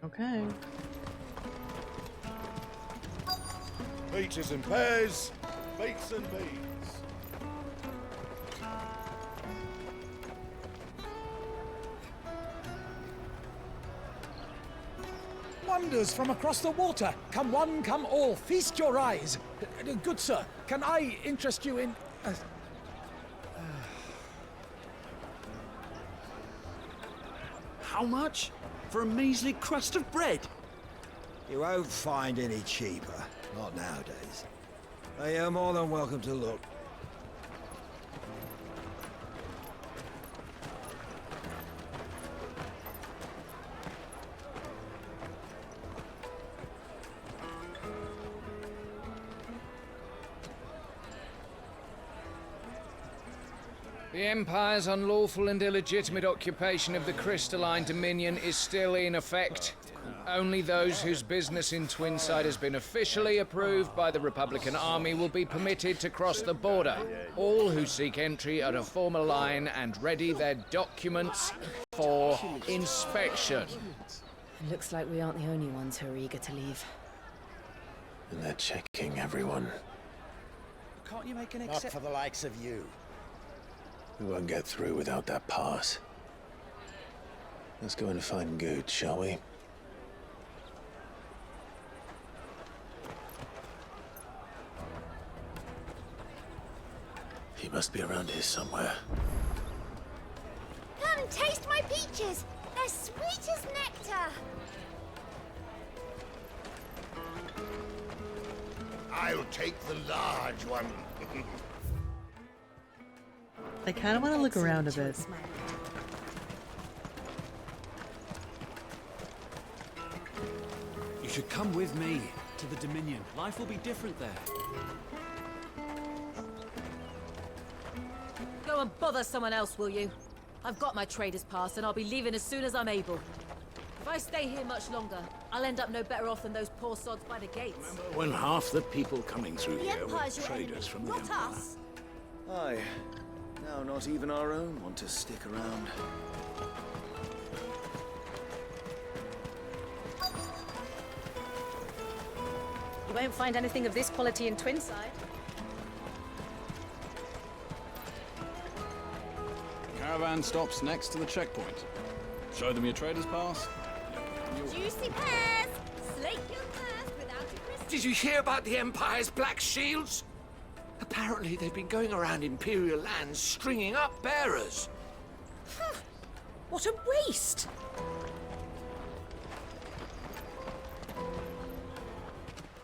Okay. Peaches and pears, bakes and beans. Wonders from across the water. Come one, come all. Feast your eyes. Good sir, can I interest you in... How much? For a measly crust of bread? You won't find any cheaper. Not nowadays. But you're more than welcome to look. The Empire's unlawful and illegitimate occupation of the crystalline dominion is still in effect. Only those whose business in Twinside has been officially approved by the Republican Army will be permitted to cross the border. All who seek entry are to form a line and ready their documents for inspection. It looks like we aren't the only ones who are eager to leave. And they're checking everyone. Can't you make an exception? Not for the likes of you. We won't get through without that pass. Let's go and find Good, shall we? He must be around here somewhere. Come taste my peaches. They're sweet as nectar. I'll take the large one. I kind of want to look around a bit. You should come with me to the Dominion. Life will be different there. Go and bother someone else, will you? I've got my trader's pass and I'll be leaving as soon as I'm able. If I stay here much longer, I'll end up no better off than those poor sods by the gates. When half the people coming through The here were Empire's your traders enemy, from the not Empire. us. Aye. Now not even our own want to stick around. You won't find anything of this quality in Twinside. Caravan stops next to the checkpoint. Show them your trader's pass. Juicy pears. Slake your thirst without a crystal. Did you hear about the Empire's Black Shields? Apparently they've been going around Imperial lands stringing up bearers. What a waste!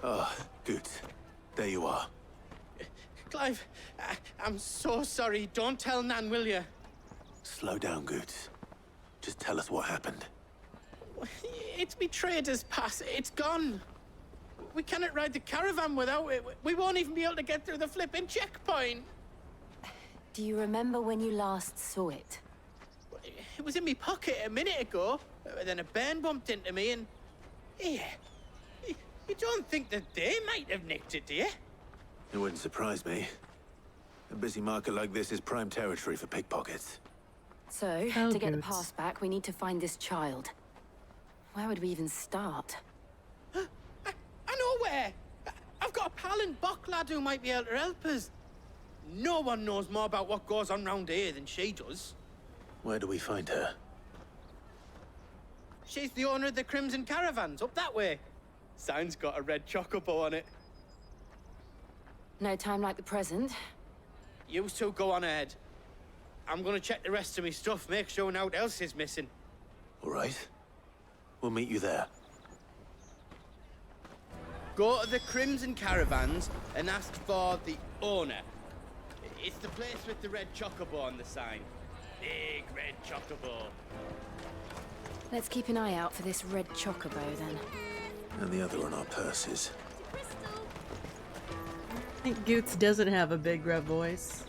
Oh, good. There you are. Clive, I'm so sorry. Don't tell Nan, will you? Slow down, Goods. Just tell us what happened. It's me trader's pass. It's gone. We cannot ride the caravan without it. We won't even be able to get through the flipping checkpoint. Do you remember when you last saw it? It was in my pocket a minute ago. Then a bairn bumped into me and... Yeah. You don't think that they might have nicked it, do you? It wouldn't surprise me. A busy market like this is prime territory for pickpockets. So, Oh, to get the goods. pass back, we need to find this child. Where would we even start? I know where. I've got a pal in Bock lad who might be able to help us. No one knows more about what goes on round here than she does. Where do we find her? She's the owner of the Crimson Caravans, up that way. Sign's got a red chocobo on it. No time like the present. You two go on ahead. I'm gonna check the rest of me stuff, make sure no one else is missing. All right. We'll meet you there. Go to the Crimson Caravans and ask for the owner. It's the place with the red chocobo on the sign. Big red chocobo. Let's keep an eye out for this red chocobo, then. And the other on our purses. I think Goots doesn't have a big red voice.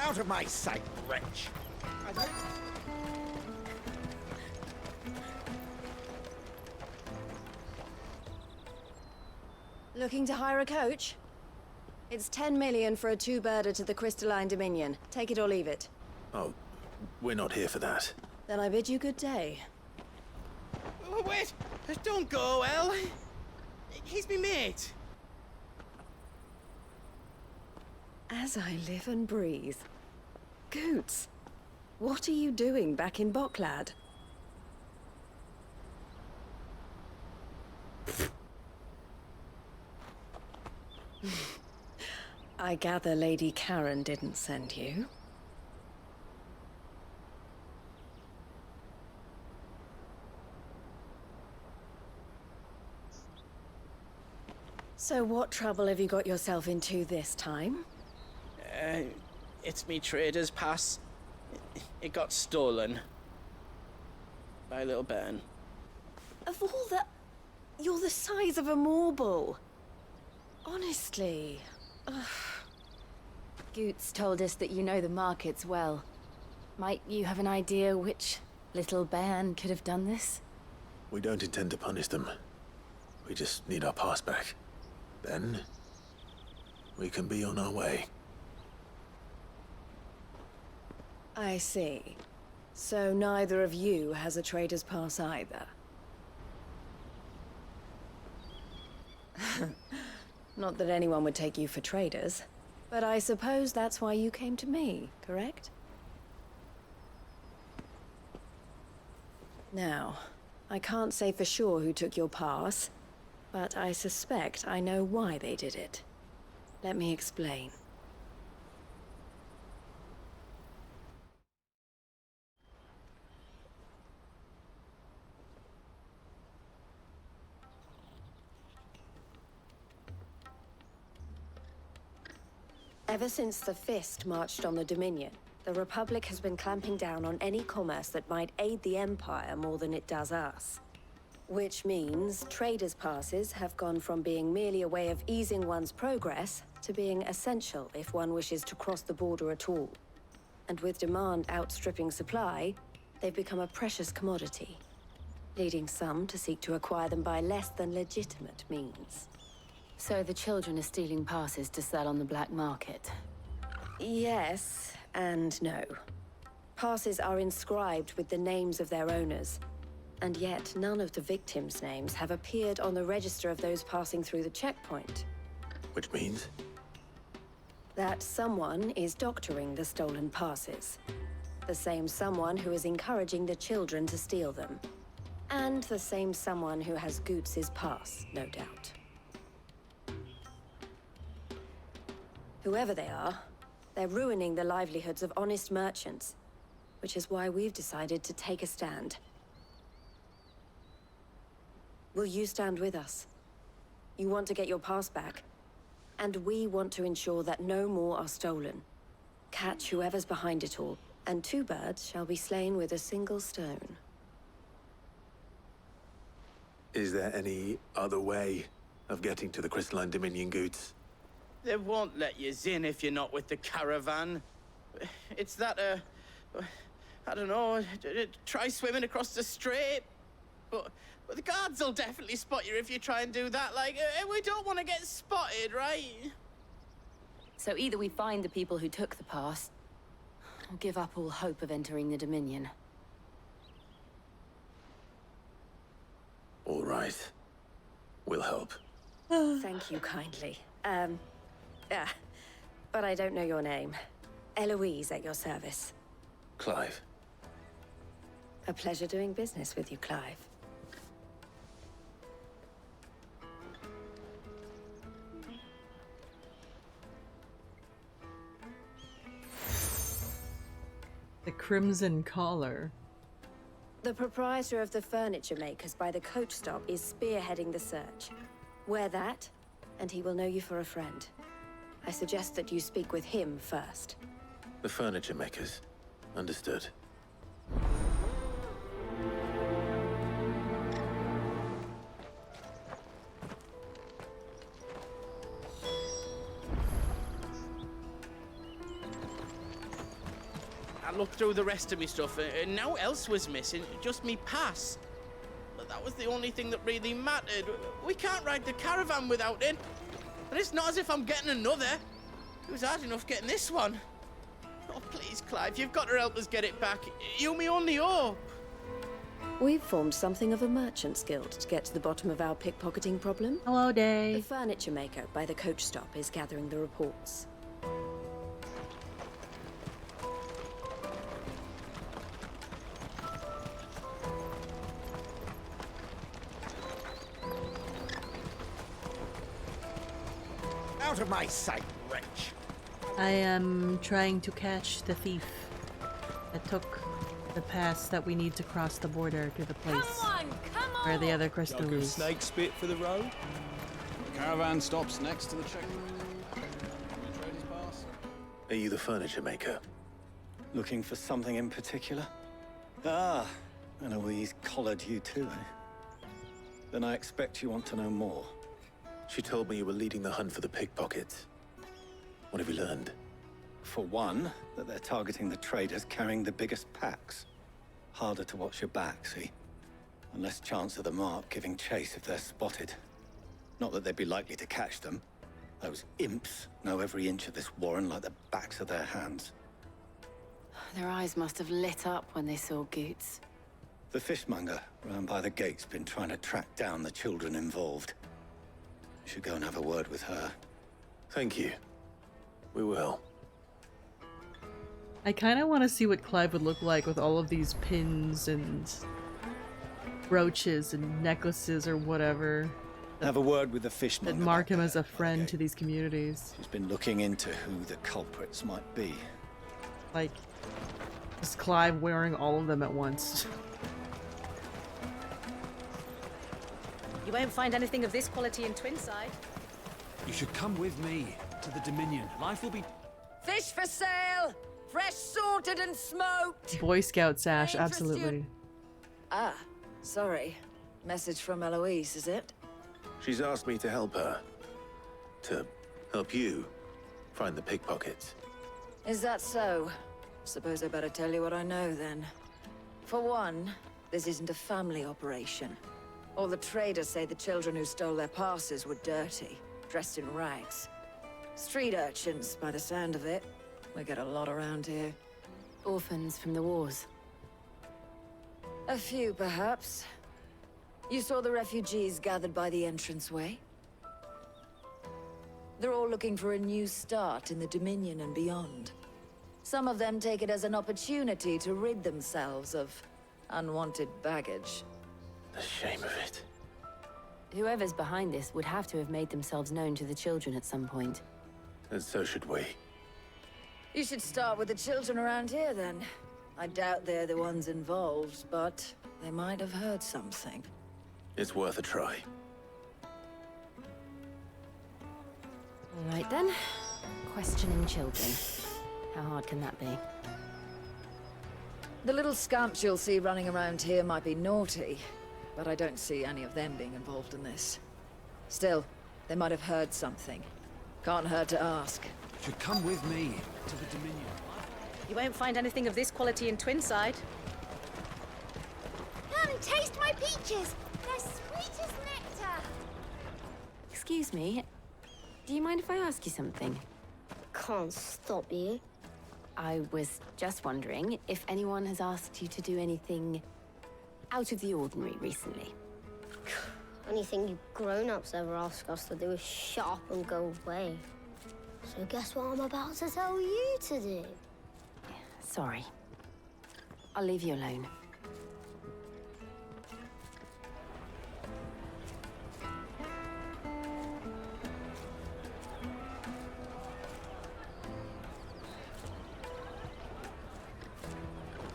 Out of my sight, wretch! Looking to hire a coach? It's 10 million for a two-birder to the Crystalline Dominion. Take it or leave it. Oh, we're not here for that. Then I bid you good day. Oh, wait! Don't go, El! He's me mate! As I live and breathe. Goots, what are you doing back in Bocklad? I gather Lady Karen didn't send you. So what trouble have you got yourself into this time? It's me trader's pass. It got stolen. By little Ben. Of all the... You're the size of a marble. Honestly. Ugh. Goots told us that you know the markets well. Might you have an idea which little bairn could have done this? We don't intend to punish them. We just need our pass back. Then, we can be on our way. I see. So neither of you has a trader's pass either. Not that anyone would take you for traders, but I suppose that's why you came to me, correct? Now, I can't say for sure who took your pass, but I suspect I know why they did it. Let me explain. Ever since the Fist marched on the Dominion, the Republic has been clamping down on any commerce that might aid the Empire more than it does us. Which means traders' passes have gone from being merely a way of easing one's progress to being essential if one wishes to cross the border at all. And with demand outstripping supply, they've become a precious commodity, leading some to seek to acquire them by less than legitimate means. So the children are stealing passes to sell on the black market? Yes, and no. Passes are inscribed with the names of their owners, and yet none of the victims' names have appeared on the register of those passing through the checkpoint. Which means? That someone is doctoring the stolen passes. The same someone who is encouraging the children to steal them. And the same someone who has Goots' pass, no doubt. Whoever they are, they're ruining the livelihoods of honest merchants, which is why we've decided to take a stand. Will you stand with us? You want to get your pass back, and we want to ensure that no more are stolen. Catch whoever's behind it all, and two birds shall be slain with a single stone. Is there any other way of getting to the Crystalline Dominion, Goots? They won't let you in if you're not with the caravan. It's that, I don't know, try swimming across the strait. But the guards will definitely spot you if you try and do that. Like, we don't want to get spotted, right? So either we find the people who took the pass, or give up all hope of entering the Dominion. All right. We'll help. Thank you kindly. But I don't know your name. Eloise at your service. Clive. A pleasure doing business with you, Clive. The Crimson Collar. The proprietor of the furniture makers by the coach stop is spearheading the search. Wear that, and he will know you for a friend. I suggest that you speak with him first. The furniture makers. Understood. I looked through the rest of me stuff, and now else was missing, just me pass. But that was the only thing that really mattered. We can't ride the caravan without it. And it's not as if I'm getting another. It was hard enough getting this one. Oh, please, Clive, you've got to help us get it back. You're my only hope. We've formed something of a merchant's guild to get to the bottom of our pickpocketing problem. Hello, Day. The furniture maker by the coach stop is gathering the reports. Out of my sight, wretch! I am trying to catch the thief that took the pass that we need to cross the border to the place where the other crystal Like a is. snake spit for the road? The caravan stops next to the checkpoint. Trader's pass. Are you the furniture maker? Looking for something in particular? Ah, Eloise collared you too, eh? Then I expect you want to know more. She told me you were leading the hunt for the pickpockets. What have you learned? For one, that they're targeting the traders carrying the biggest packs. Harder to watch your back, see? And less chance of the mark giving chase if they're spotted. Not that they'd be likely to catch them. Those imps know every inch of this warren like the backs of their hands. Their eyes must have lit up when they saw Goots. The fishmonger round by the gate's been trying to track down the children involved. You should go and have a word with her. Thank you. We will. I kind of want to see what Clive would look like with all of these pins and brooches and necklaces or whatever Have a word with the that fishmonger. mark him as a friend to these communities. He's been looking into who the culprits might be. Like, is Clive wearing all of them at once? You won't find anything of this quality in Twinside. You should come with me to the Dominion. Life will be... Fish for sale! Fresh sorted and smoked! Boy Scout sash, absolutely. Ah, sorry. Message from Eloise, is it? She's asked me to help her. To help you find the pickpockets. Is that so? Suppose I better tell you what I know then. For one, this isn't a family operation. All the traders say the children who stole their passes were dirty, dressed in rags. Street urchins, by the sound of it. We get a lot around here. Orphans from the wars. A few, perhaps. You saw the refugees gathered by the entranceway? They're all looking for a new start in the Dominion and beyond. Some of them take it as an opportunity to rid themselves of unwanted baggage. The shame of it. Whoever's behind this would have to have made themselves known to the children at some point. And so should we. You should start with the children around here, then. I doubt they're the ones involved, but they might have heard something. It's worth a try. All right then. Questioning children. How hard can that be? The little scamps you'll see running around here might be naughty, but I don't see any of them being involved in this. Still, they might have heard something. Can't hurt to ask. Should come with me to the Dominion. You won't find anything of this quality in Twinside. Come taste my peaches! They're sweet as nectar! Excuse me. Do you mind if I ask you something? Can't stop you. I was just wondering if anyone has asked you to do anything out of the ordinary recently. Anything you grown-ups ever ask us to do is shut up and go away. So guess what I'm about to tell you to do? Sorry. I'll leave you alone.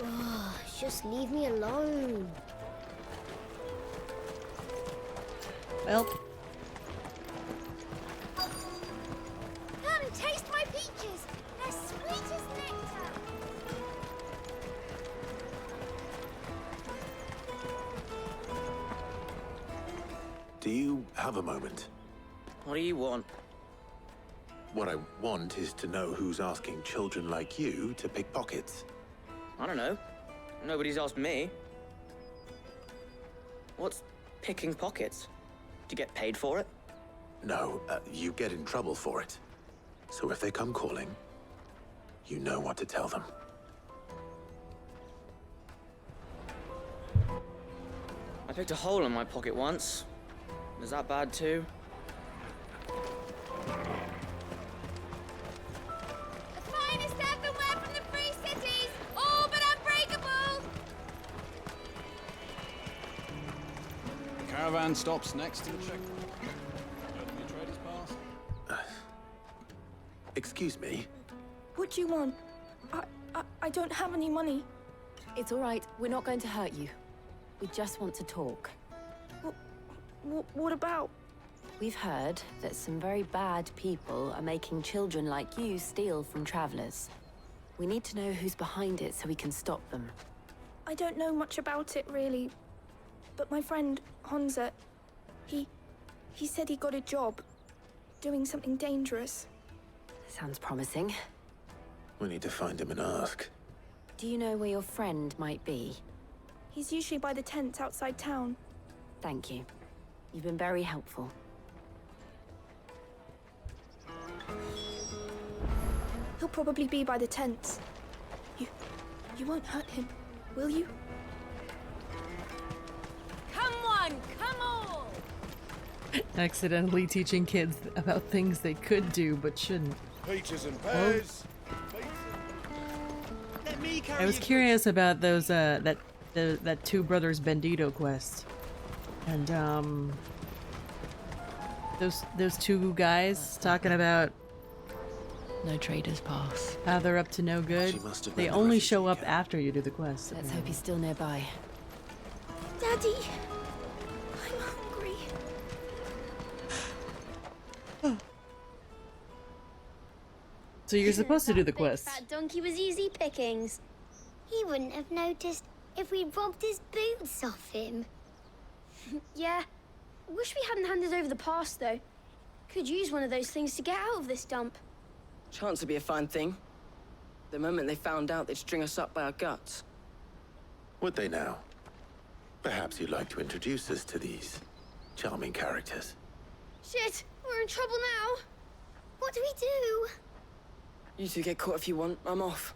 Oh, just leave me alone. Well. Come, taste my peaches. They're sweet as nectar. Do you have a moment? What do you want? What I want is to know who's asking children like you to pick pockets. I don't know. Nobody's asked me. What's picking pockets? Do you get paid for it? No, you get in trouble for it. So if they come calling, you know what to tell them. I picked a hole in my pocket once. Is that bad too? The finest earthenware from the Free Cities, all but unbreakable. The caravan stops next to the checkpoint. Show them your trader's pass. Excuse me? What do you want? I don't have any money. It's all right. We're not going to hurt you. We just want to talk. What about? We've heard that some very bad people are making children like you steal from travelers. We need to know who's behind it so we can stop them. I don't know much about it, really. But my friend, Honza, he said he got a job doing something dangerous. Sounds promising. We need to find him and ask. Do you know where your friend might be? He's usually by the tents outside town. Thank you. You've been very helpful. He'll probably be by the tents. You won't hurt him, will you? Come one, come all! Accidentally teaching kids about things they could do but shouldn't. Peaches and pears. I was curious about those that Two Brothers Bandito quest. And those two guys talking about no trader's pass. How they're up to no good. They only show up after you do the quest. Let's hope he's still nearby. Daddy, I'm hungry. So you're supposed to do the quest. That donkey was easy pickings. He wouldn't have noticed if we'd robbed his boots off him. Yeah. Wish we hadn't handed over the pass, though. Could use one of those things to get out of this dump. Chance would be a fine thing. The moment they found out, they'd string us up by our guts. Would they now? Perhaps you'd like to introduce us to these charming characters. Shit, we're in trouble now. What do we do? You two get caught if you want. I'm off.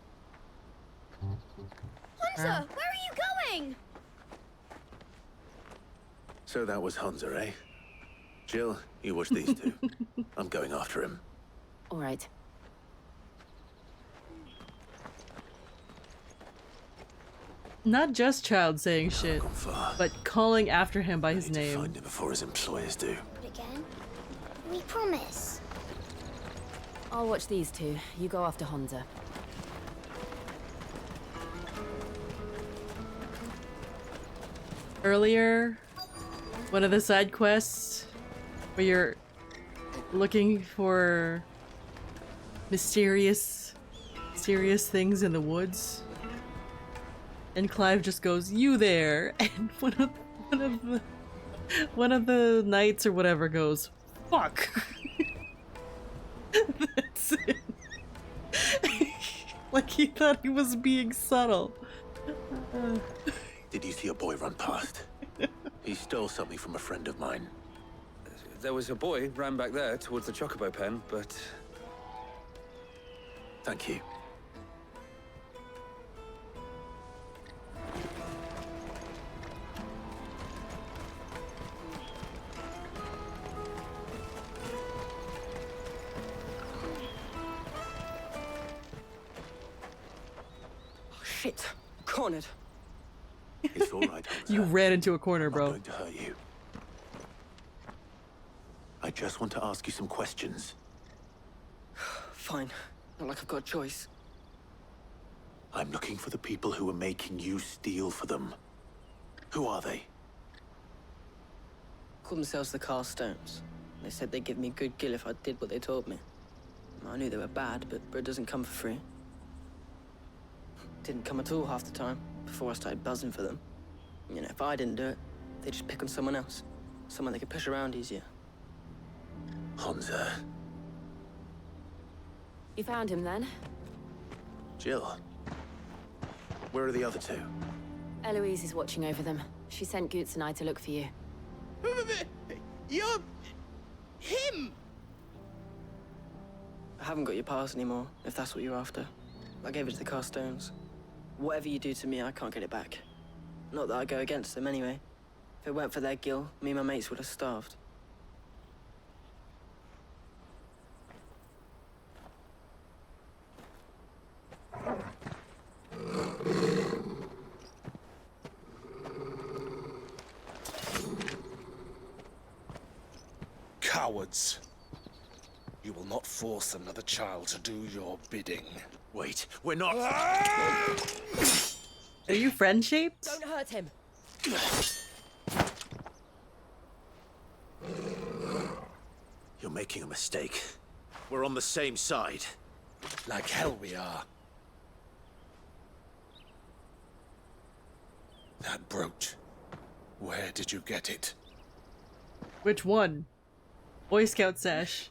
Hunter, where are you going? So that was Hunter, eh? Jill, you watch these two. I'm going after him. All right. Not just child saying shit, but calling after him by his To name. find him before his employers do. Again? We promise. I'll watch these two. You go after Honza. Earlier, one of the side quests where you're looking for mysterious things in the woods, and Clive just goes, "You there?" And one of the knights or whatever goes, "Fuck." That's it. Like he thought he was being subtle. Did you see a boy run past? He stole something from a friend of mine. There was a boy ran back there towards the chocobo pen, but... Thank you. Shit. Cornered. It's all right, Hansa. You ran into a corner, I'm bro. not going to hurt you. I just want to ask you some questions. Fine. Not like I've got a choice. I'm looking for the people who are making you steal for them. Who are they? Called themselves the Carstones. They said they'd give me good gill if I did what they told me. I knew they were bad, but bread doesn't come for free. Didn't come at all half the time, before I started buzzing for them. You know, if I didn't do it, they'd just pick on someone else. Someone they could push around easier. Hansa. You found him then? Jill. Where are the other two? Eloise is watching over them. She sent Goots and I to look for you. You're... him! I haven't got your pass anymore, if that's what you're after. I gave it to the Carstones. Whatever you do to me, I can't get it back. Not that I go against them anyway. If it weren't for their gill, me and my mates would have starved. Cowards. You will not force another child to do your bidding. Wait, we're not... Are you friend-shaped? Don't hurt him. You're making a mistake. We're on the same side. Like hell we are. That brooch. Where did you get it? Which one? Boy Scout sash.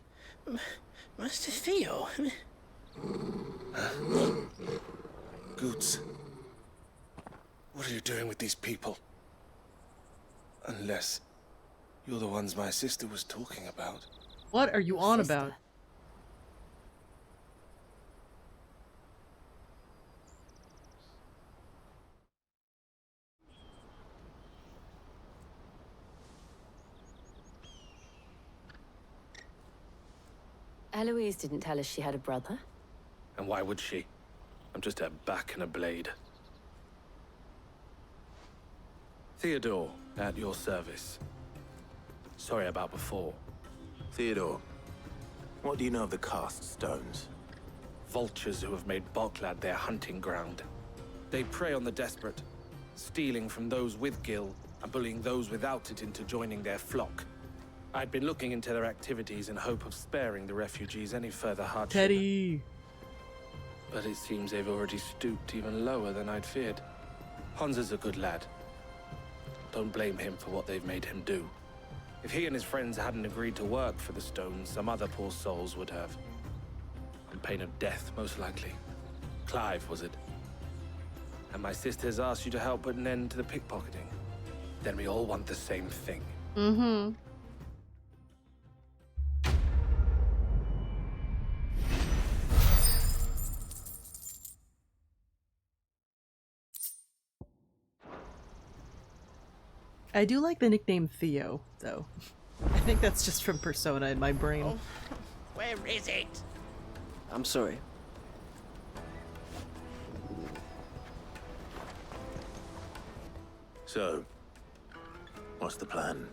Master Theo? Goots. What are you doing with these people? Unless you're the ones my sister was talking about. What are you on about? Eloise didn't tell us she had a brother. And why would she? I'm just her back and a blade. Theodore, at your service. Sorry about before. Theodore, what do you know of the Cast Stones? Vultures who have made Boklad their hunting ground. They prey on the desperate, stealing from those with gill and bullying those without it into joining their flock. I'd been looking into their activities in hope of sparing the refugees any further hardship. Teddy. But it seems they've already stooped even lower than I'd feared. Hansa's a good lad. Don't blame him for what they've made him do. If he and his friends hadn't agreed to work for the Stones, some other poor souls would have. On pain of death, most likely. Clive, was it? And my sisters asked you to help put an end to the pickpocketing. Then we all want the same thing. Mm-hmm. I do like the nickname Theo, though. I think that's just from Persona in my brain. Oh, where is it? I'm sorry. So, what's the plan?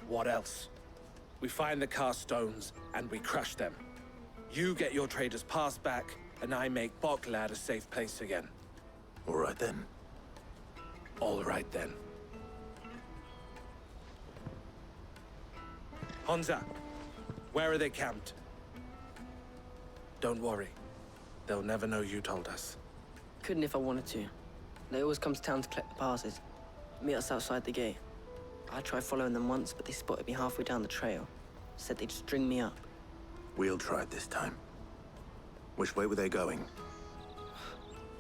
What else? We find the Carstones and we crush them. You get your trader's pass back, and I make Boklad a safe place again. All right then. All right then. Hansa, where are they camped? Don't worry. They'll never know you told us. Couldn't if I wanted to. They always come to town to collect the passes. Meet us outside the gate. I tried following them once, but they spotted me halfway down the trail. Said they'd string me up. We'll try it this time. Which way were they going?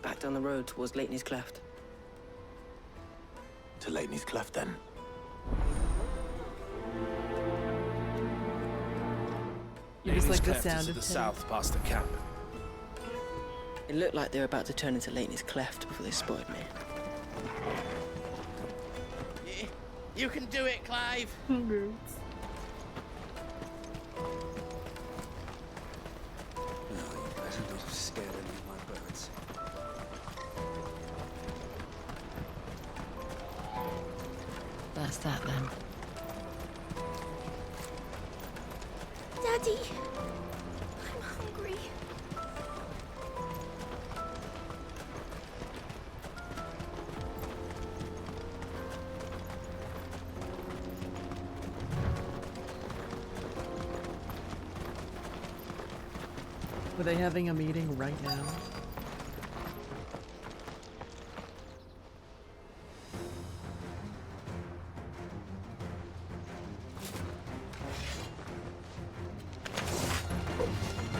Back down the road towards Leighton's Cleft. To Leighton's Cleft, then. You just like the Cleft sound is to of the Teddy. south past the camp. It looked like they were about to turn into Leighton's Cleft before they spotted me. You can do it, Clive. No, you better not have scared any of my birds. That's that then. Daddy, I'm hungry. Were they having a meeting right now?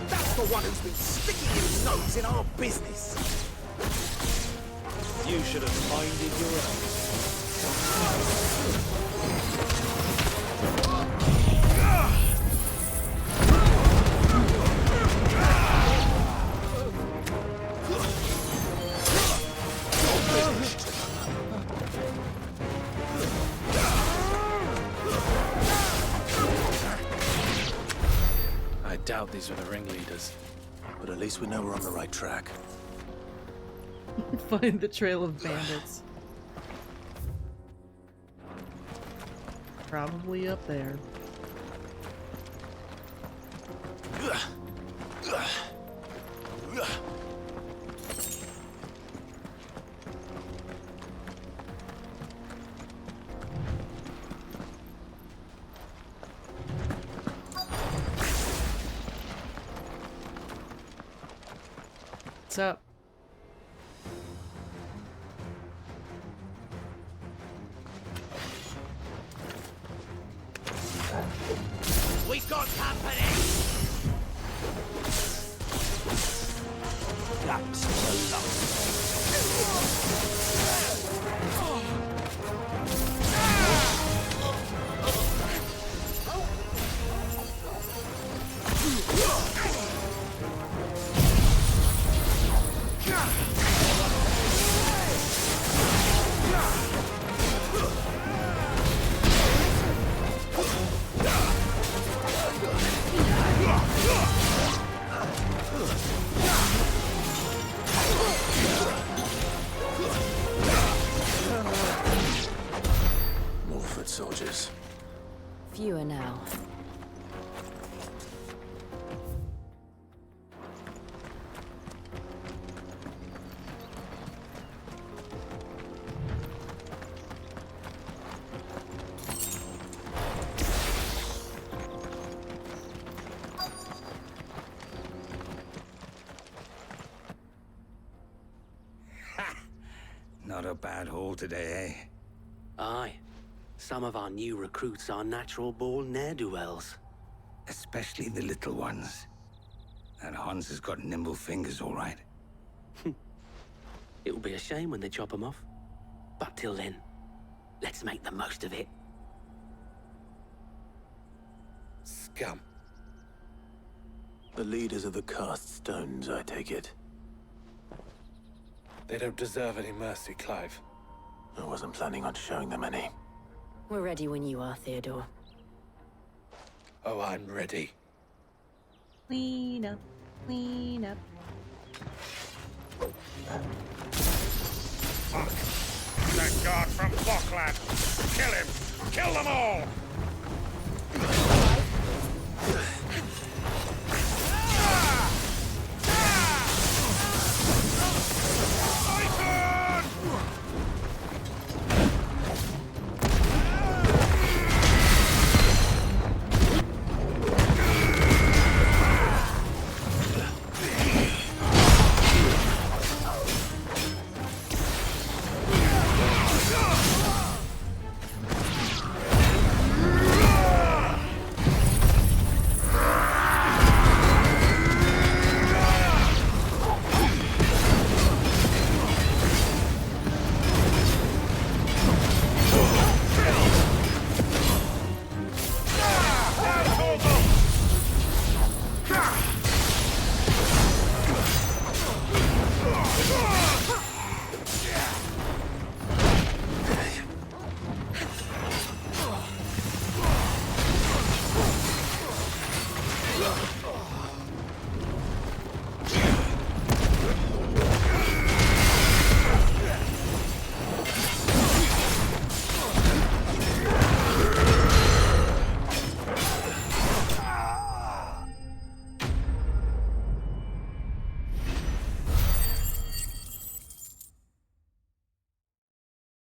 That's the one who's been sticking his nose in our business. You should have minded your own. I doubt these were the ringleaders. But at least we know we're on the right track. Find the trail of bandits. Probably up there. What's up? We've got company. That's the More foot soldiers. Fewer now. Not a bad haul today, eh? Aye. Some of our new recruits are natural-born ne'er-do-wells. Especially the little ones. And Hans has got nimble fingers, all right. It will be a shame when they chop them off. But till then, let's make the most of it. Scum. The leaders of the cast stones, I take it. They don't deserve any mercy, Clive. I wasn't planning on showing them any. We're ready when you are, Theodore. Oh, I'm ready. Clean up, clean up. Fuck. That guard from Bockland. Kill him. Kill them all.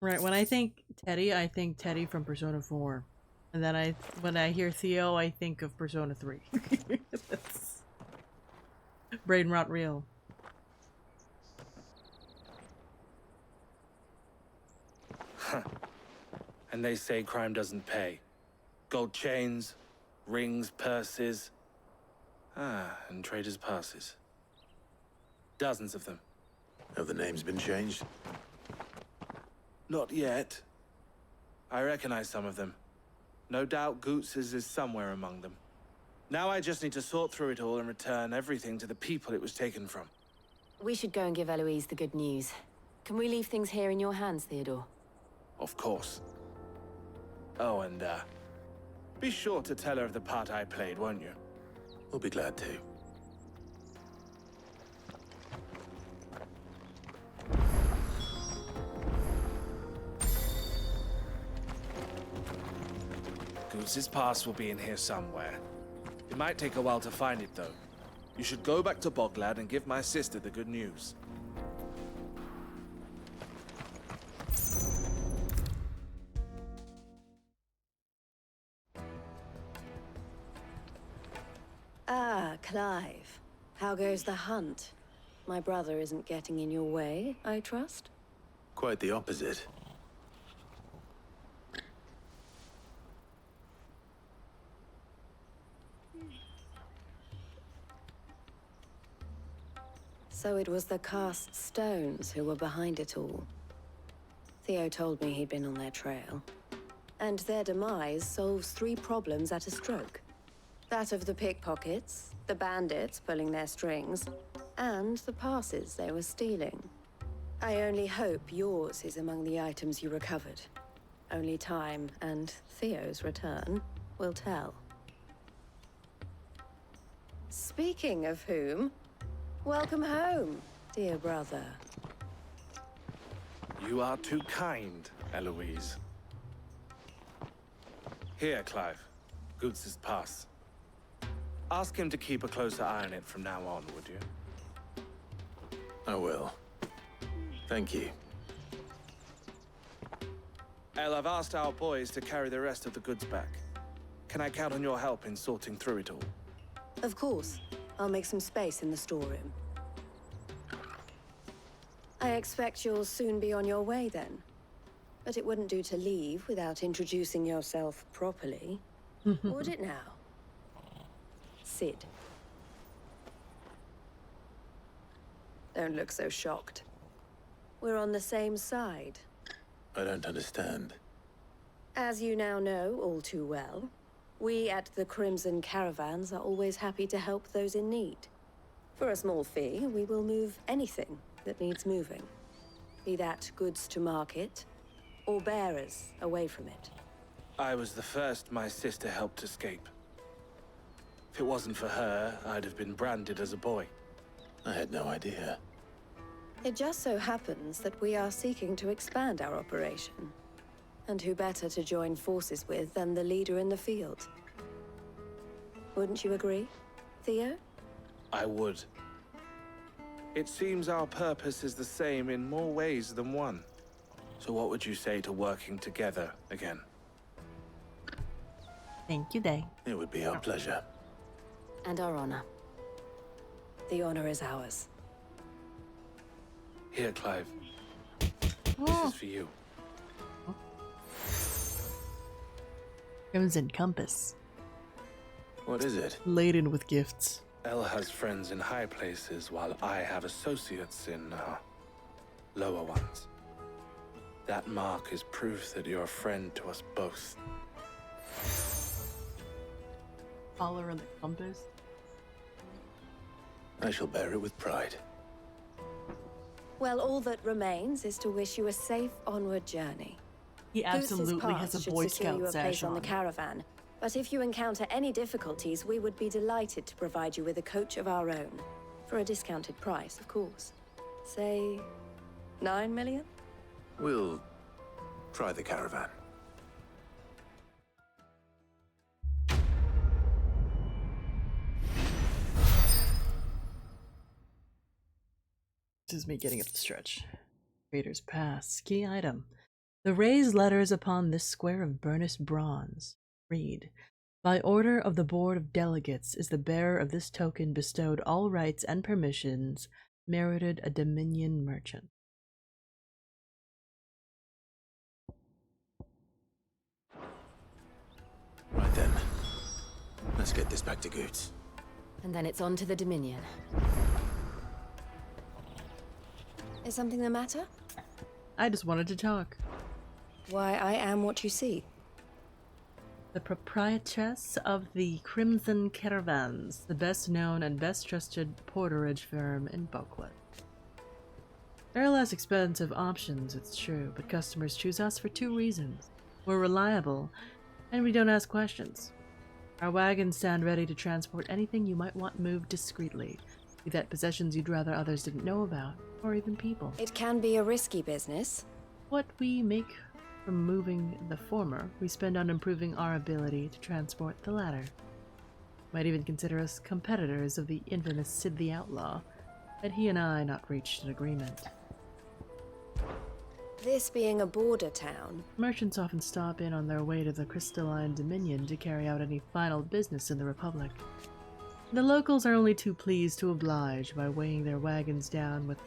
Right, when I think Teddy from Persona 4. And then when I hear Theo, I think of Persona 3. That's brain rot real. Huh. And they say crime doesn't pay. Gold chains, rings, purses. And traders' passes. Dozens of them. Have the names been changed? Not yet. I recognize some of them. No doubt Goots's is somewhere among them. Now I just need to sort through it all and return everything to the people it was taken from. We should go and give Eloise the good news. Can we leave things here in your hands, Theodore? Of course. Oh, and be sure to tell her of the part I played, won't you? We'll be glad to. Goots's pass will be in here somewhere. It might take a while to find it, though. You should go back to Boglad and give my sister the good news. Ah, Clive. How goes the hunt? My brother isn't getting in your way, I trust? Quite the opposite. So it was the cast stones who were behind it all. Theo told me he'd been on their trail. And their demise solves 3 problems at a stroke. That of the pickpockets, the bandits pulling their strings, and the passes they were stealing. I only hope yours is among the items you recovered. Only time and Theo's return will tell. Speaking of whom, welcome home, dear brother. You are too kind, Eloise. Here, Clive. Goots's pass. Ask him to keep a closer eye on it from now on, would you? I will. Thank you. El, I've asked our boys to carry the rest of the goods back. Can I count on your help in sorting through it all? Of course. I'll make some space in the storeroom. I expect you'll soon be on your way then. But it wouldn't do to leave without introducing yourself properly. Would it now? Sid. Don't look so shocked. We're on the same side. I don't understand. As you now know all too well, we at the Crimson Caravans are always happy to help those in need. For a small fee, we will move anything that needs moving. Be that goods to market, or bearers away from it. I was the first my sister helped escape. If it wasn't for her, I'd have been branded as a boy. I had no idea. It just so happens that we are seeking to expand our operation. And who better to join forces with than the leader in the field? Wouldn't you agree, Theo? I would. It seems our purpose is the same in more ways than one. So what would you say to working together again? Thank you, Day. It would be our pleasure. And our honor. The honor is ours. Here, Clive. This is for you. Crimson Compass. What is it? Laden with gifts. El has friends in high places, while I have associates in, lower ones. That mark is proof that you're a friend to us both. Collar and the compass. I shall bear it with pride. Well, all that remains is to wish you a safe onward journey. He absolutely has a Boy should secure you Scout a place sash on the on. caravan. But if you encounter any difficulties, we would be delighted to provide you with a coach of our own. For a discounted price, of course. Say, 9 million? We'll try the caravan. This is me getting up the stretch. Trader's Pass. Key item. The raised letters upon this square of burnished bronze read, "By order of the Board of Delegates is the bearer of this token bestowed all rights and permissions merited a Dominion merchant." Right then. Let's get this back to Goots. And then it's on to the Dominion. Is something the matter? I just wanted to talk. Why, I am what you see. The proprietress of the Crimson Caravans, the best known and best trusted porterage firm in Booklet. There are less expensive options, it's true, but customers choose us for two reasons. We're reliable, and we don't ask questions. Our wagons stand ready to transport anything you might want moved discreetly, be that possessions you'd rather others didn't know about, or even people. It can be a risky business. What we make from moving the former, we spend on improving our ability to transport the latter. Might even consider us competitors of the infamous Sid the Outlaw, had he and I not reached an agreement. This being a border town, Merchants often stop in on their way to the Crystalline Dominion to carry out any final business in the Republic. The locals are only too pleased to oblige by weighing their wagons down with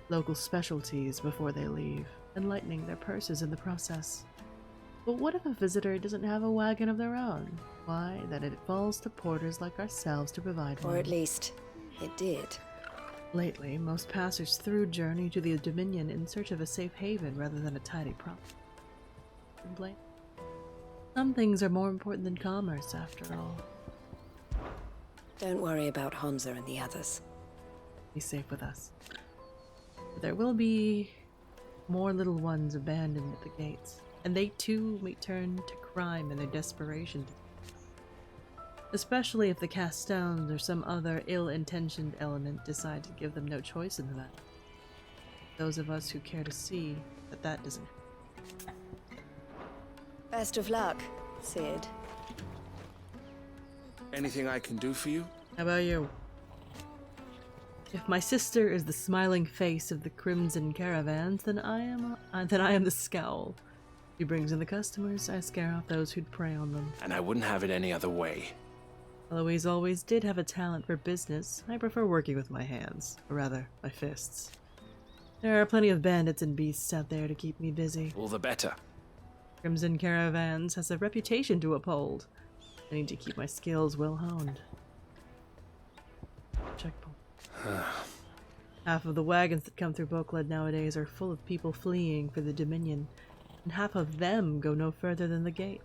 local specialties before they leave, and lightening their purses in the process. But what if a visitor doesn't have a wagon of their own? Why, then it falls to porters like ourselves to provide one. or at least it did. Lately, most passers-through journey to the Dominion in search of a safe haven rather than a tidy prop. Complain? Some things are more important than commerce, after all. Don't worry about Hansa and the others. Be safe with us. But there will be more little ones abandoned at the gates, and they too may turn to crime in their desperation. Especially if the Castones or some other ill-intentioned element decide to give them no choice in the matter. Those of us who care to see that that doesn't happen. Best of luck, Sid. Anything I can do for you? How about you? If my sister is the smiling face of the Crimson Caravans, then I am the scowl. She brings in the customers, I scare off those who'd prey on them. And I wouldn't have it any other way. Eloise always did have a talent for business. I prefer working with my hands, or rather, my fists. There are plenty of bandits and beasts out there to keep me busy. All the better. Crimson Caravans has a reputation to uphold. I need to keep my skills well honed. Checkpoint. Half of the wagons that come through Bokled nowadays are full of people fleeing for the Dominion, and half of them go no further than the gate,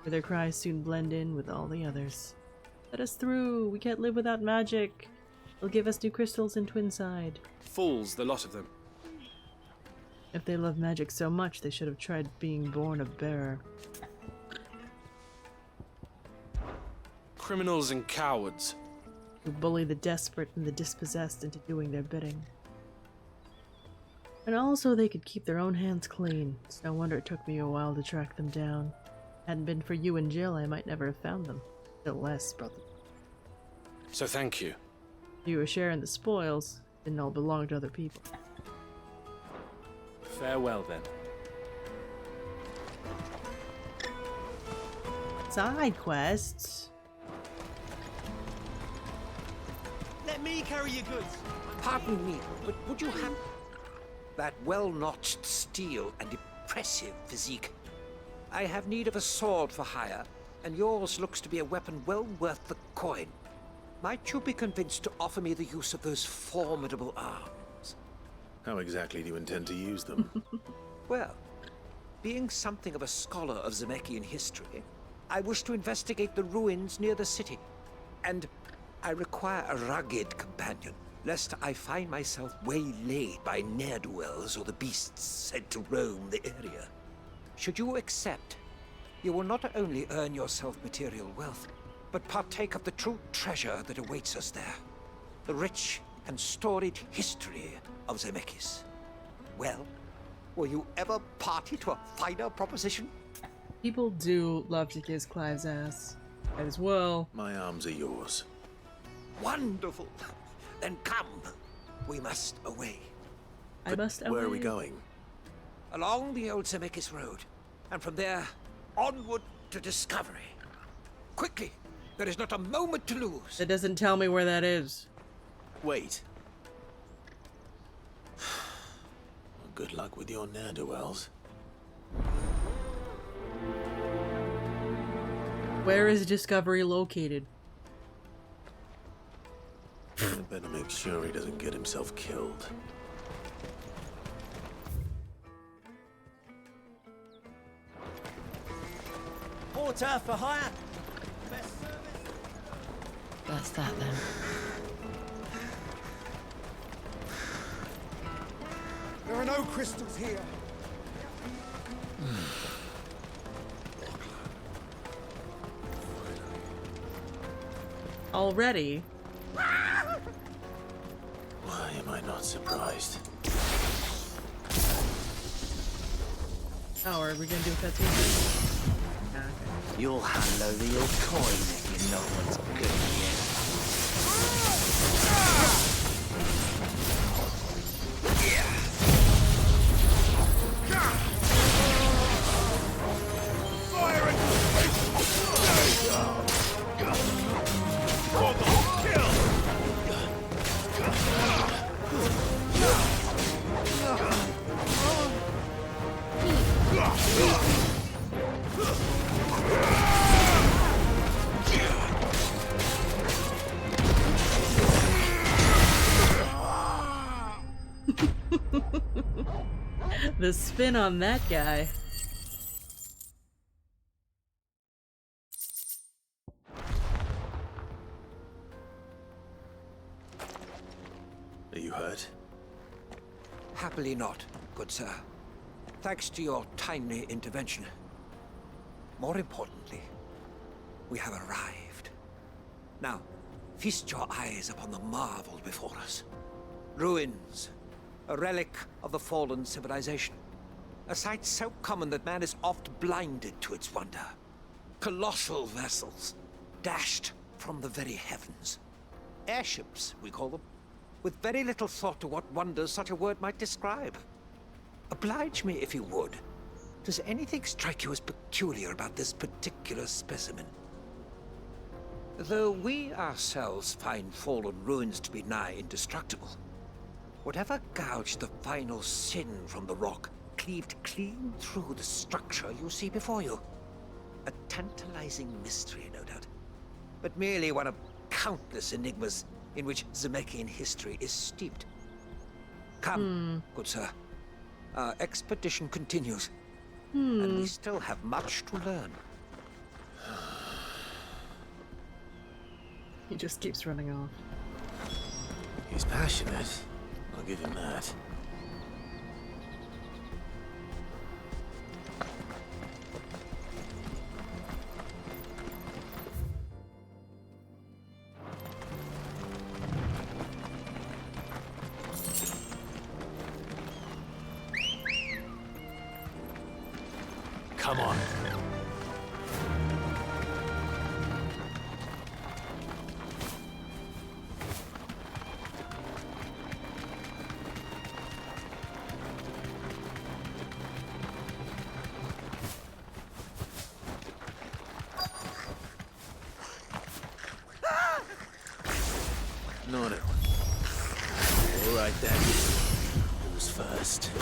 where their cries soon blend in with all the others. Let us through! We can't live without magic! They'll give us new crystals in Twinside. Fools, the lot of them. If they love magic so much, they should have tried being born a bearer. Criminals and cowards. Who bully the desperate and the dispossessed into doing their bidding. And also they could keep their own hands clean. It's no wonder it took me a while to track them down. Hadn't been for you and Jill, I might never have found them. Still less, brother. So thank you. You were sharing the spoils. Didn't all belong to other people. Farewell, then. Side quests? Let me carry your goods. Pardon me, but would you have that well-notched steel and impressive physique? I have need of a sword for hire, and yours looks to be a weapon well worth the coin. Might you be convinced to offer me the use of those formidable arms? How exactly do you intend to use them? Well, being something of a scholar of Zemeckis history, I wish to investigate the ruins near the city, and I require a rugged companion, lest I find myself waylaid by ne'er-do-wells or the beasts said to roam the area. Should you accept, you will not only earn yourself material wealth, but partake of the true treasure that awaits us there. The rich and storied history of Zemeckis. Well, were you ever party to a finer proposition? People do love to kiss Clive's ass. Might as well. My arms are yours. Wonderful! Then come. We must away. I must away. Where are we going? along the old Zemeckis Road, and from there, onward to discovery. Quickly! There is not a moment to lose. It doesn't tell me where that is. Wait. Well, good luck with your ne'er-do-wells. Where is Discovery located? I better make sure he doesn't get himself killed. Porter for hire. That's that then. There are no crystals here. Already? Why am I not surprised? Oh, are we gonna do a cutscene? Okay. You'll hand over your coin if you know what's good yet. Fire into space! There you go! For the kill! The spin on that guy. Are you hurt? Happily not, good sir. Thanks to your timely intervention. More importantly, we have arrived. Now, feast your eyes upon the marvel before us. Ruins, a relic of the fallen civilization. A sight so common that man is oft blinded to its wonder. Colossal vessels, dashed from the very heavens. Airships, we call them, with very little thought to what wonders such a word might describe. Oblige me, if you would. Does anything strike you as peculiar about this particular specimen? Though we ourselves find fallen ruins to be nigh indestructible, whatever gouged the final sin from the rock cleaved clean through the structure you see before you. A tantalizing mystery, no doubt, but merely one of countless enigmas in which Zemeckis history is steeped. Come, good sir. Our expedition continues, and we still have much to learn. He just keeps running off. He's passionate. I'll give him that. Come on. Not it. All right then. Who's first?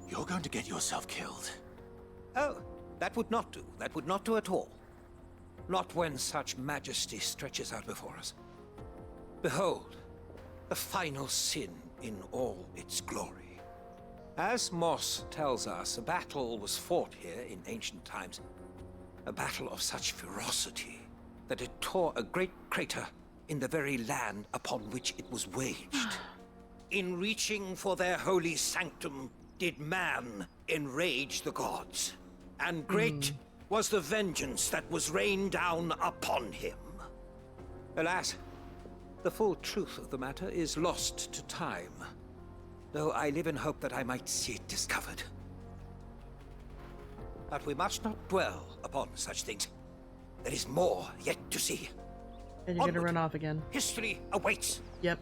You're going to get yourself killed. Oh, that would not do. That would not do at all. Not when such majesty stretches out before us. Behold, the final sin in all its glory. As Moss tells us, a battle was fought here in ancient times. A battle of such ferocity that it tore a great crater in the very land upon which it was waged. In reaching for their holy sanctum, did man enrage the gods, and great was the vengeance that was rained down upon him. Alas, the full truth of the matter is lost to time, though I live in hope that I might see it discovered. But we must not dwell upon such things. There is more yet to see. And you're gonna run off again. History awaits. Yep.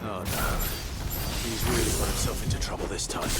Oh no. He's really got himself into trouble this time.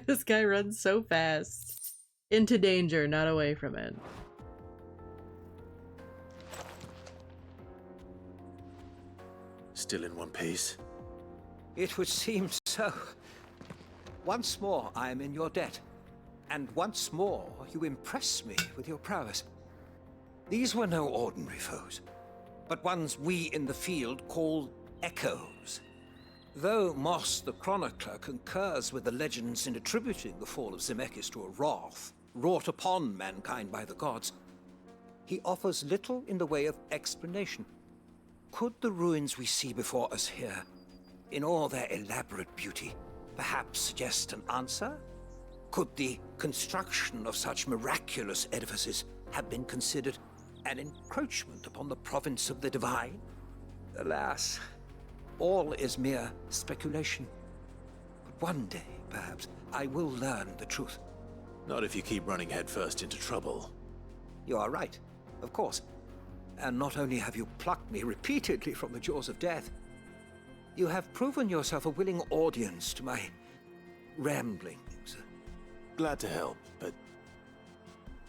This guy runs so fast. Into danger, not away from it. Still in one piece? It would seem so. Once more I am in your debt, and once more you impress me with your prowess. These were no ordinary foes, but ones we in the field call echoes. Though Moss the Chronicler concurs with the legends in attributing the fall of Zemeckis to a wrath wrought upon mankind by the gods, he offers little in the way of explanation. Could the ruins we see before us here, in all their elaborate beauty, perhaps suggest an answer? Could the construction of such miraculous edifices have been considered an encroachment upon the province of the divine? Alas, all is mere speculation. But one day, perhaps, I will learn the truth. Not if you keep running headfirst into trouble. You are right, of course. And not only have you plucked me repeatedly from the jaws of death, you have proven yourself a willing audience to my ramblings. Glad to help, but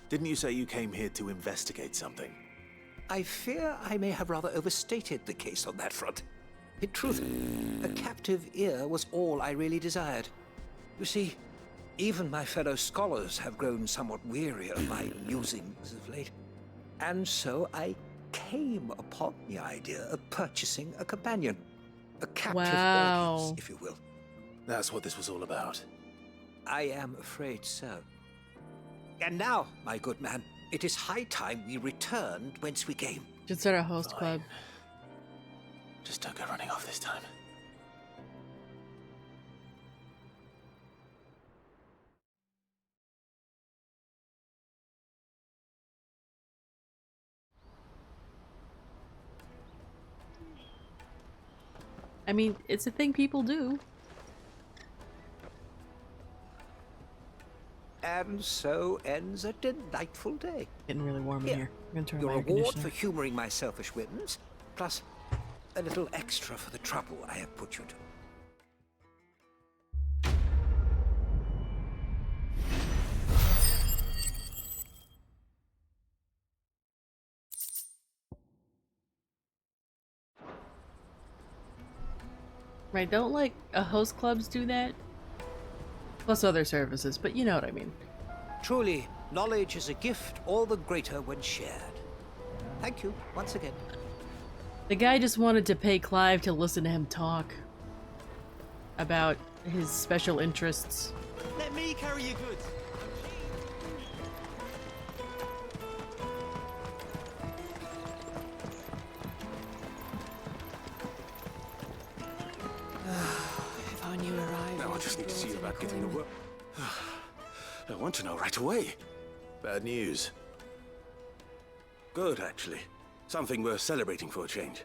didn't you say you came here to investigate something? I fear I may have rather overstated the case on that front. In truth, a captive ear was all I really desired. You see, even my fellow scholars have grown somewhat weary of my musings of late. And so I came upon the idea of purchasing a companion. A captive Wow. audience, if you will. That's what this was all about. I am afraid so. And now, my good man, it is high time we returned whence we came. Should start a host club. Just don't go running off this time. I mean, it's a thing people do. And so ends a delightful day. Getting really warm in here. I'm gonna turn on Your my air reward conditioner. for humoring my selfish whims, plus a little extra for the trouble I have put you to. Right, don't like host clubs do that? Plus other services, but you know what I mean. Truly, knowledge is a gift all the greater when shared. Thank you once again. The guy just wanted to pay Clive to listen to him talk about his special interests. Let me carry your goods. If I knew where I Now I just need to see about getting the work. I want to know right away. Bad news. Good, actually. Something worth celebrating for a change.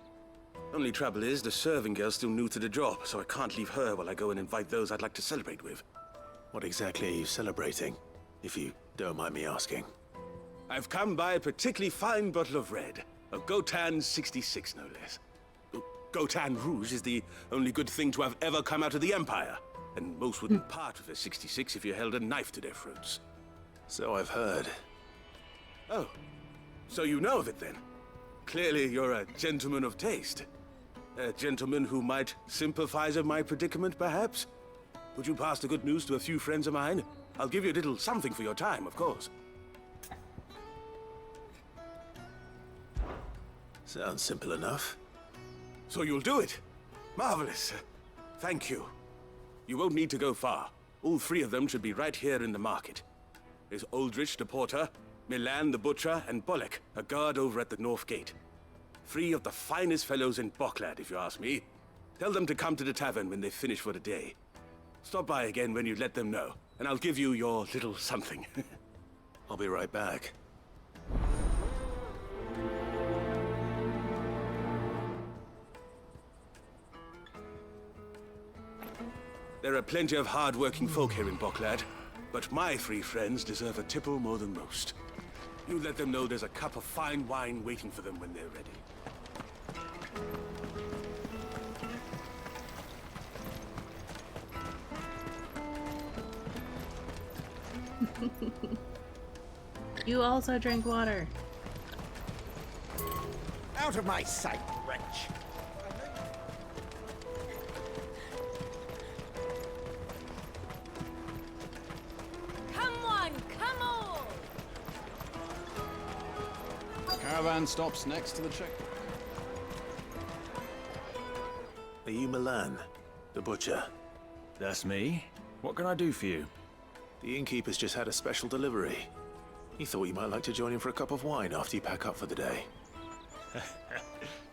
Only trouble is, the serving girl's still new to the job, so I can't leave her while I go and invite those I'd like to celebrate with. What exactly are you celebrating, if you don't mind me asking? I've come by a particularly fine bottle of red. A Gotan 66, no less. Gotan Rouge is the only good thing to have ever come out of the Empire. And most wouldn't part with a 66 if you held a knife to their throats. So I've heard. Oh, so you know of it then? Clearly you're a gentleman of taste. A gentleman who might sympathize with my predicament, perhaps? Would you pass the good news to a few friends of mine? I'll give you a little something for your time, of course. Sounds simple enough. So you'll do it? Marvelous. Thank you. You won't need to go far. All three of them should be right here in the market. There's Aldrich the porter, Milan the butcher, and Bollock, a guard over at the north gate. Three of the finest fellows in Boklad, if you ask me. Tell them to come to the tavern when they've finished for the day. Stop by again when you let them know, and I'll give you your little something. I'll be right back. There are plenty of hard-working folk here in Boklad, but my three friends deserve a tipple more than most. You let them know there's a cup of fine wine waiting for them when they're ready. You also drink water. Out of my sight, wretch. Come on, come on! Caravan stops next to the checkpoint. Are you Milan, the butcher? That's me. What can I do for you? The innkeeper's just had a special delivery. He thought you might like to join him for a cup of wine after you pack up for the day.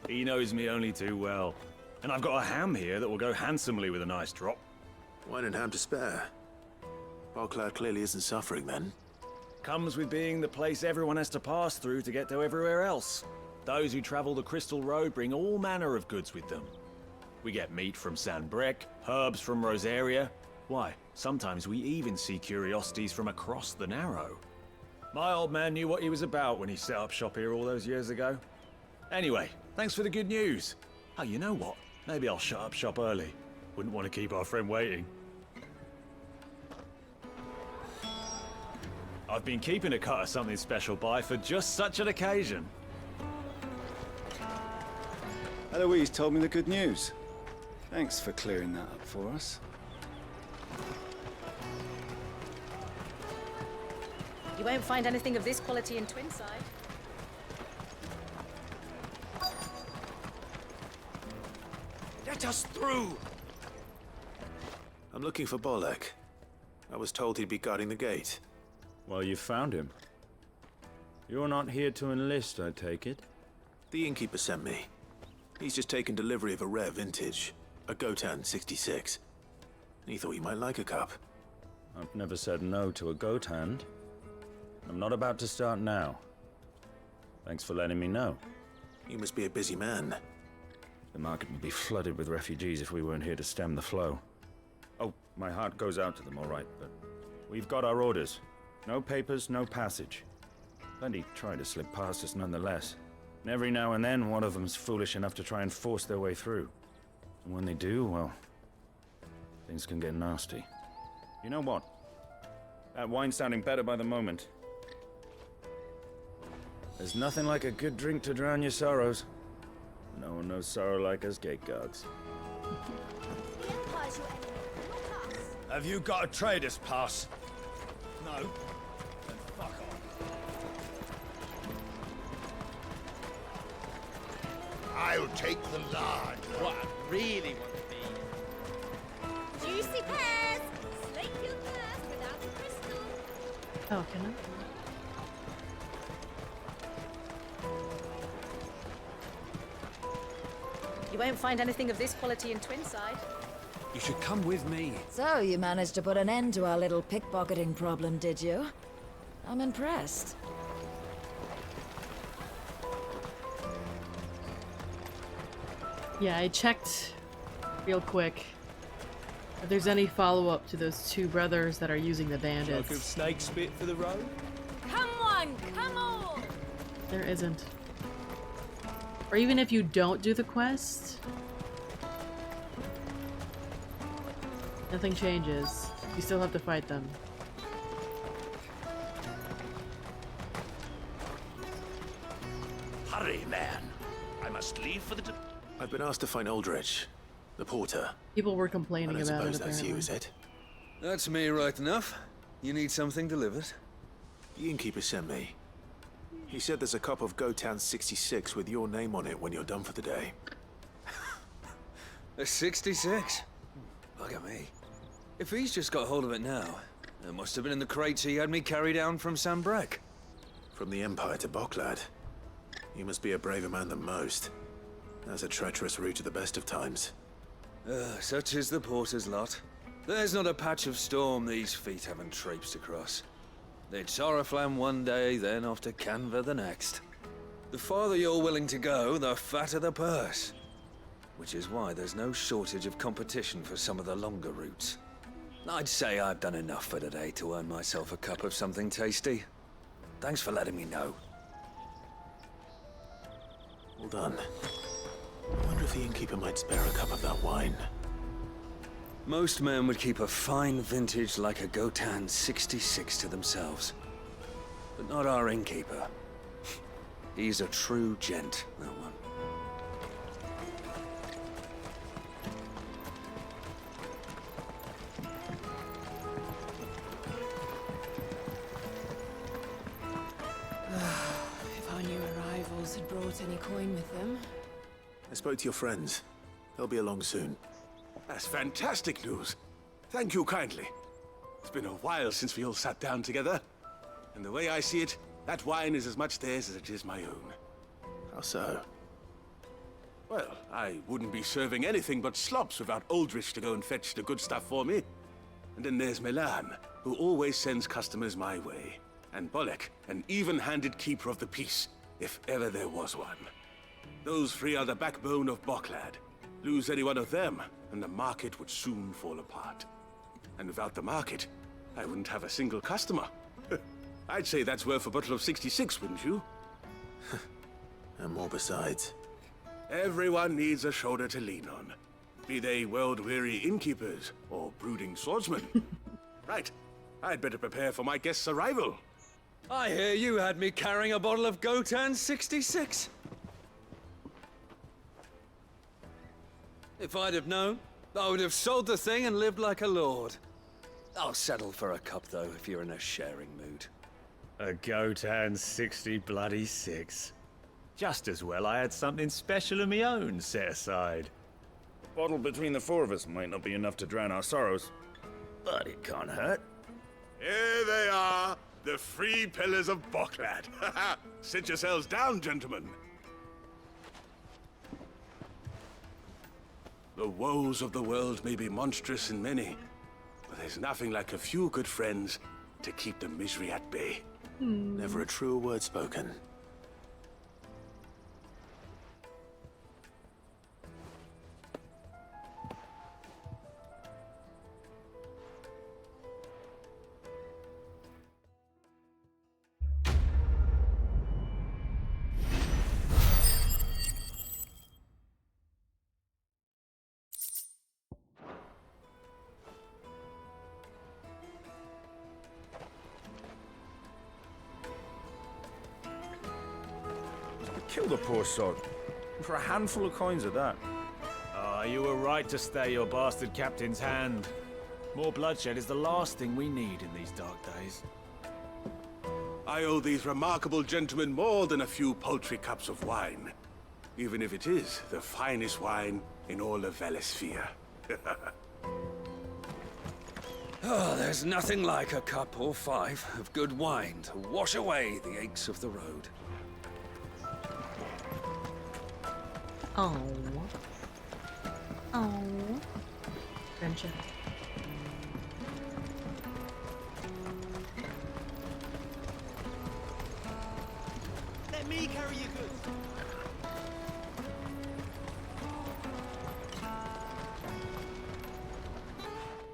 He knows me only too well. And I've got a ham here that will go handsomely with a nice drop. Wine and ham to spare. Boklad clearly isn't suffering then. Comes with being the place everyone has to pass through to get to everywhere else. Those who travel the Crystal Road bring all manner of goods with them. We get meat from San Brec, herbs from Rosaria. Why, sometimes we even see curiosities from across the Narrow. My old man knew what he was about when he set up shop here all those years ago. Anyway, thanks for the good news. Oh, you know what? Maybe I'll shut up shop early. Wouldn't want to keep our friend waiting. I've been keeping a cut of something special by for just such an occasion. Eloise told me the good news. Thanks for clearing that up for us. You won't find anything of this quality in Twinside. Let us through! I'm looking for Bolek. I was told he'd be guarding the gate. Well, you found him. You're not here to enlist, I take it? The innkeeper sent me. He's just taken delivery of a rare vintage, a Gotan 66. He thought you might like a cup. I've never said no to a goat hand. I'm not about to start now. Thanks for letting me know. You must be a busy man. The market would be flooded with refugees if we weren't here to stem the flow. Oh, my heart goes out to them, all right, but we've got our orders. No papers, no passage. Plenty try to slip past us nonetheless. And every now and then, one of them's foolish enough to try and force their way through. And when they do, well, things can get nasty. You know what? That wine's sounding better by the moment. There's nothing like a good drink to drown your sorrows. No one knows sorrow like us gate guards. Have you got a trader's pass? No? Then fuck off. I'll take the large. What I really want to be. Juicy pears! Slake your thirst without a crystal. Oh, can I? You won't find anything of this quality in Twinside. You should come with me. So, you managed to put an end to our little pickpocketing problem, did you? I'm impressed. Yeah, I checked real quick if there's any follow-up to those two brothers that are using the bandits. Jug of snake spit for the road? Come on, come on! There isn't. Or even if you don't do the quest, nothing changes. You still have to fight them. Hurry, man. I must leave for the... I've been asked to find Aldrich, the porter. People were complaining I don't about it, suppose that's you, apparently. is it? That's me right enough. You need something delivered? The innkeeper sent me. He said there's a cup of Gotan 66 with your name on it when you're done for the day. A 66? Bugger me. If he's just got hold of it now, it must have been in the crates he had me carry down from Sambrek. From the Empire to Boklad. You must be a braver man than most. That's a treacherous route at the best of times. Such is the porter's lot. There's not a patch of storm these feet haven't traipsed across. It's Oriflamme one day, then off to Canva the next. The farther you're willing to go, the fatter the purse. Which is why there's no shortage of competition for some of the longer routes. I'd say I've done enough for today to earn myself a cup of something tasty. Thanks for letting me know. Well done. I wonder if the innkeeper might spare a cup of that wine. Most men would keep a fine vintage like a Gotan 66 to themselves. But not our innkeeper. He's a true gent, that one. If our new arrivals had brought any coin with them. I spoke to your friends. They'll be along soon. That's fantastic news. Thank you kindly. It's been a while since we all sat down together. And the way I see it, that wine is as much theirs as it is my own. How so? Well, I wouldn't be serving anything but slops without Aldrich to go and fetch the good stuff for me. And then there's Milan, who always sends customers my way. And Bolek, an even-handed keeper of the peace, if ever there was one. Those three are the backbone of Boklad. Lose any one of them, and the market would soon fall apart. And without the market, I wouldn't have a single customer. I'd say that's worth a bottle of 66, wouldn't you? And more besides. Everyone needs a shoulder to lean on. Be they world-weary innkeepers or brooding swordsmen. Right. I'd better prepare for my guest's arrival. I hear you had me carrying a bottle of Gotan 66. If I'd have known, I would have sold the thing and lived like a lord. I'll settle for a cup, though, if you're in a sharing mood. A Gotan 66. Just as well I had something special of my own set aside. bottle between the four of us might not be enough to drown our sorrows, but it can't hurt. Here they are, the 3 pillars of Boklad. Sit yourselves down, gentlemen. The woes of the world may be monstrous and many, but there's nothing like a few good friends to keep the misery at bay. Never a truer word spoken. Kill the poor sod. For a handful of coins at that. Ah, you were right to stay your bastard captain's hand. More bloodshed is the last thing we need in these dark days. I owe these remarkable gentlemen more than a few paltry cups of wine, even if it is the finest wine in all of Valisphere. Oh, there's nothing like a cup or 5 of good wine to wash away the aches of the road. Oh. Oh. Friendship. Let me carry your goods.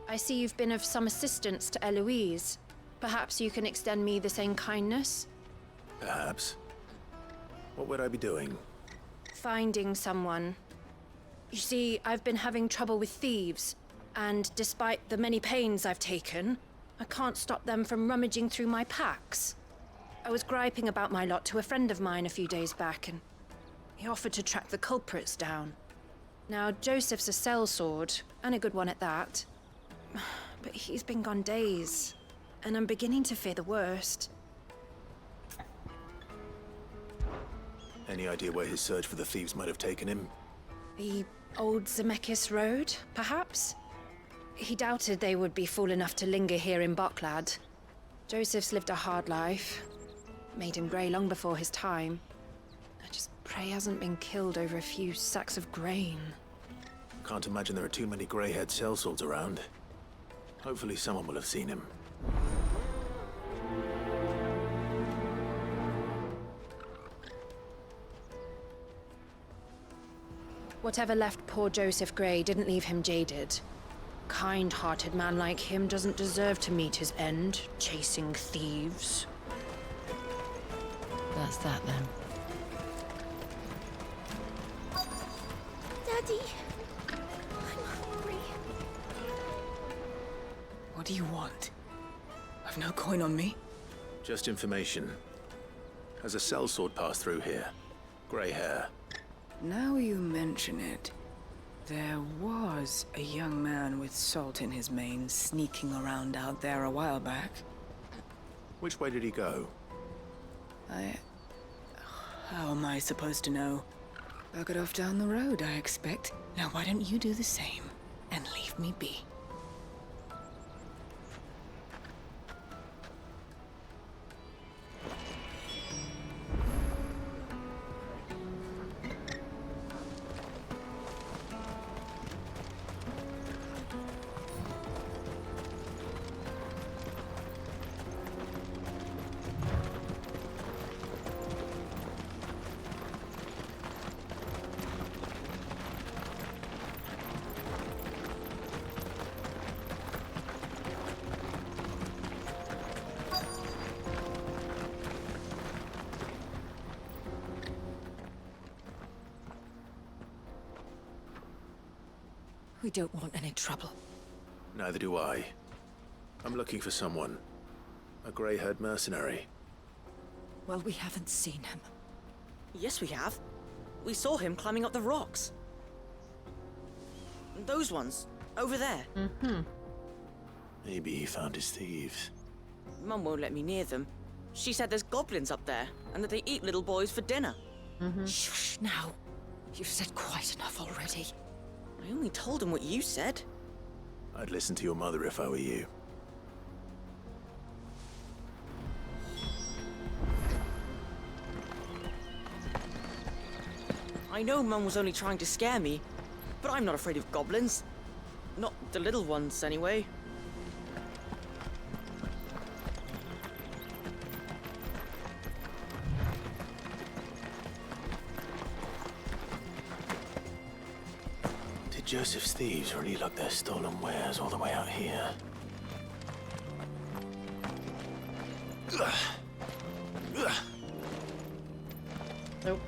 I see you've been of some assistance to Eloise. Perhaps you can extend me the same kindness? Perhaps. What would I be doing? Finding someone. You see, I've been having trouble with thieves, and despite the many pains I've taken, I can't stop them from rummaging through my packs. I was griping about my lot to a friend of mine a few days back, and he offered to track the culprits down. Now, Joseph's a sellsword, and a good one at that. But he's been gone days, and I'm beginning to fear the worst. Any idea where his search for the thieves might have taken him? The old Zemeckis Road, perhaps? He doubted they would be fool enough to linger here in Boklad. Joseph's lived a hard life. Made him grey long before his time. I just pray he hasn't been killed over a few sacks of grain. Can't imagine there are too many grey-haired sellswords around. Hopefully someone will have seen him. Whatever left poor Joseph Grey didn't leave him jaded. Kind-hearted man like him doesn't deserve to meet his end, chasing thieves. That's that then. Daddy, I'm hungry. What do you want? I've no coin on me. Just information. Has a sellsword passed through here? Grey hair. Now you mention it, there was a young man with salt in his mane sneaking around out there a while back. Which way did he go? How am I supposed to know? Buggered off down the road, I expect. Now why don't you do the same and leave me be? We don't want any trouble. Neither do I. I'm looking for someone. A grey-haired mercenary. Well, we haven't seen him. Yes, we have. We saw him climbing up the rocks. Those ones, over there. Mm-hmm. Maybe he found his thieves. Mum won't let me near them. She said there's goblins up there, and that they eat little boys for dinner. Mm-hmm. Shush now. You've said quite enough already. I only told him what you said. I'd listen to your mother if I were you. I know Mum was only trying to scare me, but I'm not afraid of goblins. Not the little ones, anyway. Did Joseph's thieves really lug their stolen wares all the way out here? Nope.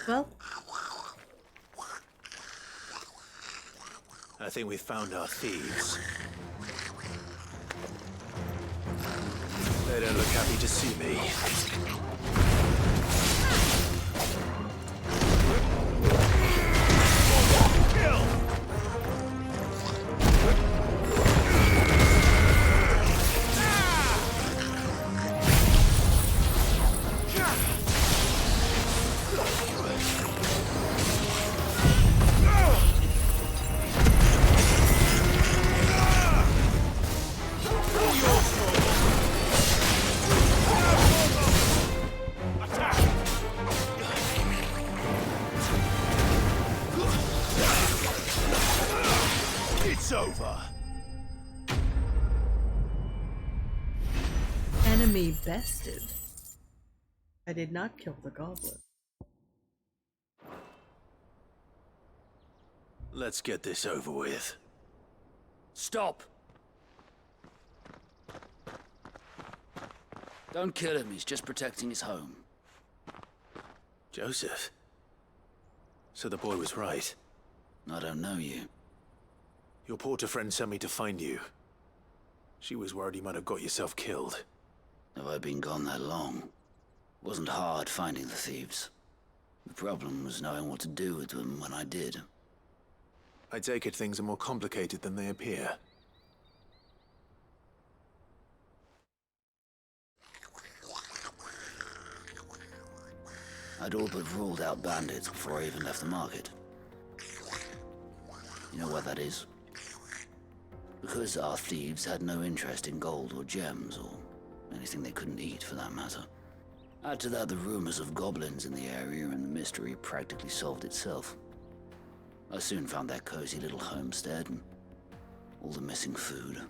Well, I think we've found our thieves. They don't look happy to see me. Over. enemy bested. I did not kill the goblin. Let's get this over with. Stop! Don't kill him, he's just protecting his home. Joseph? So the boy was right. I don't know you. Your porter friend sent me to find you. She was worried you might have got yourself killed. Have I been gone that long? Wasn't hard finding the thieves. The problem was knowing what to do with them when I did. I take it things are more complicated than they appear. I'd all but ruled out bandits before I even left the market. You know why that is? Because our thieves had no interest in gold or gems, or anything they couldn't eat for that matter. Add to that the rumors of goblins in the area, and the mystery practically solved itself. I soon found their cozy little homestead, and all the missing food.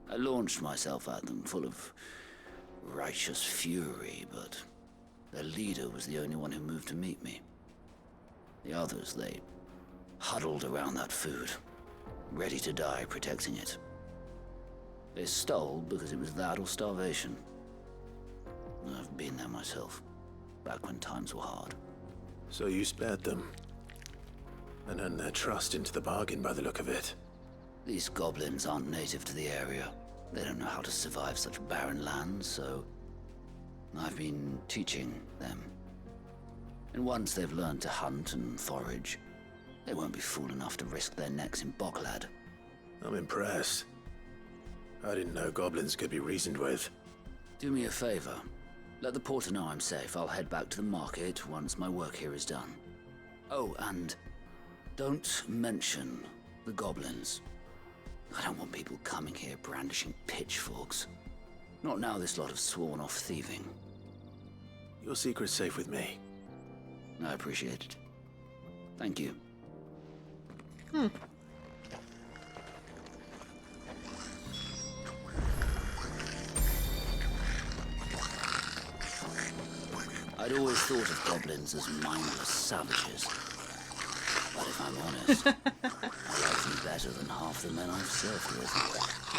I launched myself at them, full of righteous fury, but their leader was the only one who moved to meet me. The others, they huddled around that food, ready to die protecting it. They stole because it was that or starvation. I've been there myself, back when times were hard. So you spared them, and earned their trust into the bargain by the look of it. These goblins aren't native to the area. They don't know how to survive such barren lands, so I've been teaching them. And once they've learned to hunt and forage, they won't be fool enough to risk their necks in Bocklad. I'm impressed. I didn't know goblins could be reasoned with. Do me a favor. Let the porter know I'm safe. I'll head back to the market once my work here is done. Oh, and don't mention the goblins. I don't want people coming here brandishing pitchforks. Not now this lot have sworn off thieving. Your secret's safe with me. I appreciate it. Thank you. I'd always thought of goblins as mindless savages. But if I'm honest, I like them better than half the men I've served with.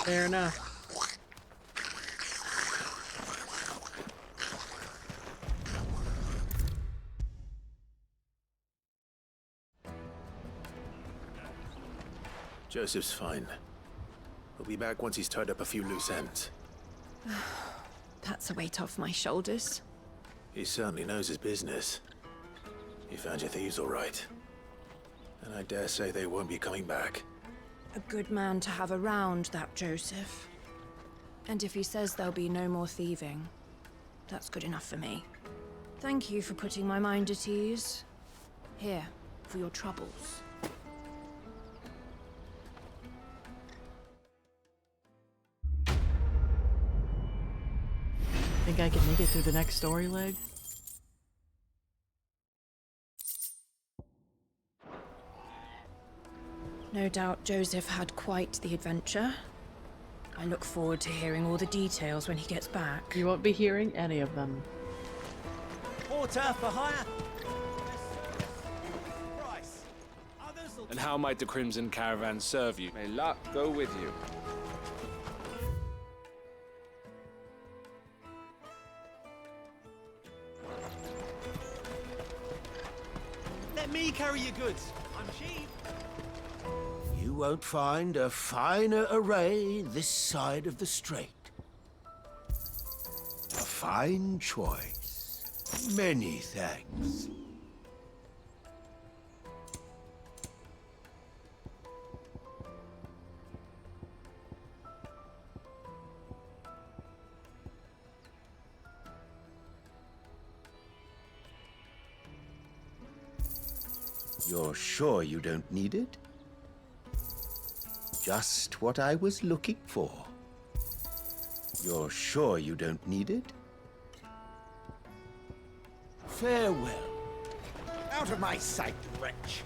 Fair enough. Joseph's fine. He'll be back once he's tied up a few loose ends. That's a weight off my shoulders. He certainly knows his business. You found your thieves all right. And I dare say they won't be coming back. A good man to have around, that Joseph. And if he says there'll be no more thieving, that's good enough for me. Thank you for putting my mind at ease. Here, for your troubles. Think I can make it through the next story leg? No doubt Joseph had quite the adventure. I look forward to hearing all the details when he gets back. You won't be hearing any of them. Porter for hire. And how might the Crimson Caravan serve you? May luck go with you. Let me carry your goods. I'm cheap. You won't find a finer array this side of the strait. A fine choice. Many thanks. You're sure you don't need it? Just what I was looking for. You're sure you don't need it? Farewell. Out of my sight, wretch.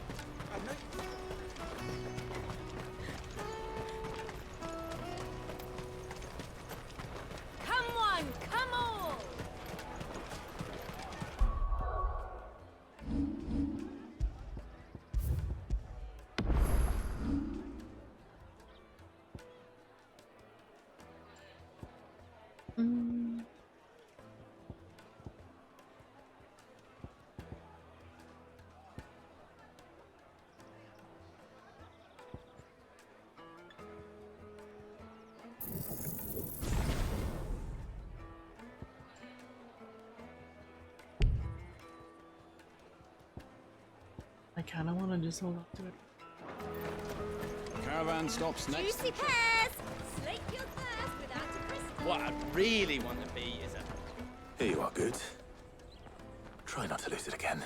Come on, come on! I kind of want to just hold on to it. Caravan stops next. Juicy pears! Slake your thirst without a crystal. What I really want to be is a... Here you are, Good. Try not to lose it again.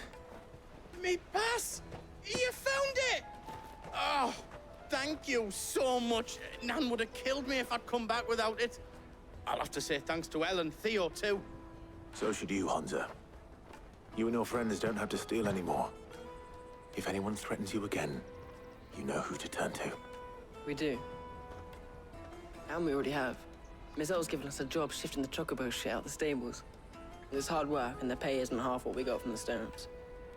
Me pass! You found it! Oh, thank you so much. Nan would have killed me if I'd come back without it. I'll have to say thanks to Elle and Theo, too. So should you, Hansa. You and your friends don't have to steal anymore. If anyone threatens you again, you know who to turn to. We do. And we already have. Miss Elle's given us a job shifting the chocobo shit out the stables. It's hard work, and the pay isn't half what we got from the Stones.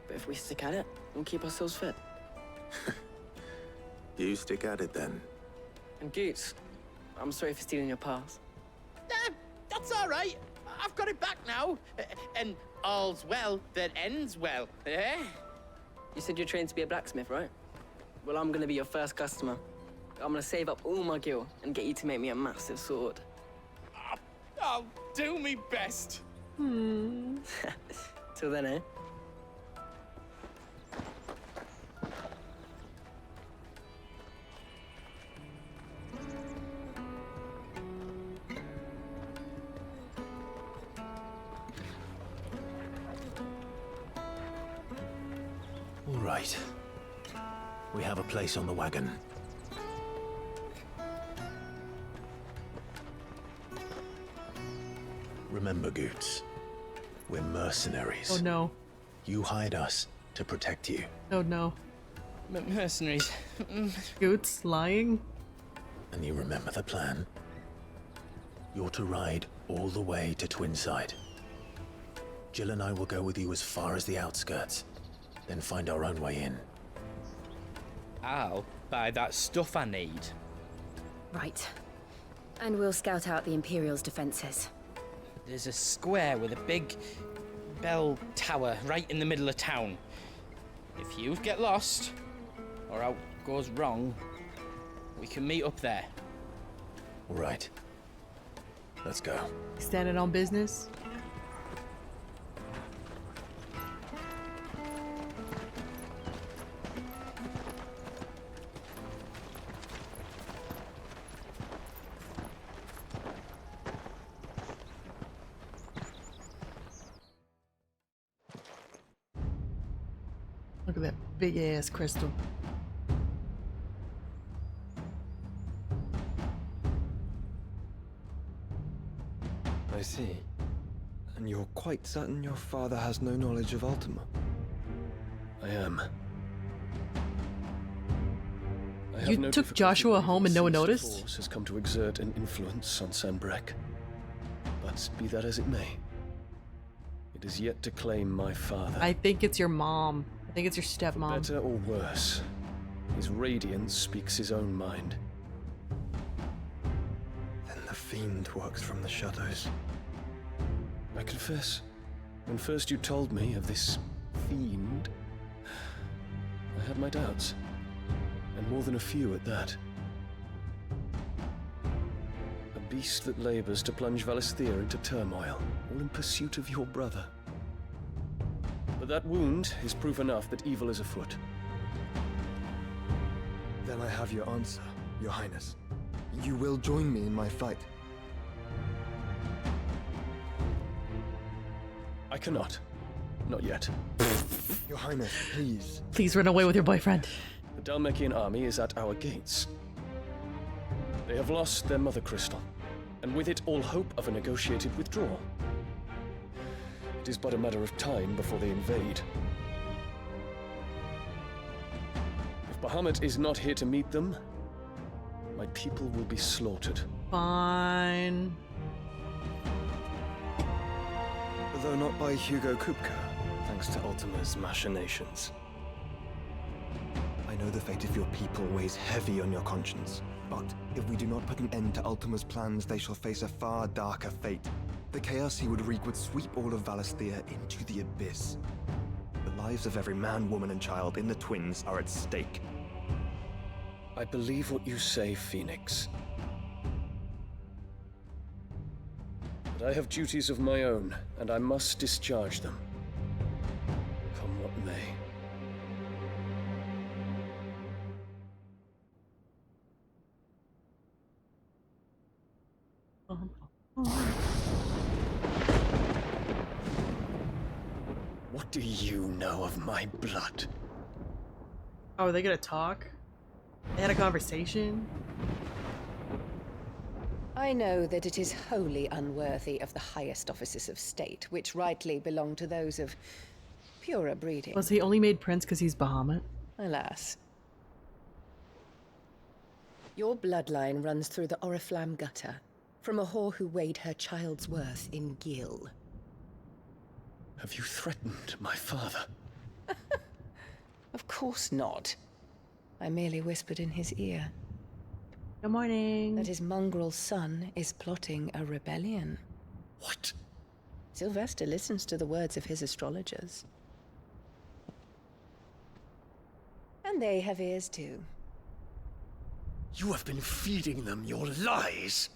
But if we stick at it, we'll keep ourselves fit. You stick at it, then. And Goots, I'm sorry for stealing your pass. That's all right. I've got it back now. And all's well that ends well, eh? You said you're trained to be a blacksmith, right? Well, I'm gonna be your first customer. I'm gonna save up all my gil and get you to make me a massive sword. I'll do me best. Till then, eh? All right. We have a place on the wagon. Remember, Goots, we're mercenaries. Oh no. You hired us to protect you. Oh no. Mercenaries. Goots lying? And you remember the plan? You're to ride all the way to Twinside. Jill and I will go with you as far as the outskirts, then find our own way in. I'll buy that stuff I need. Right. And we'll scout out the Imperial's defenses. There's a square with a big bell tower right in the middle of town. If you get lost, or out goes wrong, we can meet up there. All right. Let's go. Standing on business? at that big ass crystal. I see. And you're quite certain your father has no knowledge of Ultima? I am. I You have no took difficulty Joshua believing home and no one sinister noticed? force has come to exert an influence on Sanbreque. But be that as it may, it is yet to claim my father. I think it's your mom. I think it's your stepmom. For better or worse, his radiance speaks his own mind. Then the fiend works from the shadows. I confess, when first you told me of this fiend, I had my doubts. And more than a few at that. A beast that labors to plunge Valisthea into turmoil, all in pursuit of your brother. But that wound is proof enough that evil is afoot. Then I have your answer, Your Highness. You will join me in my fight. I cannot. Not yet. Your Highness, please. Please run away with your boyfriend. The Dalmekian army is at our gates. They have lost their mother crystal, and with it all hope of a negotiated withdrawal. It is but a matter of time before they invade. If Bahamut is not here to meet them, my people will be slaughtered. Fine. Though not by Hugo Kupka, thanks to Ultima's machinations. I know the fate of your people weighs heavy on your conscience, but if we do not put an end to Ultima's plans, they shall face a far darker fate. The chaos he would wreak would sweep all of Valisthea into the abyss. The lives of every man, woman, and child in the Twins are at stake. I believe what you say, Phoenix. But I have duties of my own, and I must discharge them. Come what may. What do you know of my blood? Oh, are they gonna talk? They had a conversation? I know that it is wholly unworthy of the highest offices of state, which rightly belong to those of purer breeding. Was he only made prince because he's Bahamut? Alas. Your bloodline runs through the Oriflamme gutter, from a whore who weighed her child's worth in gil. Have you threatened my father? Of course not. I merely whispered in his ear. Good morning. That his mongrel son is plotting a rebellion. What? Sylvester listens to the words of his astrologers. And they have ears too. You have been feeding them your lies.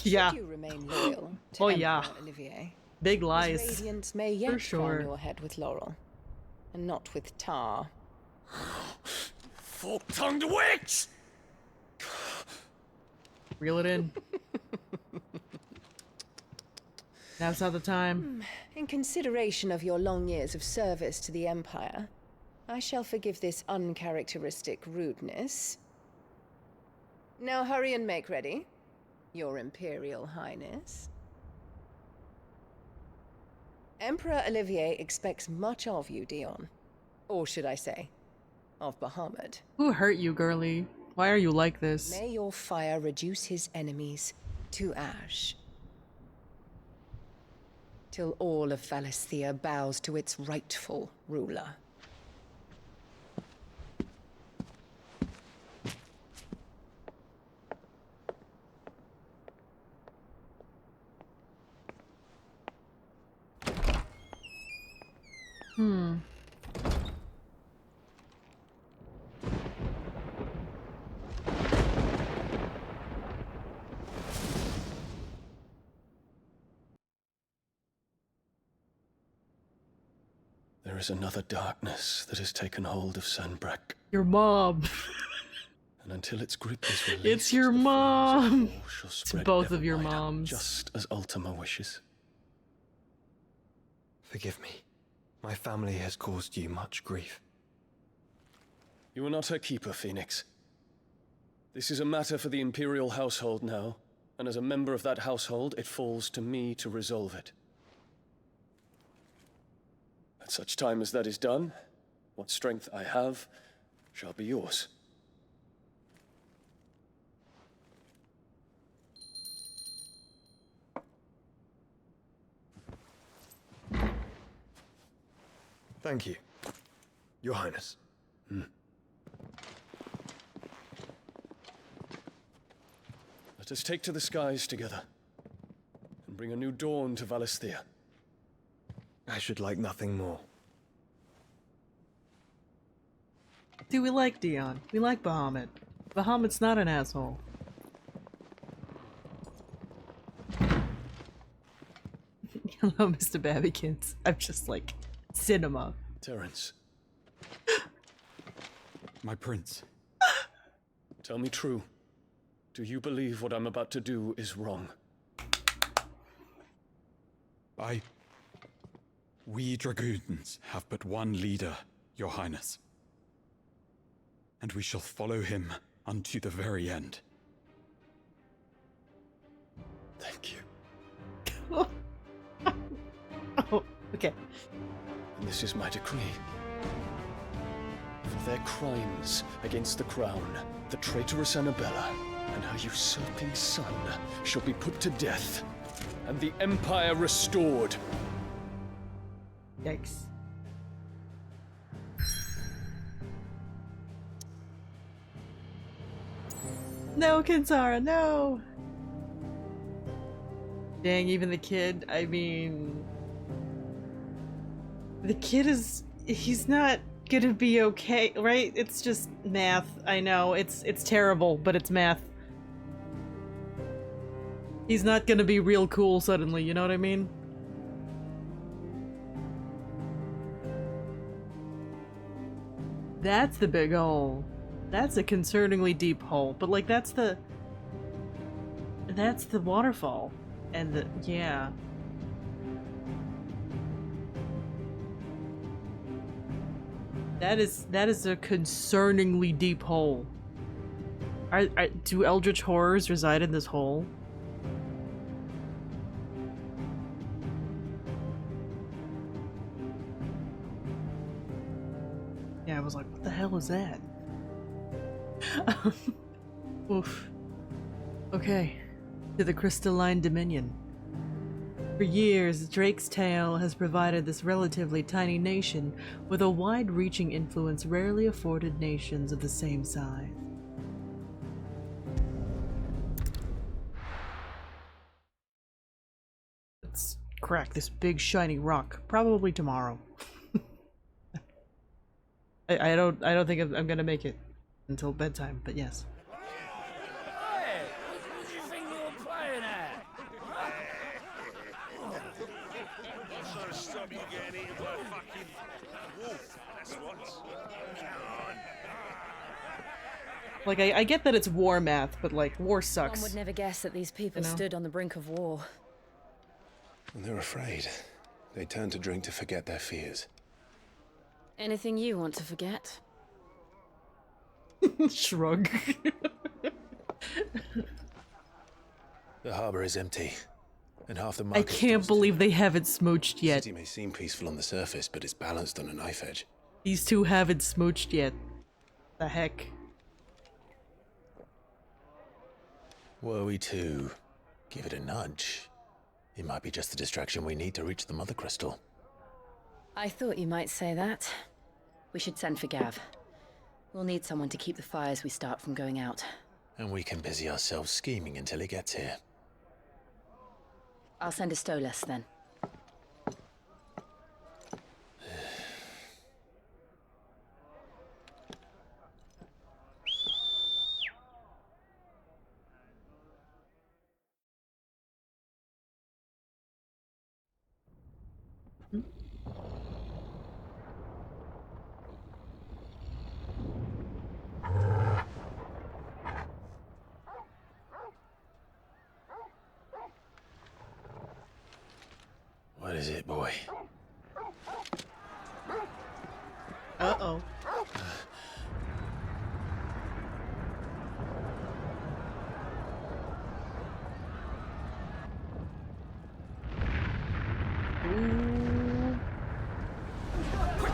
Yeah. Should you remain loyal to Oh Emperor yeah. Olivier, Big his lies. radiance may For yet sure. crown your head with laurel, and not with tar. Fork-tongued witch! Reel it in. Now's not the time. In consideration of your long years of service to the Empire, I shall forgive this uncharacteristic rudeness. Now hurry and make ready, Your Imperial Highness. Emperor Olivier expects much of you, Dion. Or should I say, of Bahamut. Who hurt you, girly? Why are you like this? May your fire reduce his enemies to ash. Till all of Valisthea bows to its rightful ruler. There is another darkness that has taken hold of Sanbreque. Your mom. And until its grip is released, It's your the flames of mom. war shall It's spread both ever of your wider, moms. just as Ultima wishes. Forgive me. My family has caused you much grief. You are not her keeper, Phoenix. This is a matter for the Imperial household now, and as a member of that household, it falls to me to resolve it. At such time as that is done, what strength I have shall be yours. Thank you, Your Highness. Let us take to the skies together, and bring a new dawn to Valisthea. I should like nothing more. Do we like Dion? We like Bahamut. Bahamut's not an asshole. Hello, Mr. Babbykins. I'm just like, cinema. Terence. My prince. Tell me true. Do you believe what I'm about to do is wrong? We dragoons have but one leader, Your Highness. And we shall follow him unto the very end. Thank you. Oh, okay. And this is my decree. For their crimes against the crown, the traitorous Annabella and her usurping son shall be put to death, and the Empire restored. Yikes. No, Kinsara, no! Dang, even the kid, I mean... The kid he's not gonna be okay, right? It's just math, I know, it's terrible, but it's math. He's not gonna be real cool suddenly, you know what I mean? That's the big hole. That's a concerningly deep hole, but like that's the waterfall. And yeah. That is a concerningly deep hole. Do eldritch horrors reside in this hole? Yeah, I was like, what the hell is that? Oof. Okay, to the crystalline dominion. For years, Drake's Tale has provided this relatively tiny nation with a wide-reaching influence rarely afforded nations of the same size. Let's crack this big shiny rock, probably tomorrow. I don't think I'm gonna make it until bedtime, but yes. Hey, what do you think you were playing at? What sort of stop you getting eaten by a fucking wolf? That's what. Come on. Like, I get that it's war math, but like, war sucks. One would never guess that these people You know? stood on the brink of war. And they're afraid. They turn to drink to forget their fears. Anything you want to forget? Shrug. The harbor is empty, and half the I market. can't believe they haven't smooched The yet. city may seem peaceful on the surface, but it's balanced on a knife edge. These two haven't smooched yet. The heck? Were we to give it a nudge, it might be just the distraction we need to reach the Mother Crystal. I thought you might say that. We should send for Gav. We'll need someone to keep the fires we start from going out. And we can busy ourselves scheming until he gets here. I'll send a Stolas then. What is it, boy? Uh-oh. Ooh.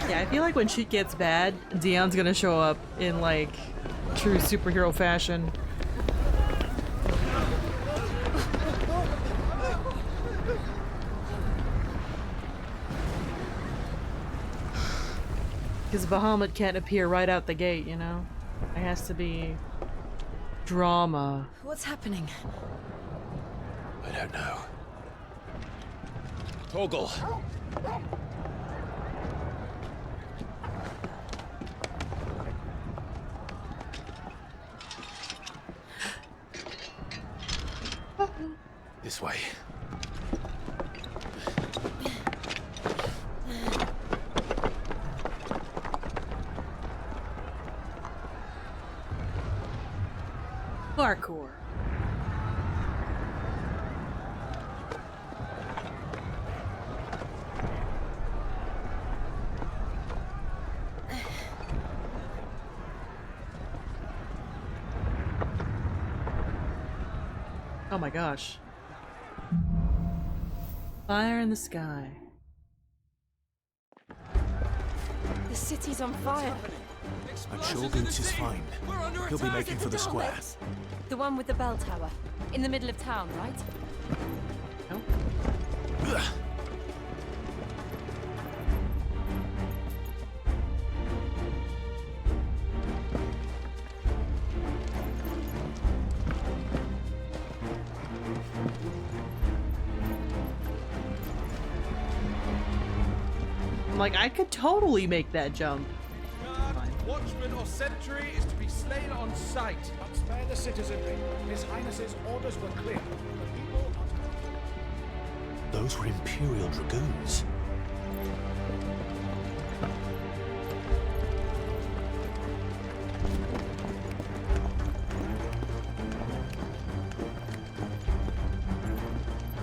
Yeah, I feel like when shit gets bad, Dion's gonna show up in like true superhero fashion. Because Bahamut can't appear right out the gate, you know? It has to be drama. What's happening? I don't know. Torgal. This way. Parkour. Oh my gosh. Fire in the sky. The city's on fire. I'm sure Boots is fine. He'll be making for the square. The one with the bell tower. In the middle of town, right? No. I'm like, I could totally make that jump. Watchman or sentry is to be slain on sight. But spare the citizenry. His Highness's orders were clear. The people are... Those were Imperial Dragoons.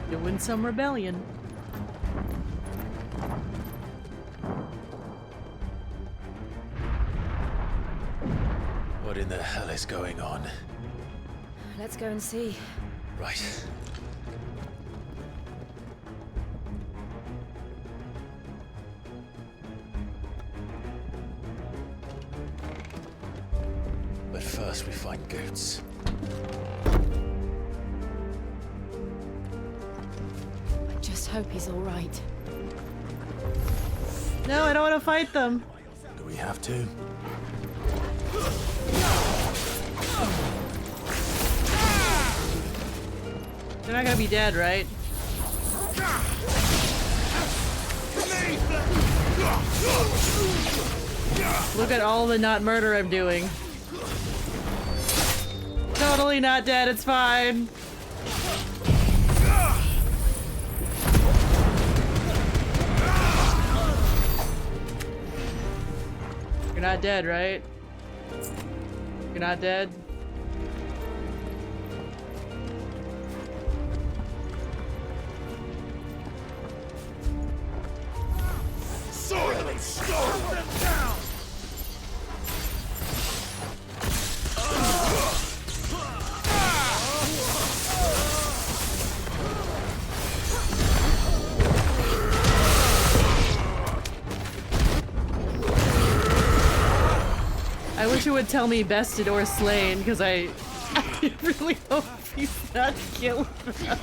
Doing some rebellion. What in the hell is going on? Let's go and see. Right. But first we find Goots. I just hope he's all right. No, I don't want to fight them. Do we have to? They're not gonna be dead, right? Look at all the not murder I'm doing. Totally not dead, it's fine. You're not dead, right? You're not dead? Soil storm them down! I wish it would tell me bested or slain, because I really hope he's not killed them.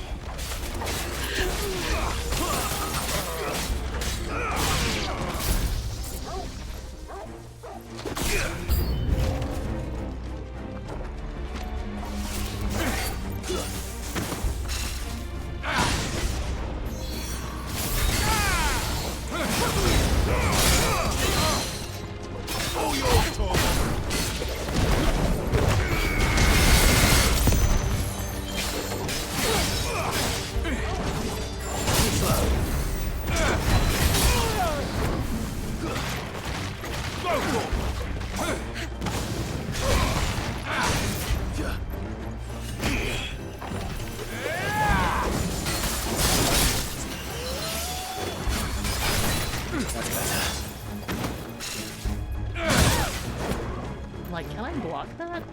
Like, can I block that?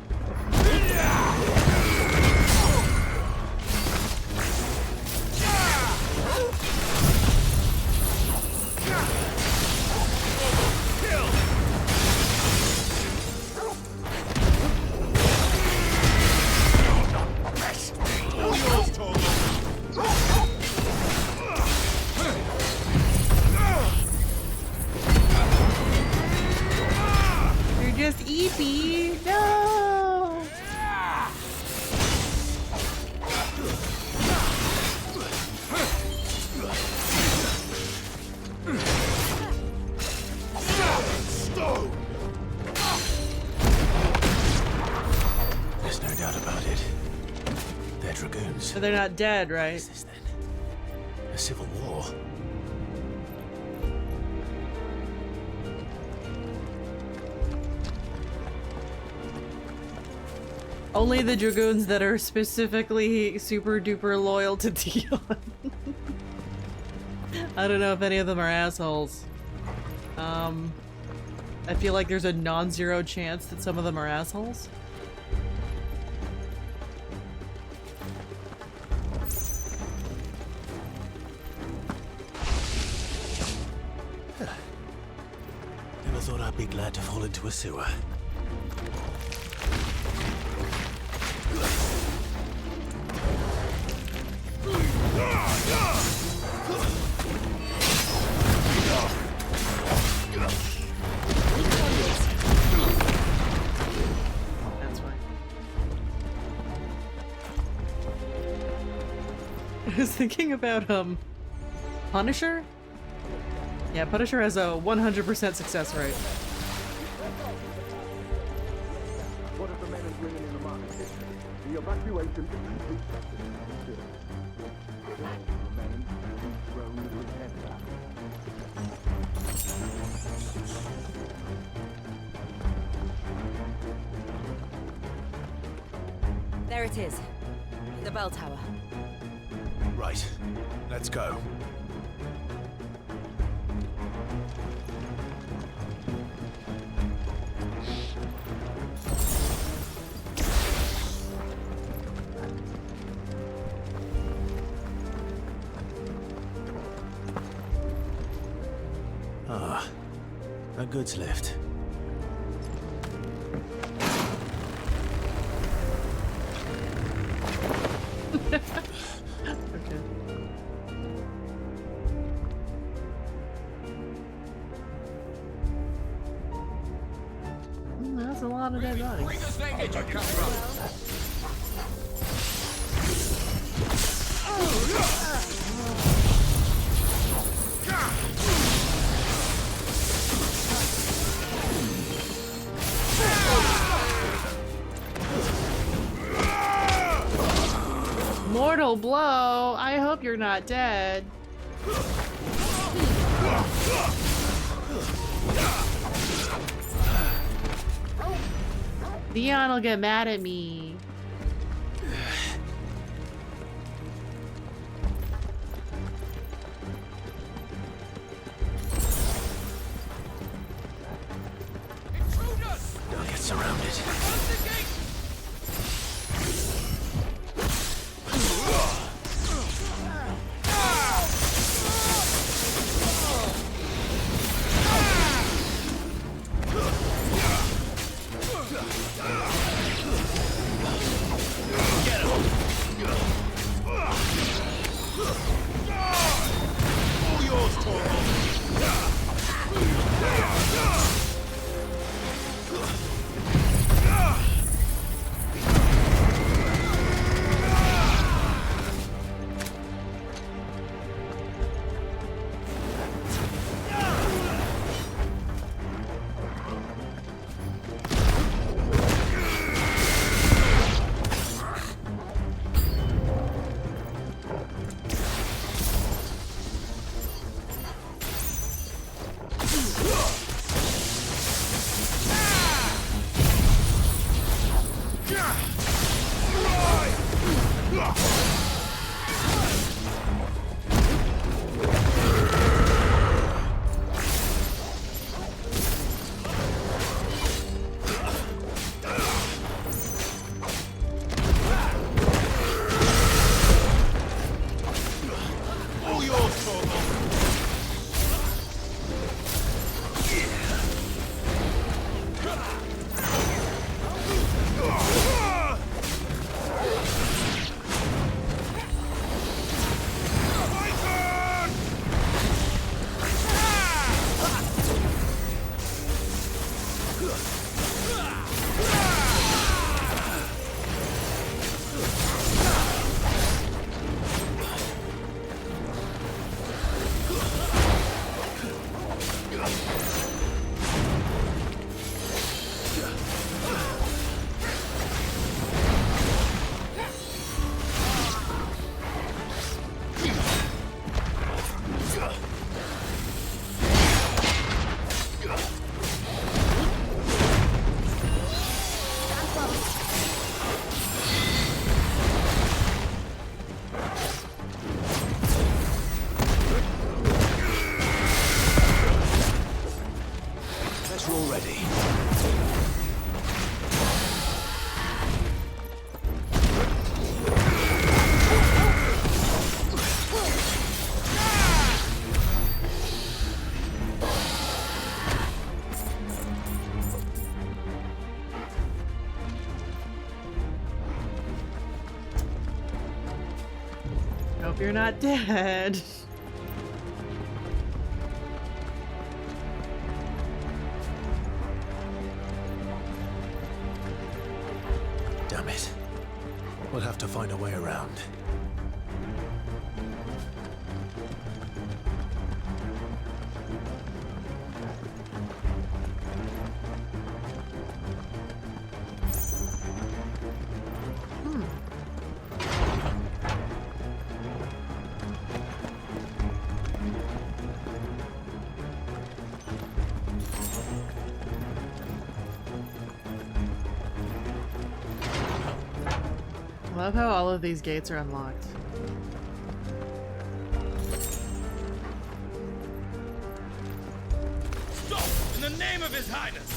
But they're not dead, right? What is this then? A civil war? Only the dragoons that are specifically super duper loyal to Dion. I don't know if any of them are assholes. I feel like there's a non-zero chance that some of them are assholes. Never thought I'd be glad to fall into a sewer. That's fine. I was thinking about Punisher? Yeah, Punisher has a 100% success rate. What of the men and women in the market district? The evacuation is complete. Remain thrown with enter. There it is. The bell tower. Right. Let's go. Ah, a goods lift. Okay. That's a lot of dead bodies. Mortal blow. I hope you're not dead. Dion will get mad at me. Don't get surrounded. You're not dead. Damn it. We'll have to find a way around. I love how all of these gates are unlocked. Stop! In the name of His Highness!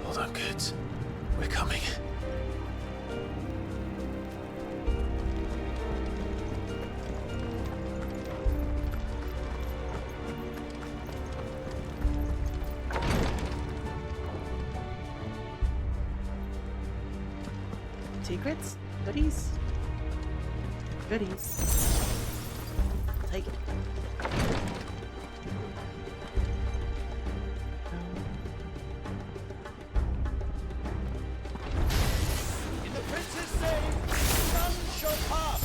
Hold on, kids. We're coming. Secrets? Goodies? Goodies. I'll take it. In the prince's name, none shall pass!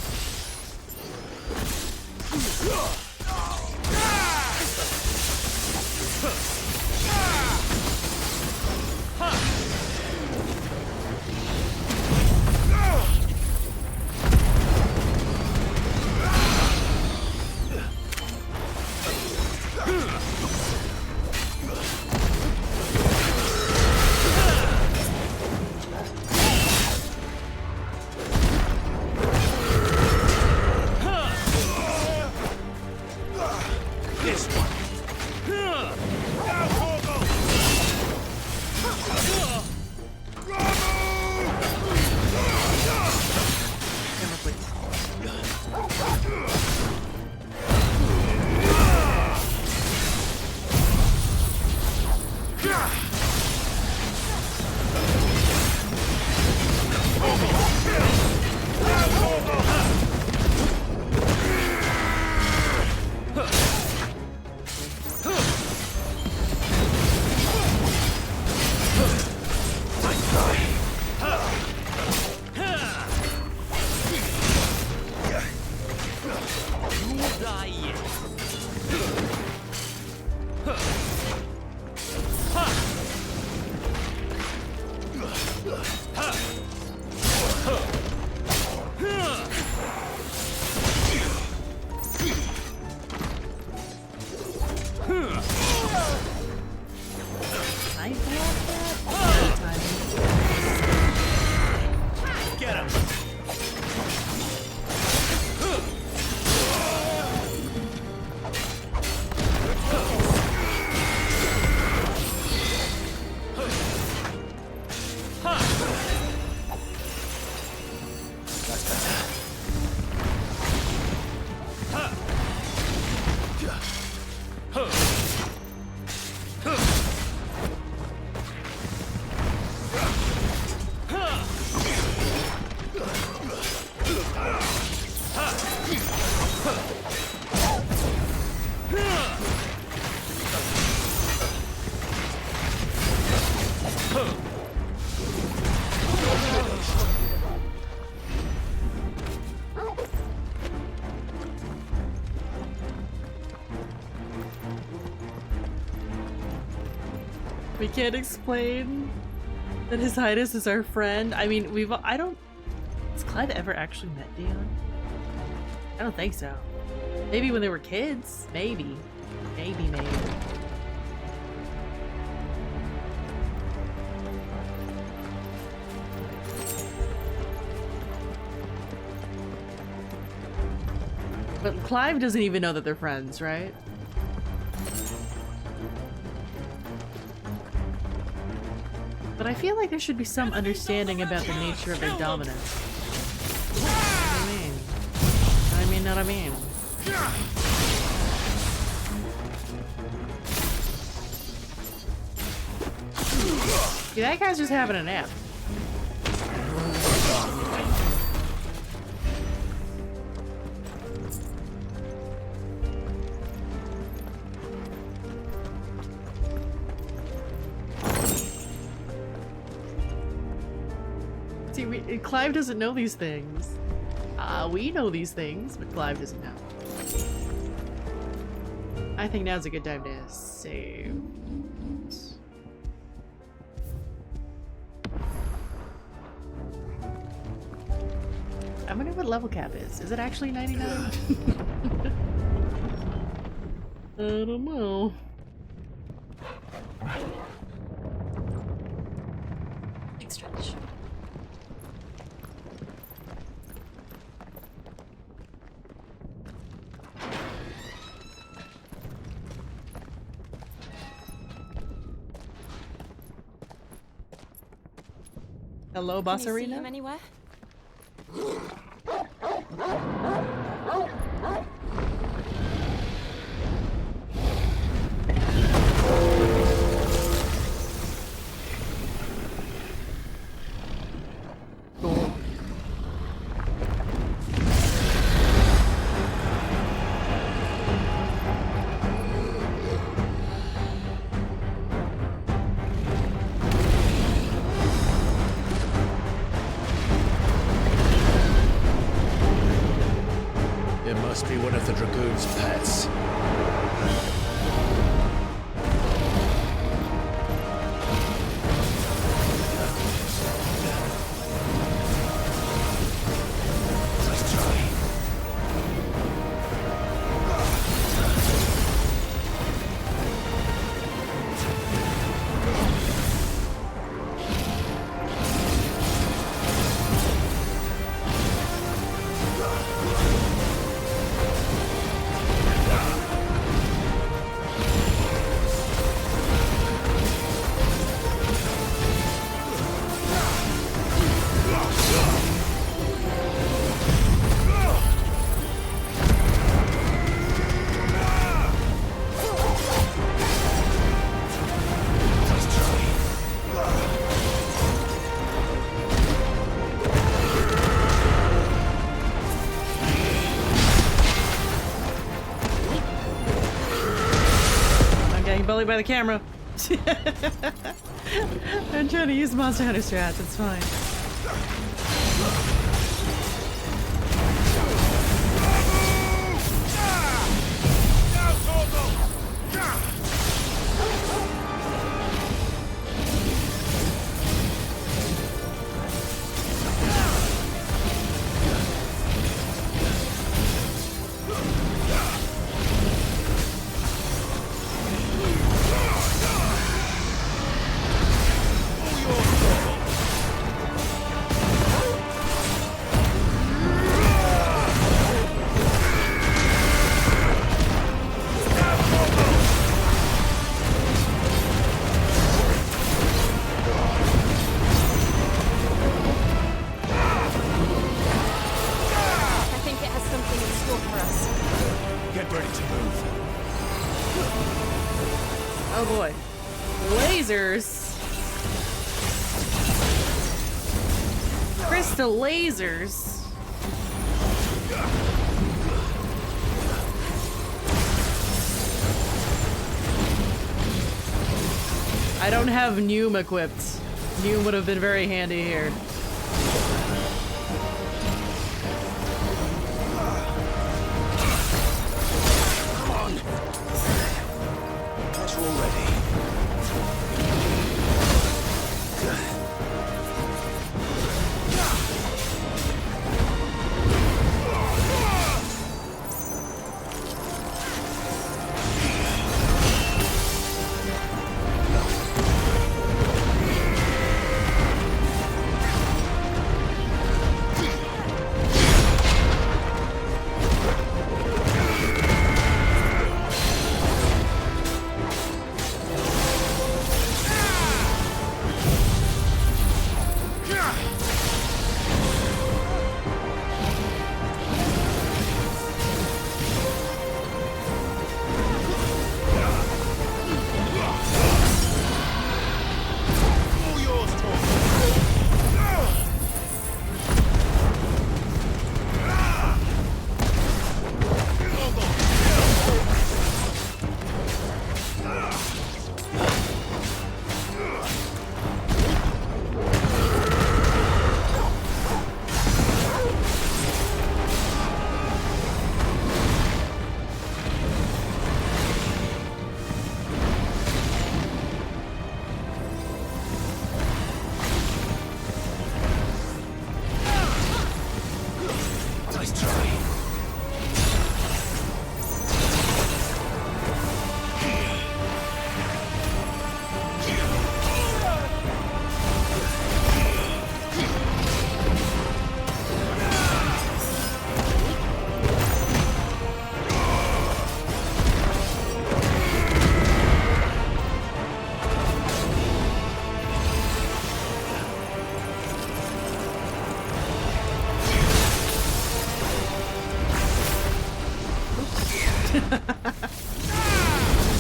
This one. Get him! That's better. We can't explain that His Highness is our friend. I mean, I don't... Has Clyde ever actually met Dion? I don't think so. Maybe when they were kids. Maybe. Maybe. But Clive doesn't even know that they're friends, right? But I feel like there should be some understanding about the nature of their dominance. What do you mean? What I mean. See, that guy's just having a nap. See, Clive doesn't know these things. We know these things, but Clive doesn't know. I think now's a good time to save. I wonder what level cap is. Is it actually 99? I don't know. Big stretch. Hello, Boss Can you see Arena? him anywhere? It must be one of the Dragoon's pets. Let's try. Bullied by the camera. I'm trying to use Monster Hunter strats, it's fine. Oh boy. Lasers. Crystal lasers. I don't have Noom equipped. Noom would have been very handy here.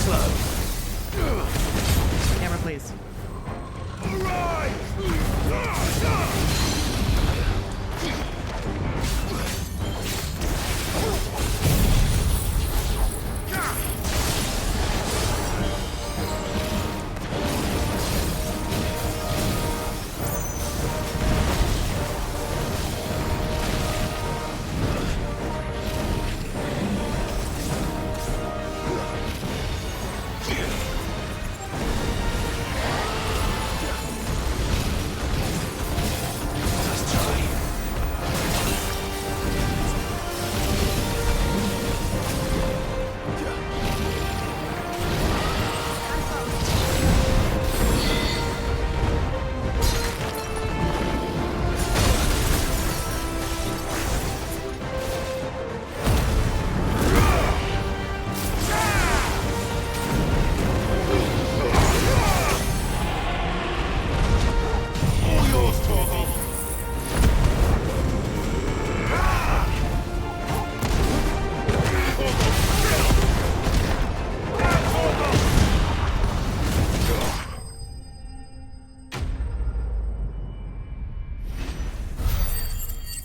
Slow. Camera, please.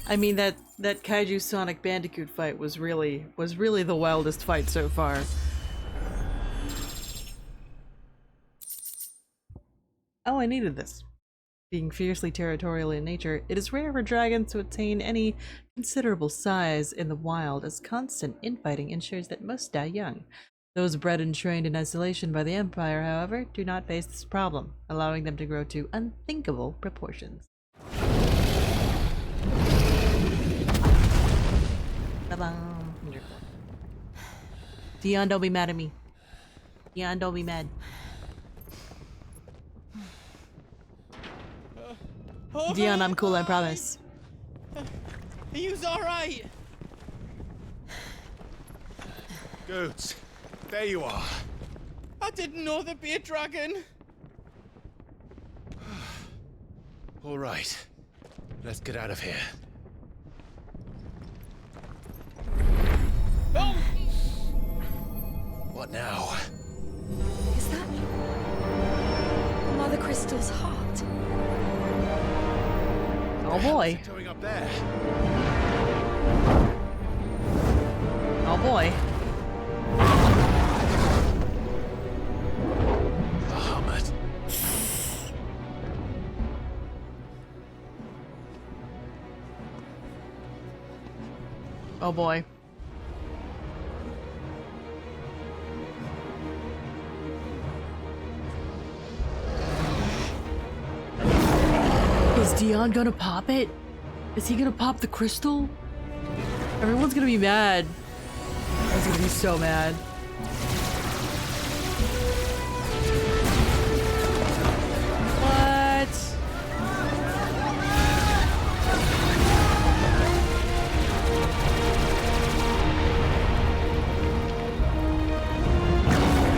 I mean, that kaiju Sonic Bandicoot fight was really the wildest fight so far. Oh, I needed this. Being fiercely territorial in nature, it is rare for dragons to attain any considerable size in the wild, as constant infighting ensures that most die young. Those bred and trained in isolation by the Empire, however, do not face this problem, allowing them to grow to unthinkable proportions. Dion, don't be mad at me. Dion, don't be mad. Dion, I'm cool, I promise. Are you alright? Goods, there you are. I didn't know there'd be a dragon. All right, let's get out of here. Oh! What now? Is that Mother Crystal's heart? Oh boy. Going up there. Oh boy. Bahamut. Oh boy. Is Dion gonna pop it? Is he gonna pop the crystal? Everyone's gonna be mad. Everyone's gonna be so mad. What?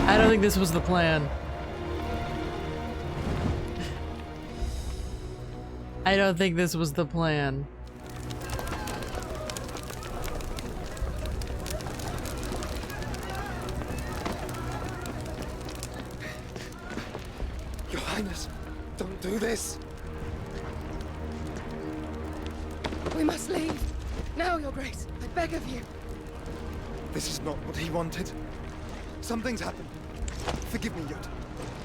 I don't think this was the plan. I don't think this was the plan. Your Highness, don't do this. We must leave. Now, Your Grace. I beg of you. This is not what he wanted. Something's happened. Forgive me, Yod,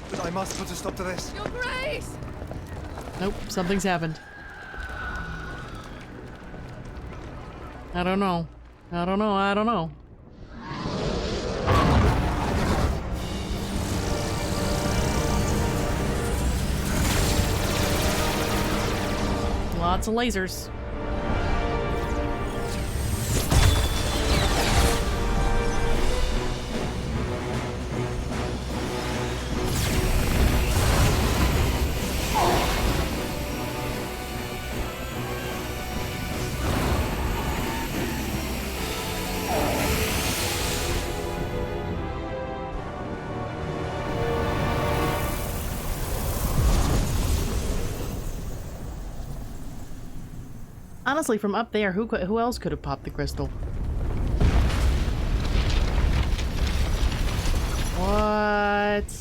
but I must put a stop to this. Your Grace! Nope, something's happened. I don't know. I don't know. I don't know. Lots of lasers. Honestly, from up there, who else could have popped the crystal? What?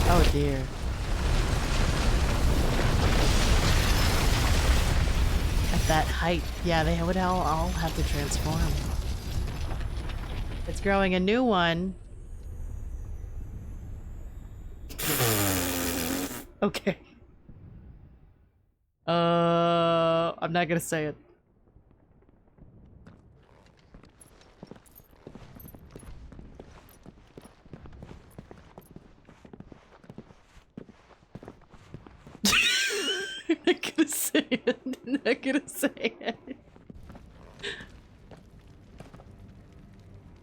Oh dear. At that height, yeah, they would all have to transform. It's growing a new one. Okay. I'm not gonna say it. I'm not gonna say it. I'm not gonna say it.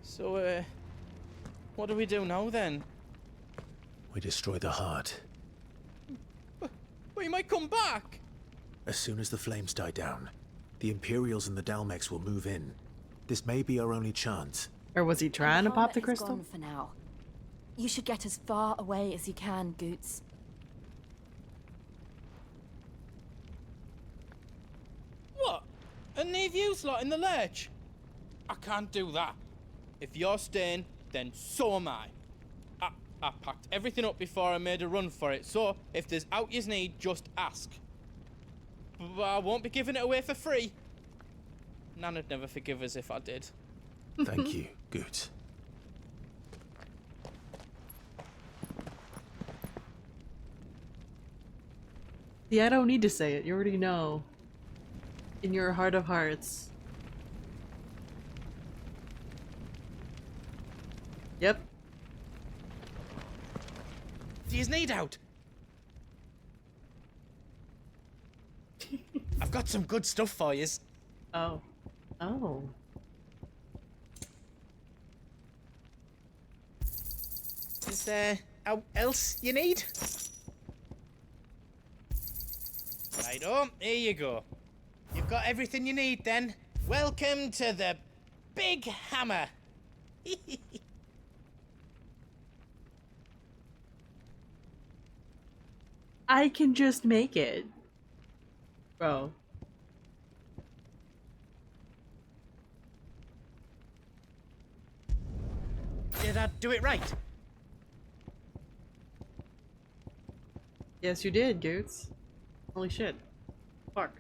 So, what do we do now then? We destroy the heart. We might come back! As soon as the flames die down, the Imperials and the Dalmex will move in. This may be our only chance. Or was he trying to pop the Is crystal? gone for now. You should get as far away as you can, Goots. What? And leave you lot in the lurch? I can't do that. If you're staying, then so am I. I packed everything up before I made a run for it, so if there's out you need, just ask. But I won't be giving it away for free. Nana'd never forgive us if I did. Thank you, Goots. Yeah, I don't need to say it. You already know. In your heart of hearts. Yep. Do you need out? I've got some good stuff for yous. Oh. Oh. Is there out else you need? Righto, here you go. You've got everything you need then. Welcome to the Big Hammer. I can just make it. Bro. Did I do it right? Yes, you did, Goots. Holy shit. Fuck.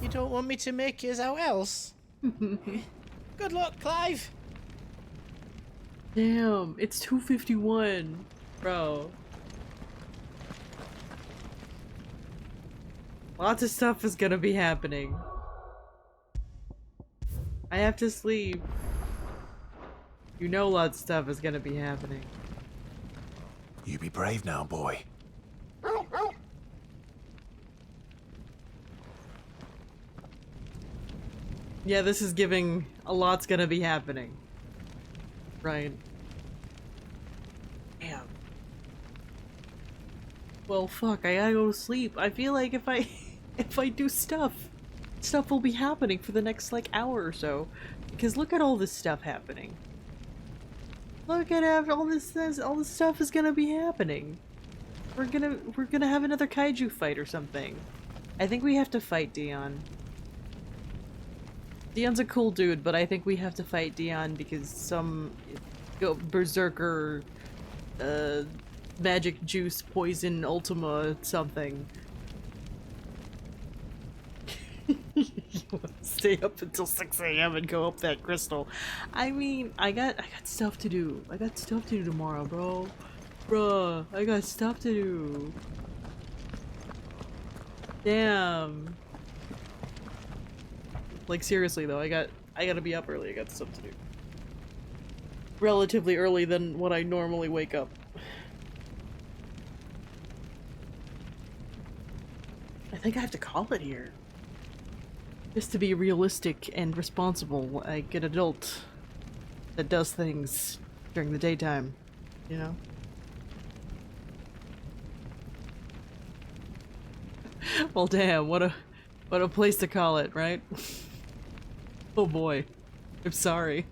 You don't want me to make yours out else? Good luck, Clive. Damn, it's 2:51, bro. Lots of stuff is gonna be happening. I have to sleep. You know lots of stuff is gonna be happening. You be brave now, boy. Yeah, this is giving a lot's gonna be happening. Right. Damn. Well, fuck, I gotta go to sleep. I feel like if I do stuff will be happening for the next, like, hour or so. Because look at all this stuff happening. Look at all this stuff is gonna be happening. We're gonna have another kaiju fight or something. I think we have to fight Dion. Dion's a cool dude, but I think we have to fight Dion because some berserker magic juice poison Ultima something. You wanna stay up until 6 AM and go up that crystal. I mean, I got stuff to do. I got stuff to do tomorrow, bro. Bruh, I got stuff to do. Damn. Like, seriously though, I gotta be up early. I got stuff to do. Relatively early than what I normally wake up. I think I have to call it here. Just to be realistic and responsible, like an adult that does things during the daytime, you know? Well, damn, what a place to call it, right? Oh boy. I'm sorry.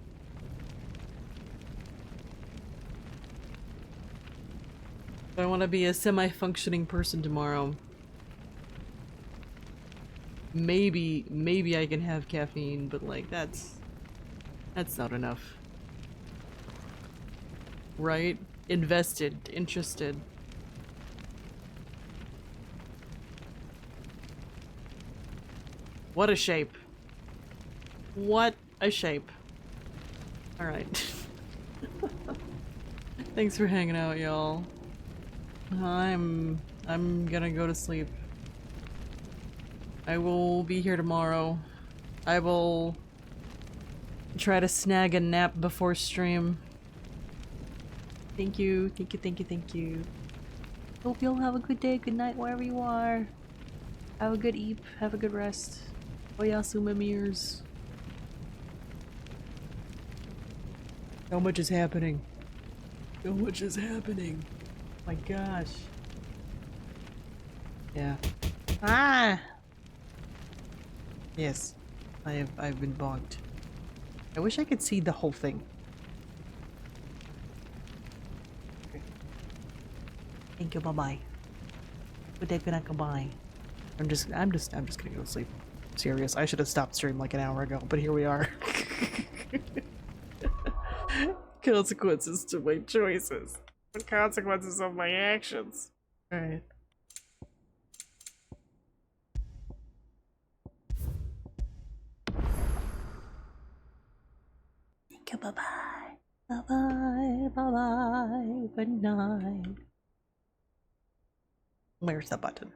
I want to be a semi-functioning person tomorrow. Maybe I can have caffeine, but like that's not enough. Right? Invested, interested. What a shape. What a shape. Alright. Thanks for hanging out, y'all. I'm gonna go to sleep. I will be here tomorrow. I will try to snag a nap before stream. Thank you, thank you, thank you, thank you. Hope you'll have a good day, good night, wherever you are. Have a good eep, have a good rest. Oyasuma mirrors. So much is happening. So much is happening. My gosh. Yeah. Ah! Yes. I've been bogged. I wish I could see the whole thing. Okay. Thank you, bye-bye. Good day, good night, goodbye. I'm just gonna go to sleep. Serious. I should have stopped stream like an hour ago, but here we are. Consequences to my choices. The consequences of my actions. Alright. Thank you, bye-bye. Bye-bye, bye-bye, good night. Where's the button?